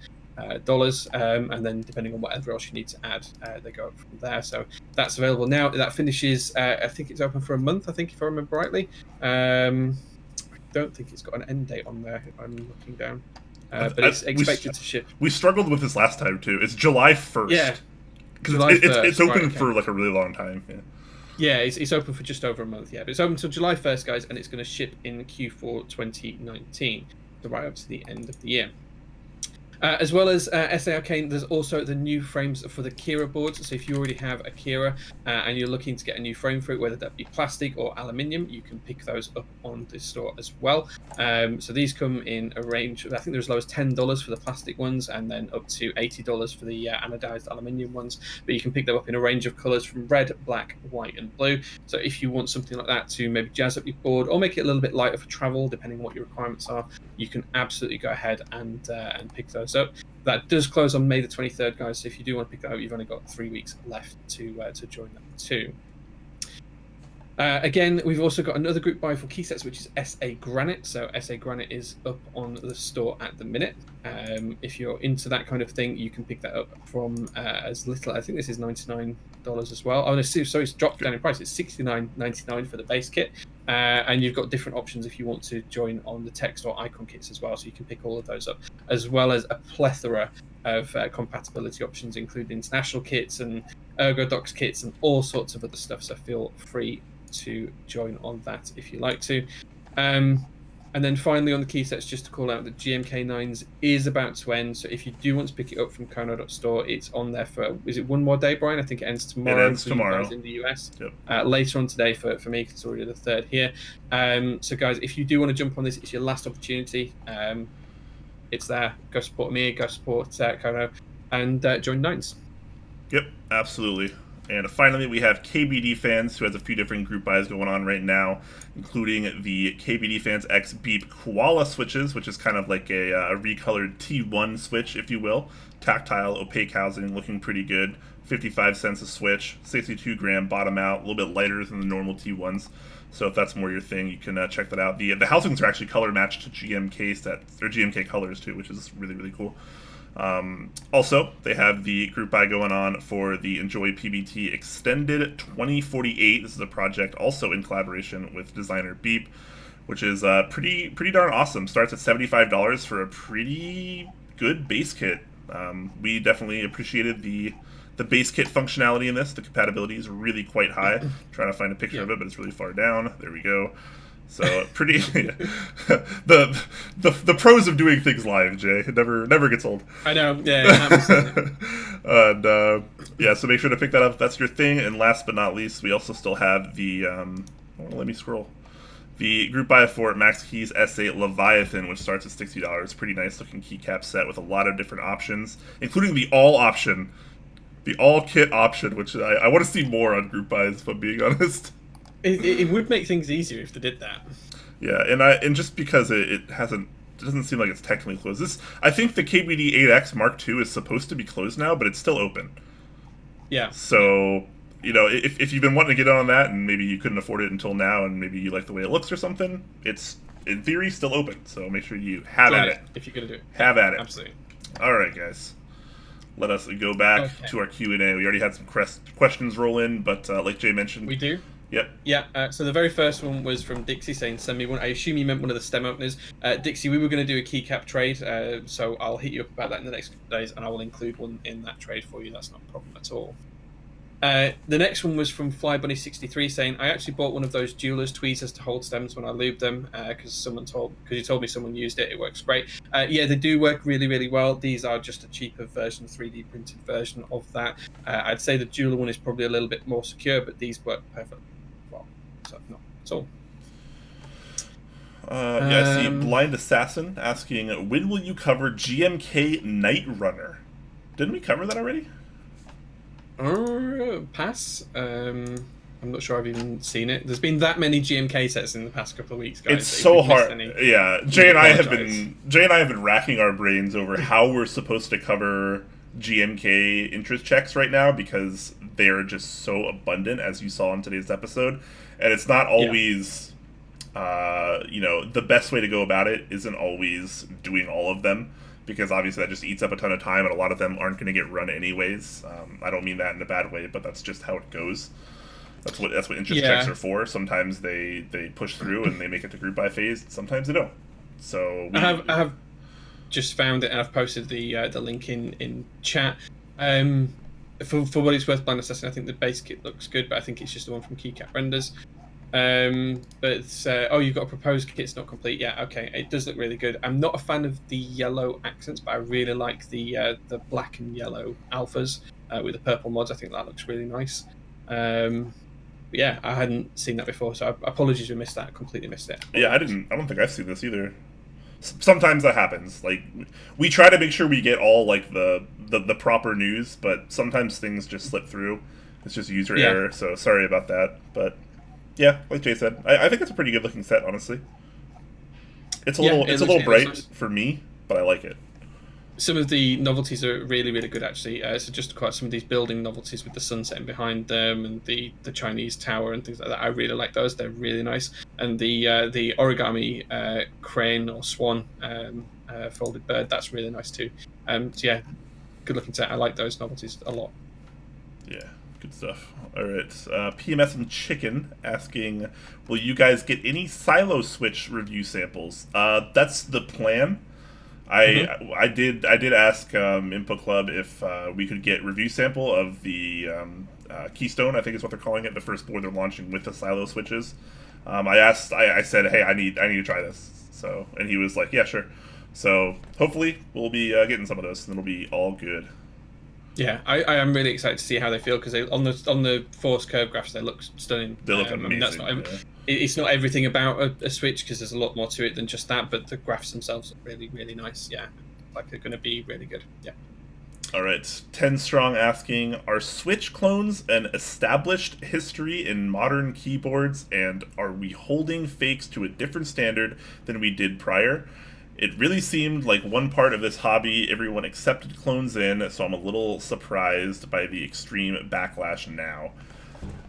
and then depending on whatever else you need to add, they go up from there. So that's available now. That finishes, I think it's open for a month, I think, if I remember rightly. I don't think it's got an end date on there if I'm looking down. But it's expected to ship. We struggled with this last time too. It's July 1st. Yeah, because it's open right, okay. for like a really long time. Yeah, it's open for just over a month. Yeah, but it's open until July 1st, guys, and it's going to ship in Q4 2019, so right up to the end of the year. As well as SA Arcane, there's also the new frames for the Kira boards. So if you already have a Kira and you're looking to get a new frame for it, whether that be plastic or aluminium, you can pick those up on the store as well. So these come in a range of, I think they're as low as $10 for the plastic ones, and then up to $80 for the anodized aluminium ones. But you can pick them up in a range of colours from red, black, white, and blue. So if you want something like that to maybe jazz up your board or make it a little bit lighter for travel, depending on what your requirements are, you can absolutely go ahead and pick those up. That does close on May the 23rd, guys. So if you do want to pick that up, you've only got 3 weeks left to join that too. Again, we've also got another group buy for Keysets, which is SA Granite. So SA Granite is up on the store at the minute. If you're into that kind of thing, you can pick that up from as little. I think this is $99 as well. Oh no, sorry, it's dropped down in price. It's $69.99 for the base kit, and you've got different options if you want to join on the text or icon kits as well. So you can pick all of those up, as well as a plethora of compatibility options, including international kits and ErgoDox kits and all sorts of other stuff. So feel free to join on that if you like to. And then finally on the key sets, just to call out that GMK 9s is about to end. So if you do want to pick it up from Kono.store, it's on there for, is it one more day, Brian? I think it ends tomorrow. It ends tomorrow. You guys in the US. Yep. Later on today for me, because it's already the 3rd here. So guys, if you do want to jump on this, it's your last opportunity. It's there. Go support me, go support Kono, and join 9s. Yep, absolutely. And finally, we have KBDfans, who has a few different group buys going on right now, including the KBDfans X Beep Koala switches, which is kind of like a recolored T1 switch, if you will. Tactile, opaque housing, looking pretty good. 55 cents a switch, 62 gram bottom out, a little bit lighter than the normal T1s. So if that's more your thing, you can check that out. The housings are actually color matched to GMK sets, or GMK colors too, which is really, really cool. Also, they have the group buy going on for the Enjoy PBT Extended 2048. This is a project also in collaboration with designer Beep, which is pretty darn awesome. Starts at $75 for a pretty good base kit. We definitely appreciated the base kit functionality in this. The compatibility is really quite high. I'm trying to find a picture of it, but it's really far down. There we go. So pretty. The pros of doing things live, Jay. It never gets old. I know. Yeah. And yeah, so make sure to pick that up if that's your thing. And last but not least, we also still have the. Let me scroll. The group buy for Max Keys SA Leviathan, which starts at $60. Pretty nice looking keycap set with a lot of different options, including the all option, the all kit option, which I want to see more on group buys, if I'm being honest. It would make things easier if they did that. Yeah, and just because it doesn't seem like it's technically closed. I think the KBD 8X Mark II is supposed to be closed now, but it's still open. Yeah. So if you've been wanting to get on that and maybe you couldn't afford it until now and maybe you like the way it looks or something, it's in theory still open. So make sure you have at it. If you're gonna do it, have at it. Absolutely. All right, guys. Let us go back to our Q&A. We already had some questions roll in, but like Jay mentioned, we do. Yep. Yeah. So the very first one was from Dixie saying, "Send me one." I assume you meant one of the stem openers. Dixie, we were going to do a keycap trade, so I'll hit you up about that in the next couple of days, and I will include one in that trade for you. That's not a problem at all. The next one was from FlyBunny63 saying, "I actually bought one of those Jewelers tweezers to hold stems when I lubed them because you told me someone used it. It works great. Yeah, they do work really, really well. These are just a cheaper version, 3D printed version of that. I'd say the Jeweler one is probably a little bit more secure, but these work perfectly well. So no, that's all." Yeah, I see Blind Assassin asking, when will you cover GMK Night Runner? Didn't we cover that already? Pass. I'm not sure I've even seen it. There's been that many GMK sets in the past couple of weeks, guys. It's so hard. Yeah, Jay and I have been racking our brains over how we're supposed to cover GMK interest checks right now because they're just so abundant, as you saw in today's episode, and it's not always. The best way to go about it isn't always doing all of them, because obviously that just eats up a ton of time, and a lot of them aren't going to get run anyways. I don't mean that in a bad way, but that's just how it goes. That's what interest checks are for. Sometimes they push through and they make it to group by phase. Sometimes they don't. So I have just found it, and I've posted the link in chat. For what it's worth, Blind Assassin, I think the base kit looks good, but I think it's just the one from Keycap Renders. You've got a proposed kit, it's not complete. Yeah, okay, it does look really good. I'm not a fan of the yellow accents, but I really like the black and yellow alphas with the purple mods. I think that looks really nice. Yeah, I hadn't seen that before, so apologies we missed that. I completely missed it. Yeah, I don't think I've seen this either. Sometimes that happens. Like, we try to make sure we get all like the proper news, but sometimes things just slip through. It's just user error, so sorry about that. But yeah, like Jay said, I think it's a pretty good looking set, honestly. It's a little bright for me, but I like it. Some of the novelties are really, really good, actually. So just quite some of these building novelties with the sun setting behind them and the Chinese tower and things like that. I really like those. They're really nice. And the origami crane or swan folded bird, that's really nice too. So yeah, good looking set. I like those novelties a lot. Yeah. Good stuff. All right. PMS and Chicken asking, will you guys get any Silo Switch review samples? That's the plan. I did ask Input Club if we could get review sample of the Keystone, I think is what they're calling it, the first board they're launching with the Silo Switches. I said, hey, I need to try this. So, and he was like, yeah, sure. So hopefully we'll be getting some of those, and it'll be all good. Yeah, I am really excited to see how they feel, because on the force curve graphs they look stunning. They look amazing. That's not, it's not everything about a Switch, because there's a lot more to it than just that, but the graphs themselves are really, really nice. Yeah, like they're going to be really good. Yeah. All right, 10 Strong asking, are Switch clones an established history in modern keyboards, and are we holding fakes to a different standard than we did prior? It really seemed like one part of this hobby everyone accepted clones in, so I'm a little surprised by the extreme backlash now.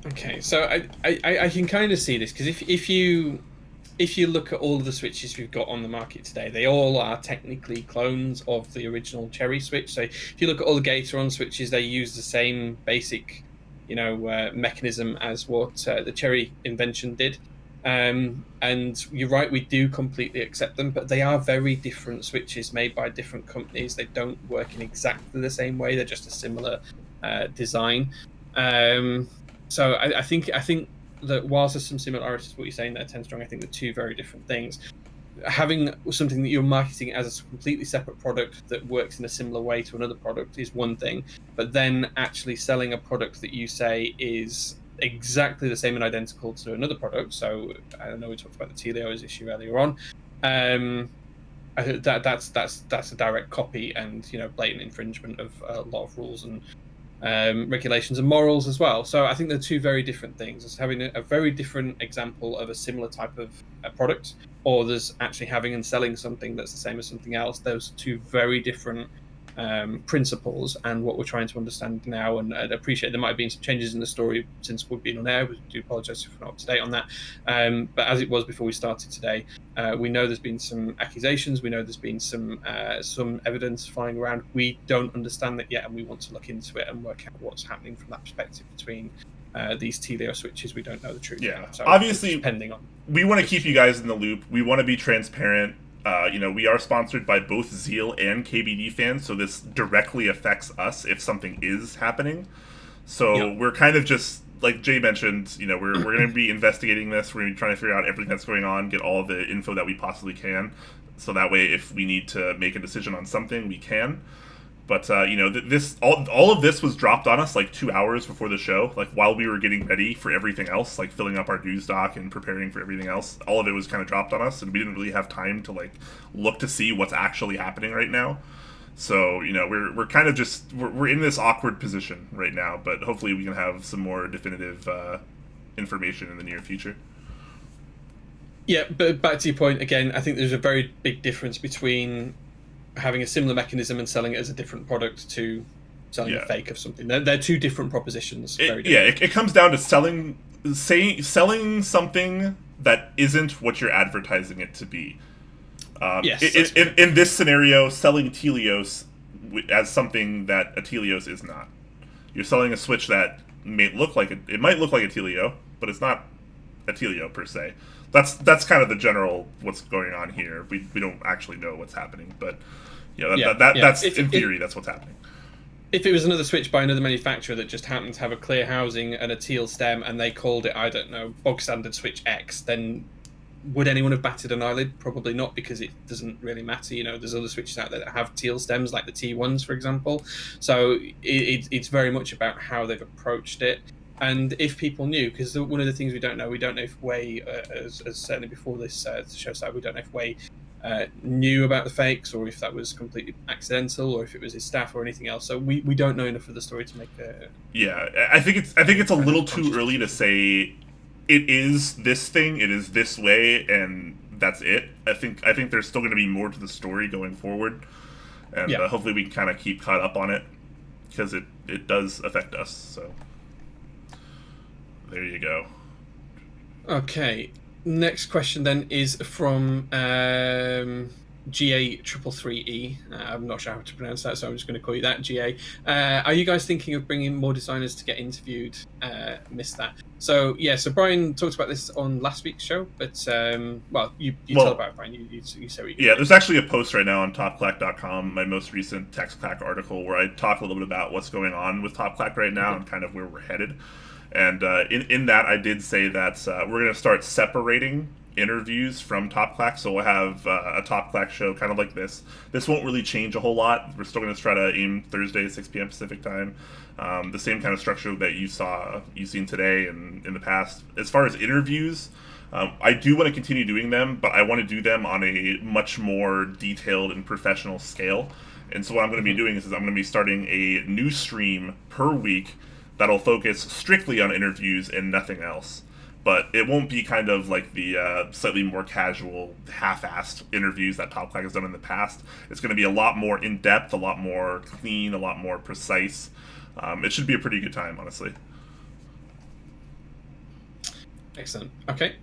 Okay, so I can kind of see this, because if you look at all of the Switches we've got on the market today, they all are technically clones of the original Cherry Switch. So if you look at all the Gateron Switches, they use the same basic, mechanism as what the Cherry invention did. And you're right, we do completely accept them, but they are very different Switches made by different companies. They don't work in exactly the same way. They're just a similar design. So I think that whilst there's some similarities to what you're saying there, 10 Strong, I think they're two very different things. Having something that you're marketing as a completely separate product that works in a similar way to another product is one thing, but then actually selling a product that you say is exactly the same and identical to another product. So I don't know, we talked about the Telios issue earlier on. That's a direct copy and blatant infringement of a lot of rules and regulations and morals as well. So I think they're two very different things. It's having a very different example of a similar type of product, or there's actually having and selling something that's the same as something else. Those two very different principles and what we're trying to understand now. And I'd appreciate there might have been some changes in the story since we've been on air. We do apologise if we're not up to date on that. But as it was before we started today, we know there's been some accusations. We know there's been some evidence flying around. We don't understand that yet, and we want to look into it and work out what's happening from that perspective between these TLO switches. We don't know the truth. Yeah, so obviously, depending on. We want to keep you guys in the loop. We want to be transparent. We are sponsored by both Zeal and KBDfans, so this directly affects us if something is happening. So we're kind of just, like Jay mentioned, we're going to be investigating this. We're going to be trying to figure out everything that's going on, get all the info that we possibly can, so that way if we need to make a decision on something, we can. But, this all of this was dropped on us like 2 hours before the show, like while we were getting ready for everything else, like filling up our news doc and preparing for everything else. All of it was kind of dropped on us, and we didn't really have time to like look to see what's actually happening right now. So, we're kind of just, we're in this awkward position right now, but hopefully we can have some more definitive information in the near future. Yeah, but back to your point again, I think there's a very big difference between having a similar mechanism and selling it as a different product to selling a fake of something. They're two different propositions. Very different. It comes down to selling something that isn't what you're advertising it to be. Yes. In this scenario, selling Telios as something that a Telios is not. You're selling a switch that might look like a Telio, but it's not a Telio per se. That's kind of the general what's going on here. We don't actually know what's happening, but that's in theory that's what's happening. If it was another switch by another manufacturer that just happened to have a clear housing and a teal stem, and they called it, I don't know, bog standard switch X, then would anyone have batted an eyelid? Probably not, because it doesn't really matter. There's other switches out there that have teal stems, like the T1s, for example. So it's very much about how they've approached it. And if people knew, because one of the things we don't know if Wei, as certainly before this show started, we don't know if Wei knew about the fakes, or if that was completely accidental, or if it was his staff or anything else. So we don't know enough of the story to make a... Yeah, I think it's a little too early to say it is this thing, it is this way, and that's it. I think there's still going to be more to the story going forward, and hopefully we can kind of keep caught up on it, because it does affect us. So there you go. Okay. Next question then is from GA333E. I'm not sure how to pronounce that, so I'm just going to call you that, GA. Are you guys thinking of bringing more designers to get interviewed? Missed that. So Brian talked about this on last week's show, but you tell about it, Brian. You say what you there's actually a post right now on TopClack.com, my most recent TechClack article, where I talk a little bit about what's going on with TopClack right now and kind of where we're headed. And in that, I did say that we're going to start separating interviews from Top Clack. So we'll have a Top Clack show kind of like this. This won't really change a whole lot. We're still going to try to aim Thursday, 6 p.m. Pacific time. The same kind of structure that you've seen today and in the past. As far as interviews, I do want to continue doing them, but I want to do them on a much more detailed and professional scale. And so what I'm going to be doing is I'm going to be starting a new stream per week that'll focus strictly on interviews and nothing else. But it won't be kind of like the slightly more casual, half-assed interviews that Top Clack has done in the past. It's going to be a lot more in-depth, a lot more clean, a lot more precise. It should be a pretty good time, honestly. Excellent. Okay.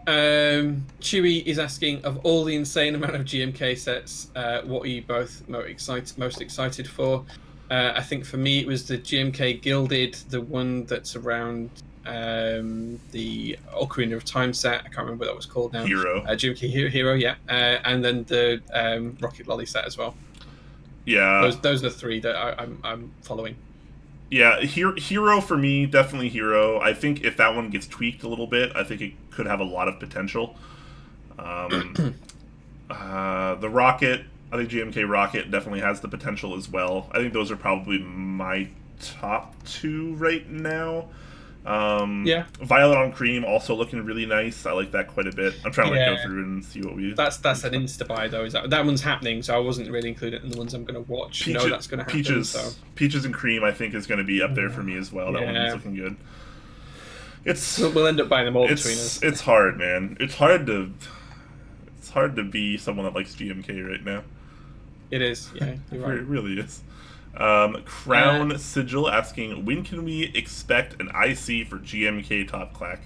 Chewy is asking, of all the insane amount of GMK sets, what are you both most excited for? I think for me it was the GMK Gilded, the one that's around the Ocarina of Time set. I can't remember what that was called now. Hero. GMK Hero, yeah. And then the Rocket Lolly set as well. Yeah. Those are the three that I'm following. Yeah, Hero for me, definitely Hero. I think if that one gets tweaked a little bit, I think it could have a lot of potential. The Rocket, I think GMK Rocket definitely has the potential as well. I think those are probably my top two right now. Violet on Cream also looking really nice. I like that quite a bit. I'm trying to go through and see what we... That's an insta buy though. That one's happening, so I wasn't really included in the ones I'm going to watch. That's going to happen. Peaches and Cream I think is going to be up there for me as well. That one's looking good. We'll end up buying them all between us. It's hard, man. It's hard to be someone that likes GMK right now. It is, yeah, you're right. It really is. Crown Sigil asking, when can we expect an IC for GMK Top Clack?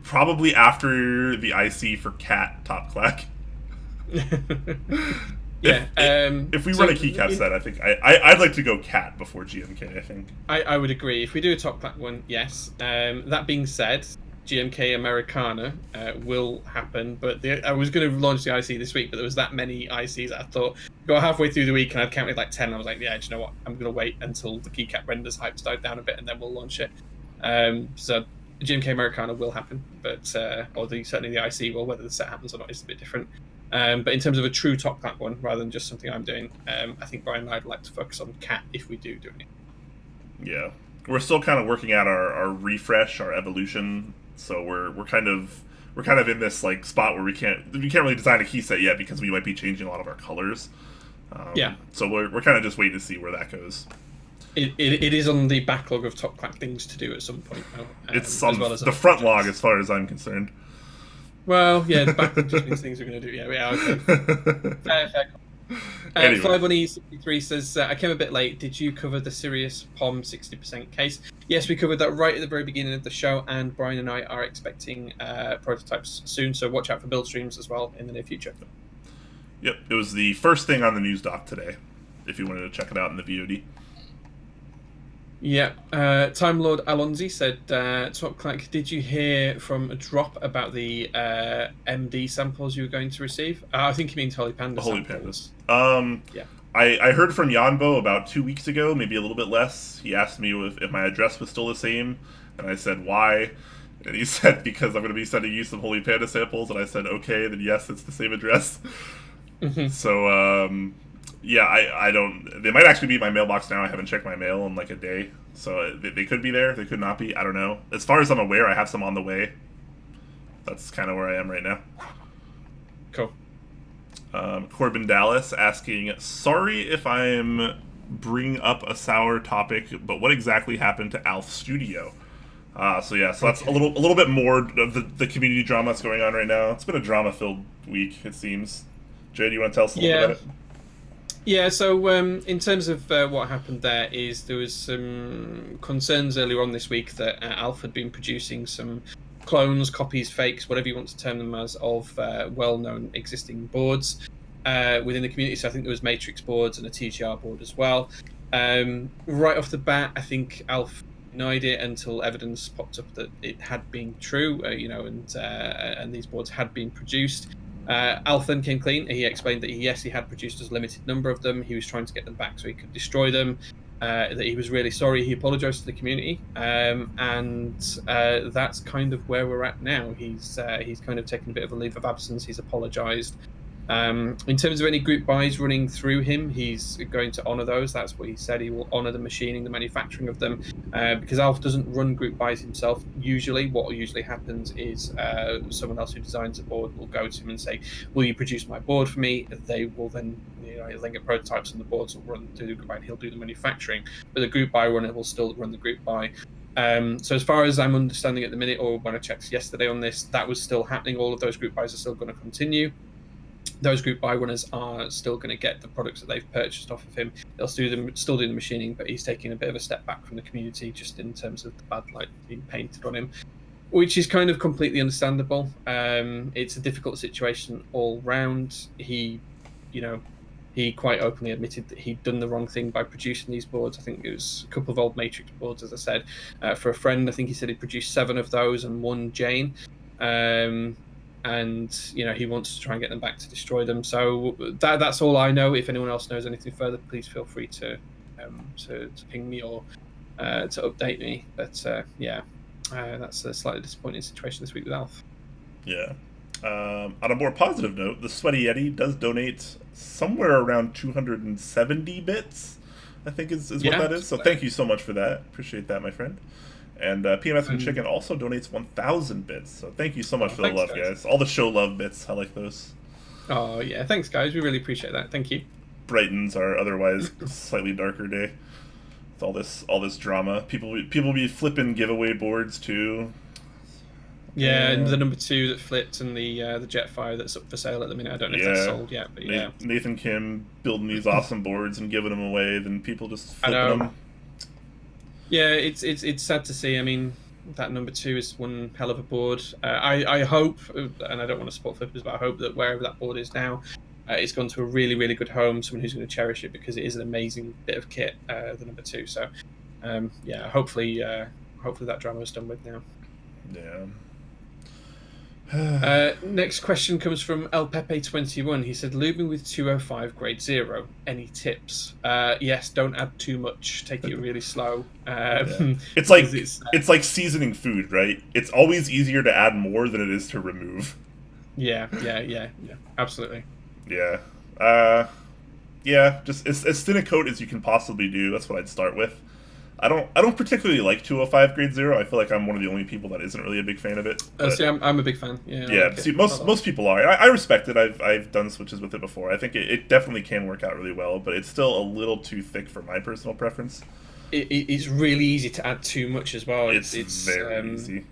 Probably after the IC for Cat Top Clack. Yeah. If we run a Keycap set, I think I'd like to go Cat before GMK. I think I would agree. If we do a Top Clack one, yes. That being said, GMK Americana will happen, but I was going to launch the IC this week, but there was that many ICs that I thought got halfway through the week and I'd counted like 10. I was like, yeah, do you know what? I'm going to wait until the Keycap renders hype died down a bit and then we'll launch it. So GMK Americana will happen, but certainly the IC will. Whether the set happens or not is a bit different. But in terms of a true Top Clack one, rather than just something I'm doing, I think Brian and I'd like to focus on Cat if we do it. Yeah, we're still kind of working out our refresh, our evolution. So we're kind of in this like spot where we can't really design a key set yet because we might be changing a lot of our colors. So we're kind of just waiting to see where that goes. It is on the backlog of Top Clack things to do at some point. It's on the front log as far as I'm concerned. Well, yeah, the backlog just means things we're going to do. Yeah, okay. Fair. Anyway. Flybunny63 says, I came a bit late. Did you cover the Sirius POM 60% case? Yes, we covered that right at the very beginning of the show, and Brian and I are expecting prototypes soon, so watch out for build streams as well in the near future. Yep, it was the first thing on the news doc today, if you wanted to check it out in the VOD. Yeah, Time Lord Alonzi said, Top Clack, did you hear from Drop about the MD samples you were going to receive? I think you mean Holy Panda samples. Yeah. I heard from Yanbo about 2 weeks ago, maybe a little bit less. He asked me if my address was still the same, and I said, why? And he said, because I'm going to be sending you some Holy Panda samples, and I said, okay, then yes, it's the same address. So, yeah, I don't... They might actually be in my mailbox now. I haven't checked my mail in like a day. So they could be there. They could not be. I don't know. As far as I'm aware, I have some on the way. That's kind of where I am right now. Cool. Corbin Dallas asking, sorry if I'm bringing up a sour topic, but what exactly happened to Alf Studio? So that's a little bit more of the community drama that's going on right now. It's been a drama-filled week, it seems. Jay, do you want to tell us a little bit about it? Yeah, so in terms of what happened there was some concerns earlier on this week that Alf had been producing some clones, copies, fakes, whatever you want to term them as, of well-known existing boards within the community. So I think there was Matrix boards and a TGR board as well. Right off the bat, I think Alf denied it until evidence popped up that it had been true, and these boards had been produced. Alf then came clean. He explained that he had produced a limited number of them. He was trying to get them back so he could destroy them. That he was really sorry. He apologized to the community, and that's kind of where we're at now. He's kind of taken a bit of a leave of absence. He's apologized. In terms of any group buys running through him, he's going to honor those. That's what he said. He will honor the machining, the manufacturing of them, because Alf doesn't run group buys himself. Usually, what usually happens is someone else who designs a board will go to him and say, will you produce my board for me? They will then, he'll then get prototypes and the boards will run through the group buy and he'll do the manufacturing. But the group buy runner will still run the group buy. So as far as I'm understanding at the minute, or when I checked yesterday on this, that was still happening. All of those group buys are still going to continue. Those group buy runners are still going to get the products that they've purchased off of him. They'll still do the machining, but he's taking a bit of a step back from the community just in terms of the bad light being painted on him, which is kind of completely understandable. It's a difficult situation all round. He quite openly admitted that he'd done the wrong thing by producing these boards. I think it was a couple of old Matrix boards, as I said. For a friend, I think he said he produced 7 of those and 1 Jane. And he wants to try and get them back to destroy them. So that's all I know. If anyone else knows anything further, please feel free to ping me or to update me. But that's a slightly disappointing situation this week with Alf. Yeah. On a more positive note, the Sweaty Yeti does donate somewhere around 270 bits, I think is what that is. So thank you so much for that. Appreciate that, my friend. And PMS and Chicken also donates 1,000 bits. So thank you so much for the love, guys. All the show love bits. I like those. Oh, yeah. Thanks, guys. We really appreciate that. Thank you. Brightens our otherwise slightly darker day with all this drama. People be flipping giveaway boards, too. Yeah, and the number 2 that flipped, and the Jetfire that's up for sale at the minute. I don't know if that's sold yet, but yeah. Nathan Kim building these awesome boards and giving them away, then people just flipping them. Yeah, it's sad to see. I mean, that number 2 is one hell of a board. I hope, and I don't want to support flippers, but I hope that wherever that board is now, it's gone to a really, really good home, someone who's going to cherish it, because it is an amazing bit of kit, the number 2. So, yeah, hopefully that drama is done with now. Yeah. Next question comes from El Pepe21. He said, lubing with 205 grade 0. Any tips? Yes, don't add too much. Take it really slow. It's like seasoning food, right? It's always easier to add more than it is to remove. Yeah, absolutely. Yeah. Just as thin a coat as you can possibly do. That's what I'd start with. I don't particularly like 205 grade 0. I feel like I'm one of the only people that isn't really a big fan of it. See, I'm a big fan. Yeah. Like most people are. I respect it. I've done switches with it before. I think it definitely can work out really well, but it's still a little too thick for my personal preference. It's really easy to add too much as well. It's very easy.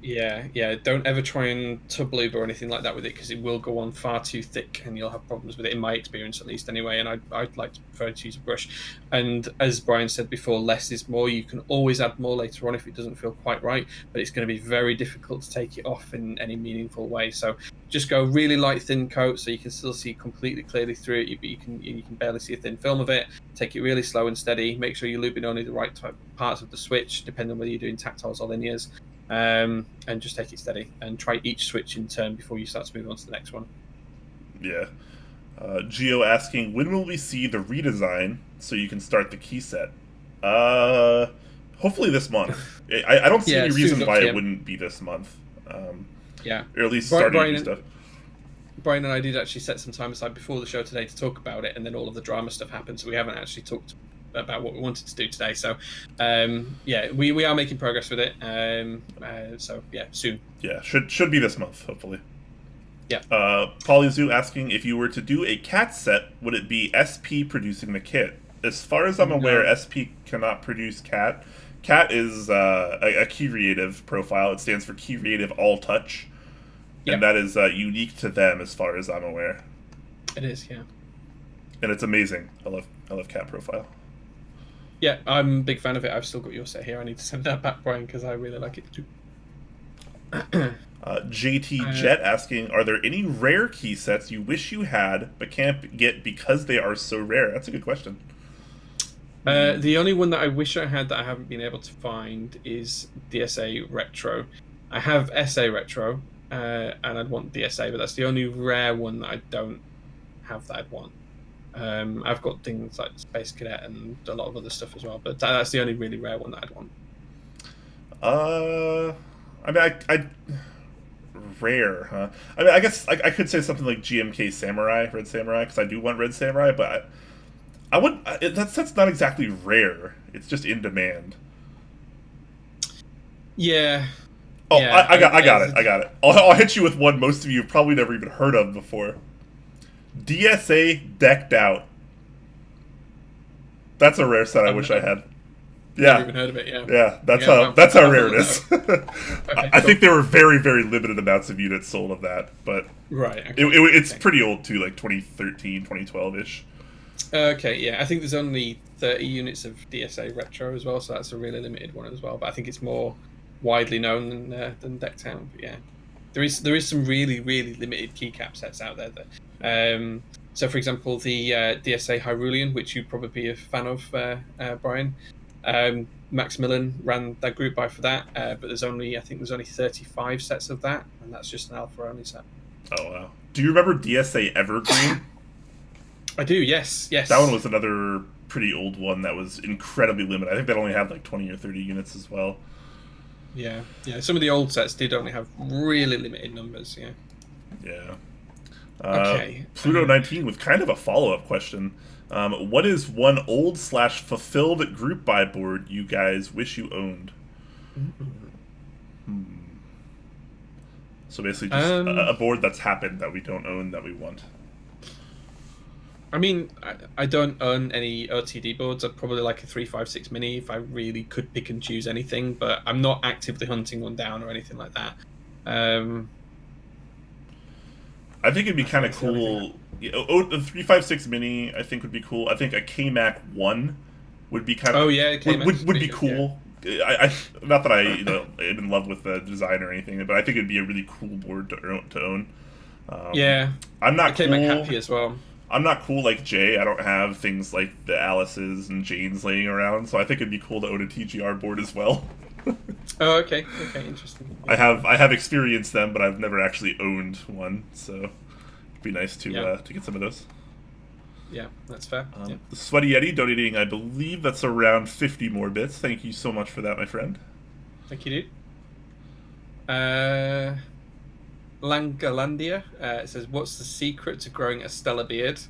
Yeah. Yeah. Don't ever try and tub lube or anything like that with it, because it will go on far too thick and you'll have problems with it, in my experience at least anyway. And I'd like to prefer to use a brush. And as Brian said before, less is more. You can always add more later on if it doesn't feel quite right, but it's going to be very difficult to take it off in any meaningful way. So just go really light thin coat so you can still see completely clearly through it, but you can barely see a thin film of it. Take it really slow and steady. Make sure you're lubing only the right type parts of the switch, depending on whether you're doing tactiles or linears. And just take it steady and try each switch in turn before you start to move on to the next one. Yeah. Geo asking, when will we see the redesign so you can start the key set? Hopefully this month. I don't see any reason why it wouldn't be this month. Or at least starting to do stuff. Brian and I did actually set some time aside before the show today to talk about it, and then all of the drama stuff happened, so we haven't actually talked about what we wanted to do today. So we are making progress with it. So yeah, soon. Yeah, should be this month, hopefully. Yeah. Polyzoo asking, if you were to do a cat set, would it be SP producing the kit? As far as I'm aware, SP cannot produce cat. Cat is a Keyreative profile. It stands for Keyreative All Touch, and that is unique to them as far as I'm aware. It is, yeah. And it's amazing. I love cat profile. Yeah, I'm a big fan of it. I've still got your set here. I need to send that back, Brian, because I really like it too. JT Jet asking, are there any rare key sets you wish you had but can't get because they are so rare? That's a good question. The only one that I wish I had that I haven't been able to find is DSA Retro. I have SA Retro, and I'd want DSA, but that's the only rare one that I don't have that I'd want. I've got things like Space Cadet and a lot of other stuff as well, but that's the only really rare one that I'd want. I mean, I rare, huh? I mean, I guess I could say something like GMK Samurai, Red Samurai, because I do want Red Samurai, but I would. That's not exactly rare. It's just in demand. Yeah. Oh, yeah, I got it. I'll hit you with one most of you have probably never even heard of before. DSA Decked Out. That's a rare set I wish I had. Yeah. Never even heard of it, yeah. Yeah, that's how rare it is. I think there were very, very limited amounts of units sold of that, but right. It's pretty old too, like 2013, 2012-ish. Okay, yeah. I think there's only 30 units of DSA Retro as well, so that's a really limited one as well. But I think it's more widely known than Decked Out. But yeah, there is some really, really limited keycap sets out there. So, for example, the DSA Hyrulean, which you'd probably be a fan of, Brian. Max Millen ran that group buy for that, but there's only 35 sets of that, and that's just an alpha only set. Oh wow! Do you remember DSA Evergreen? I do. Yes. That one was another pretty old one that was incredibly limited. I think that only had like 20 or 30 units as well. Yeah. Some of the old sets did only have really limited numbers. Yeah. Yeah. Okay. Pluto 19 with kind of a follow-up question. What is one old/fulfilled group buy board you guys wish you owned? So basically just a board that's happened that we don't own that we want. I mean, I don't own any OTD boards. I'd probably like a 356 mini if I really could pick and choose anything, but I'm not actively hunting one down or anything like that. I think it'd be I think kind of that's the only thing. cool. Oh, the 356 mini, I think would be cool. I think a KMac 1 would be kind of Oh yeah, would be cool. Not that I am in love with the design or anything, but I think it'd be a really cool board to own. Yeah, I'm not the KMac cool. Happy as well. I'm not cool like Jay. I don't have things like the Alices and Janes laying around, so I think it'd be cool to own a TGR board as well. Oh, okay, interesting. I have experienced them, but I've never actually owned one, so it'd be nice to get some of those. Yeah, that's fair. Yeah. The Sweaty Yeti donating, I believe that's around 50 more bits. Thank you so much for that, my friend. Thank you, dude. Langalandia says, "What's the secret to growing a stellar beard?"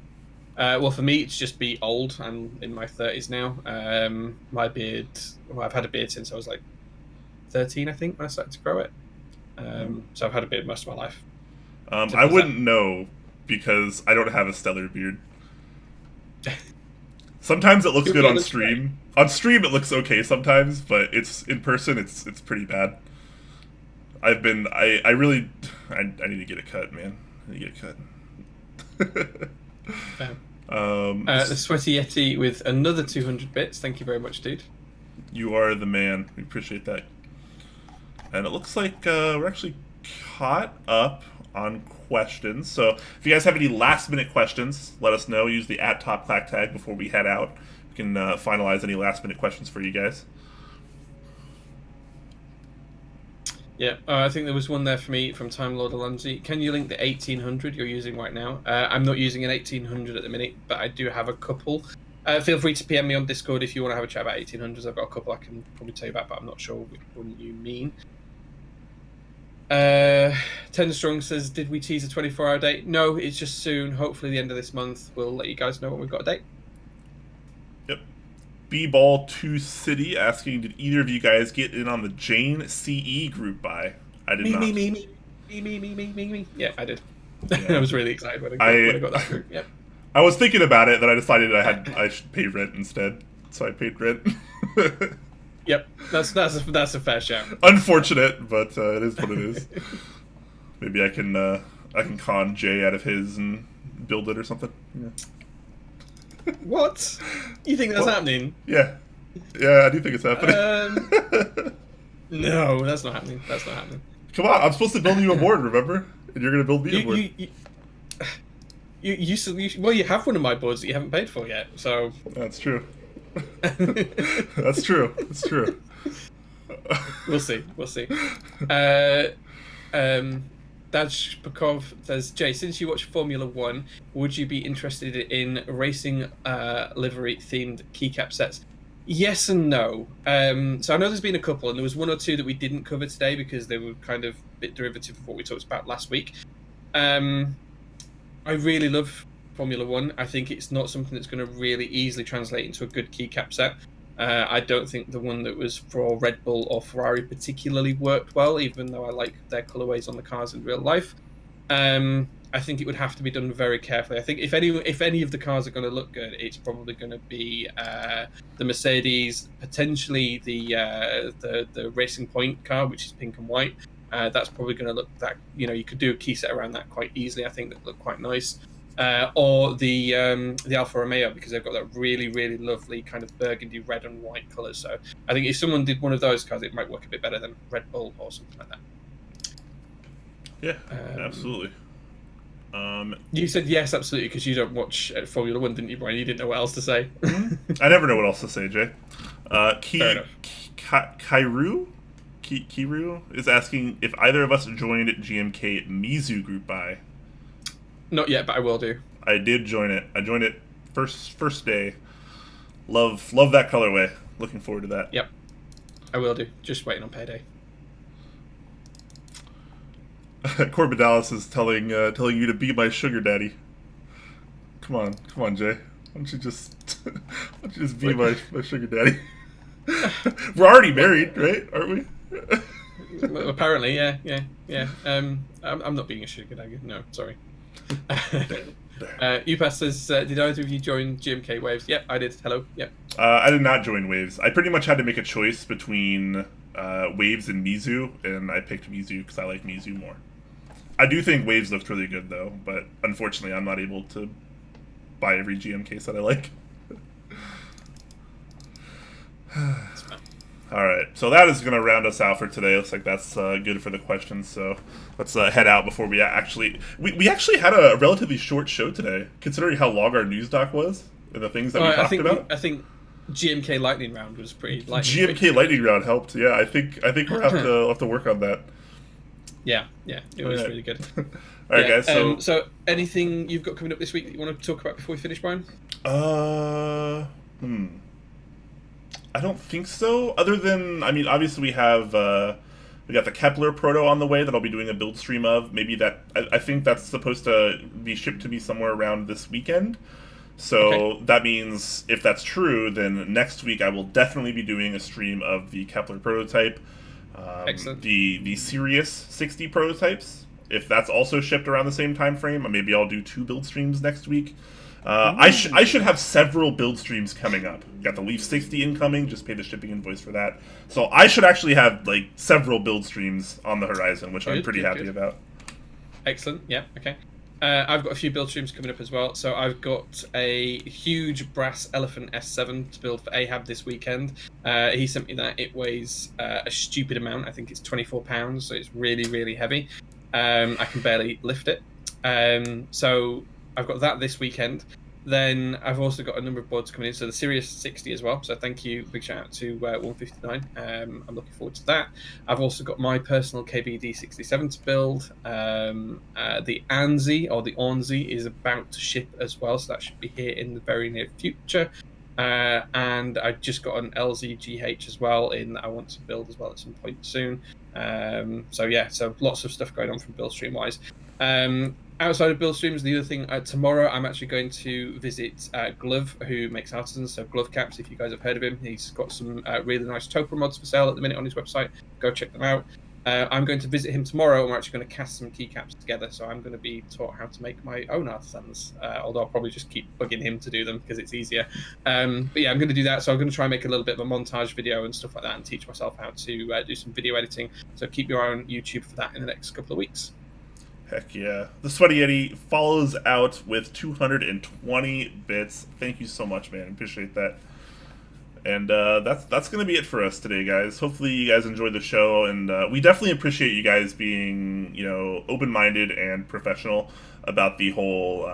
Well, for me, it's just be old. I'm in my 30s now. My beard, well, I've had a beard since I was like 13, I think, when I started to grow it. So I've had a beard most of my life. I wouldn't know because I don't have a stellar beard. Sometimes it looks good on stream. On stream, it looks okay sometimes, but it's in person, it's pretty bad. I really need to get a cut, man. I need to get a cut. The Sweaty Yeti with another 200 bits. Thank you very much, dude. You are the man. We appreciate that. And it looks like we're actually caught up on questions. So if you guys have any last-minute questions, let us know. Use the @TopClack tag before we head out. We can finalize any last-minute questions for you guys. Yeah, I think there was one there for me from Time Lord Alonzi. Can you link the 1800 you're using right now? I'm not using an 1800 at the minute, but I do have a couple. Feel free to PM me on Discord if you want to have a chat about 1800s. I've got a couple I can probably tell you about, but I'm not sure which one you mean. Tender Strong says, did we tease a 24-hour date? No, it's just soon. Hopefully the end of this month. We'll let you guys know when we've got a date. Yep. B-Ball2 City asking, did either of you guys get in on the Jane CE group buy? I did not. Me. Yeah, I did. Yeah. I was really excited when I got that group. Yep. I was thinking about it, then I decided I should pay rent instead, so I paid rent. Yep, that's a fair shout. Unfortunate, but it is what it is. Maybe I can con Jay out of his and build it or something. Yeah. What? You think that's happening? Yeah, I do think it's happening. No, that's not happening. Come on, I'm supposed to build you a board, remember? And you're gonna build me a board. You have one of my boards that you haven't paid for yet, so that's true. That's true. We'll see. Dajpakov says, Jay, since you watch Formula 1, would you be interested in racing livery themed keycap sets? Yes and no. So I know there's been a couple, and there was one or two that we didn't cover today because they were kind of a bit derivative of what we talked about last week. I really love Formula 1. I think it's not something that's going to really easily translate into a good keycap set. I don't think the one that was for Red Bull or Ferrari particularly worked well, even though I like their colorways on the cars in real life. I think it would have to be done very carefully. I think if any of the cars are going to look good, it's probably going to be the Mercedes, potentially the Racing Point car, which is pink and white. That's probably going to look that, you could do a key set around that quite easily. I think that look quite nice. Or the Alfa Romeo, because they've got that really, really lovely kind of burgundy red and white colours. So I think if someone did one of those cars, it might work a bit better than Red Bull or something like that. Yeah, absolutely. You said yes, absolutely, because you don't watch Formula 1, didn't you, Brian? You didn't know what else to say. I never know what else to say, Jay. Fair enough. Kiru is asking if either of us joined GMK Mizu group buy. Not yet, but I will do. I did join it. I joined it first day. Love that colorway. Looking forward to that. Yep, I will do. Just waiting on payday. Corbin Dallas is telling you to be my sugar daddy. Come on, Jay. Why don't you just be my sugar daddy? We're already married, right? Aren't we? Well, apparently, yeah. I'm not being a sugar daddy. No, sorry. Upass says, did either of you join GMK Waves? Yep, I did. Hello. Yep. I did not join Waves. I pretty much had to make a choice between Waves and Mizu, and I picked Mizu because I like Mizu more. I do think Waves looks really good, though, but unfortunately I'm not able to buy every GMK set I like. Alright, so that is going to round us out for today. Looks like that's good for the questions, so let's head out before we actually... We actually had a relatively short show today, considering how long our news doc was, and the things that we talked about. I think GMK Lightning Round was pretty... GMK Lightning Round helped, yeah. I think we'll have to work on that. Yeah, it was really good. Alright, guys, so anything you've got coming up this week that you want to talk about before we finish, Brian? I don't think so. Other than, I mean, obviously we have we got the Kepler Proto on the way that I'll be doing a build stream of. Maybe that I think that's supposed to be shipped to me somewhere around this weekend. So that means if that's true, then next week I will definitely be doing a stream of the Kepler prototype, Excellent. The Sirius 60 prototypes. If that's also shipped around the same time frame, maybe I'll do 2 build streams next week. I should have several build streams coming up. Got the Leaf 60 incoming, just pay the shipping invoice for that. So I should actually have like several build streams on the horizon, which I'm pretty happy about. Excellent. Yeah. Okay. I've got a few build streams coming up as well. So I've got a huge brass elephant S7 to build for Ahab this weekend. He sent me that. It weighs a stupid amount. I think it's 24 pounds, so it's really, really heavy. I can barely lift it. So I've got that this weekend. Then I've also got a number of boards coming in. So the Sirius 60 as well. So thank you. Big shout out to 159. I'm looking forward to that. I've also got my personal KBD 67 to build. The Anzi or the Ornzi is about to ship as well. So that should be here in the very near future. And I just got an LZGH as well in that I want to build as well at some point soon. So lots of stuff going on from build stream wise. Outside of build streams, the other thing, tomorrow I'm actually going to visit Glove, who makes artisans, so Glove Caps, if you guys have heard of him. He's got some really nice Topa mods for sale at the minute on his website. Go check them out. I'm going to visit him tomorrow, and we're actually going to cast some keycaps together, so I'm going to be taught how to make my own artisans, although I'll probably just keep bugging him to do them because it's easier. But yeah, I'm going to do that, so I'm going to try and make a little bit of a montage video and stuff like that and teach myself how to do some video editing, so keep your eye on YouTube for that in the next couple of weeks. Heck yeah. The Sweaty Yeti follows out with 220 bits. Thank you so much, man. Appreciate that. And that's going to be it for us today, guys. Hopefully you guys enjoyed the show, and we definitely appreciate you guys being, open-minded and professional about the whole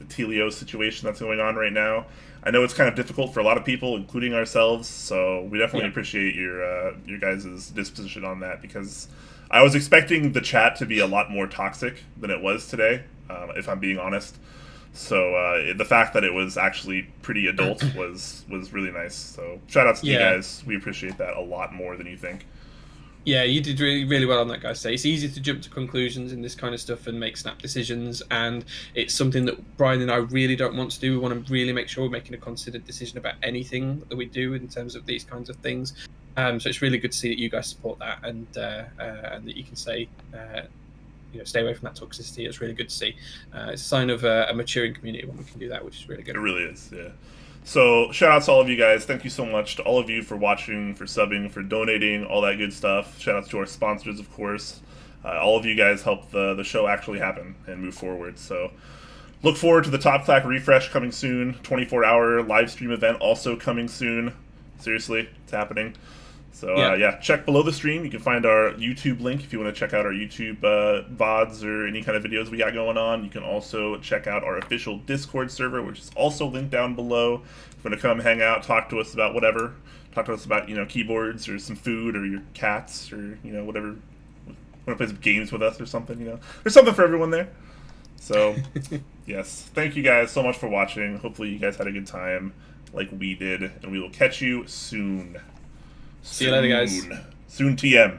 Telio situation that's going on right now. I know it's kind of difficult for a lot of people, including ourselves, so we definitely appreciate your guys' disposition on that, because I was expecting the chat to be a lot more toxic than it was today, if I'm being honest. So the fact that it was actually pretty adult was really nice. So shout outs to you guys. We appreciate that a lot more than you think. Yeah, you did really, really well on that, guys. It's easy to jump to conclusions in this kind of stuff and make snap decisions, and it's something that Brian and I really don't want to do. We want to really make sure we're making a considered decision about anything that we do in terms of these kinds of things. So it's really good to see that you guys support that, and that you can say, stay away from that toxicity. It's really good to see. It's a sign of a maturing community when we can do that, which is really good. It really is, yeah. So shout outs to all of you guys. Thank you so much to all of you for watching, for subbing, for donating, all that good stuff. Shout outs to our sponsors, of course. All of you guys help the show actually happen and move forward. So look forward to the Top Clack refresh coming soon. 24-hour live stream event also coming soon. Seriously, it's happening. So check below the stream. You can find our YouTube link if you want to check out our YouTube VODs or any kind of videos we got going on. You can also check out our official Discord server, which is also linked down below. If you want to come hang out, talk to us about whatever. Talk to us about, keyboards or some food or your cats or, whatever. Want to play some games with us or something, There's something for everyone there. So, yes. Thank you guys so much for watching. Hopefully you guys had a good time like we did. And we will catch you soon. See you later, guys. Soon TM.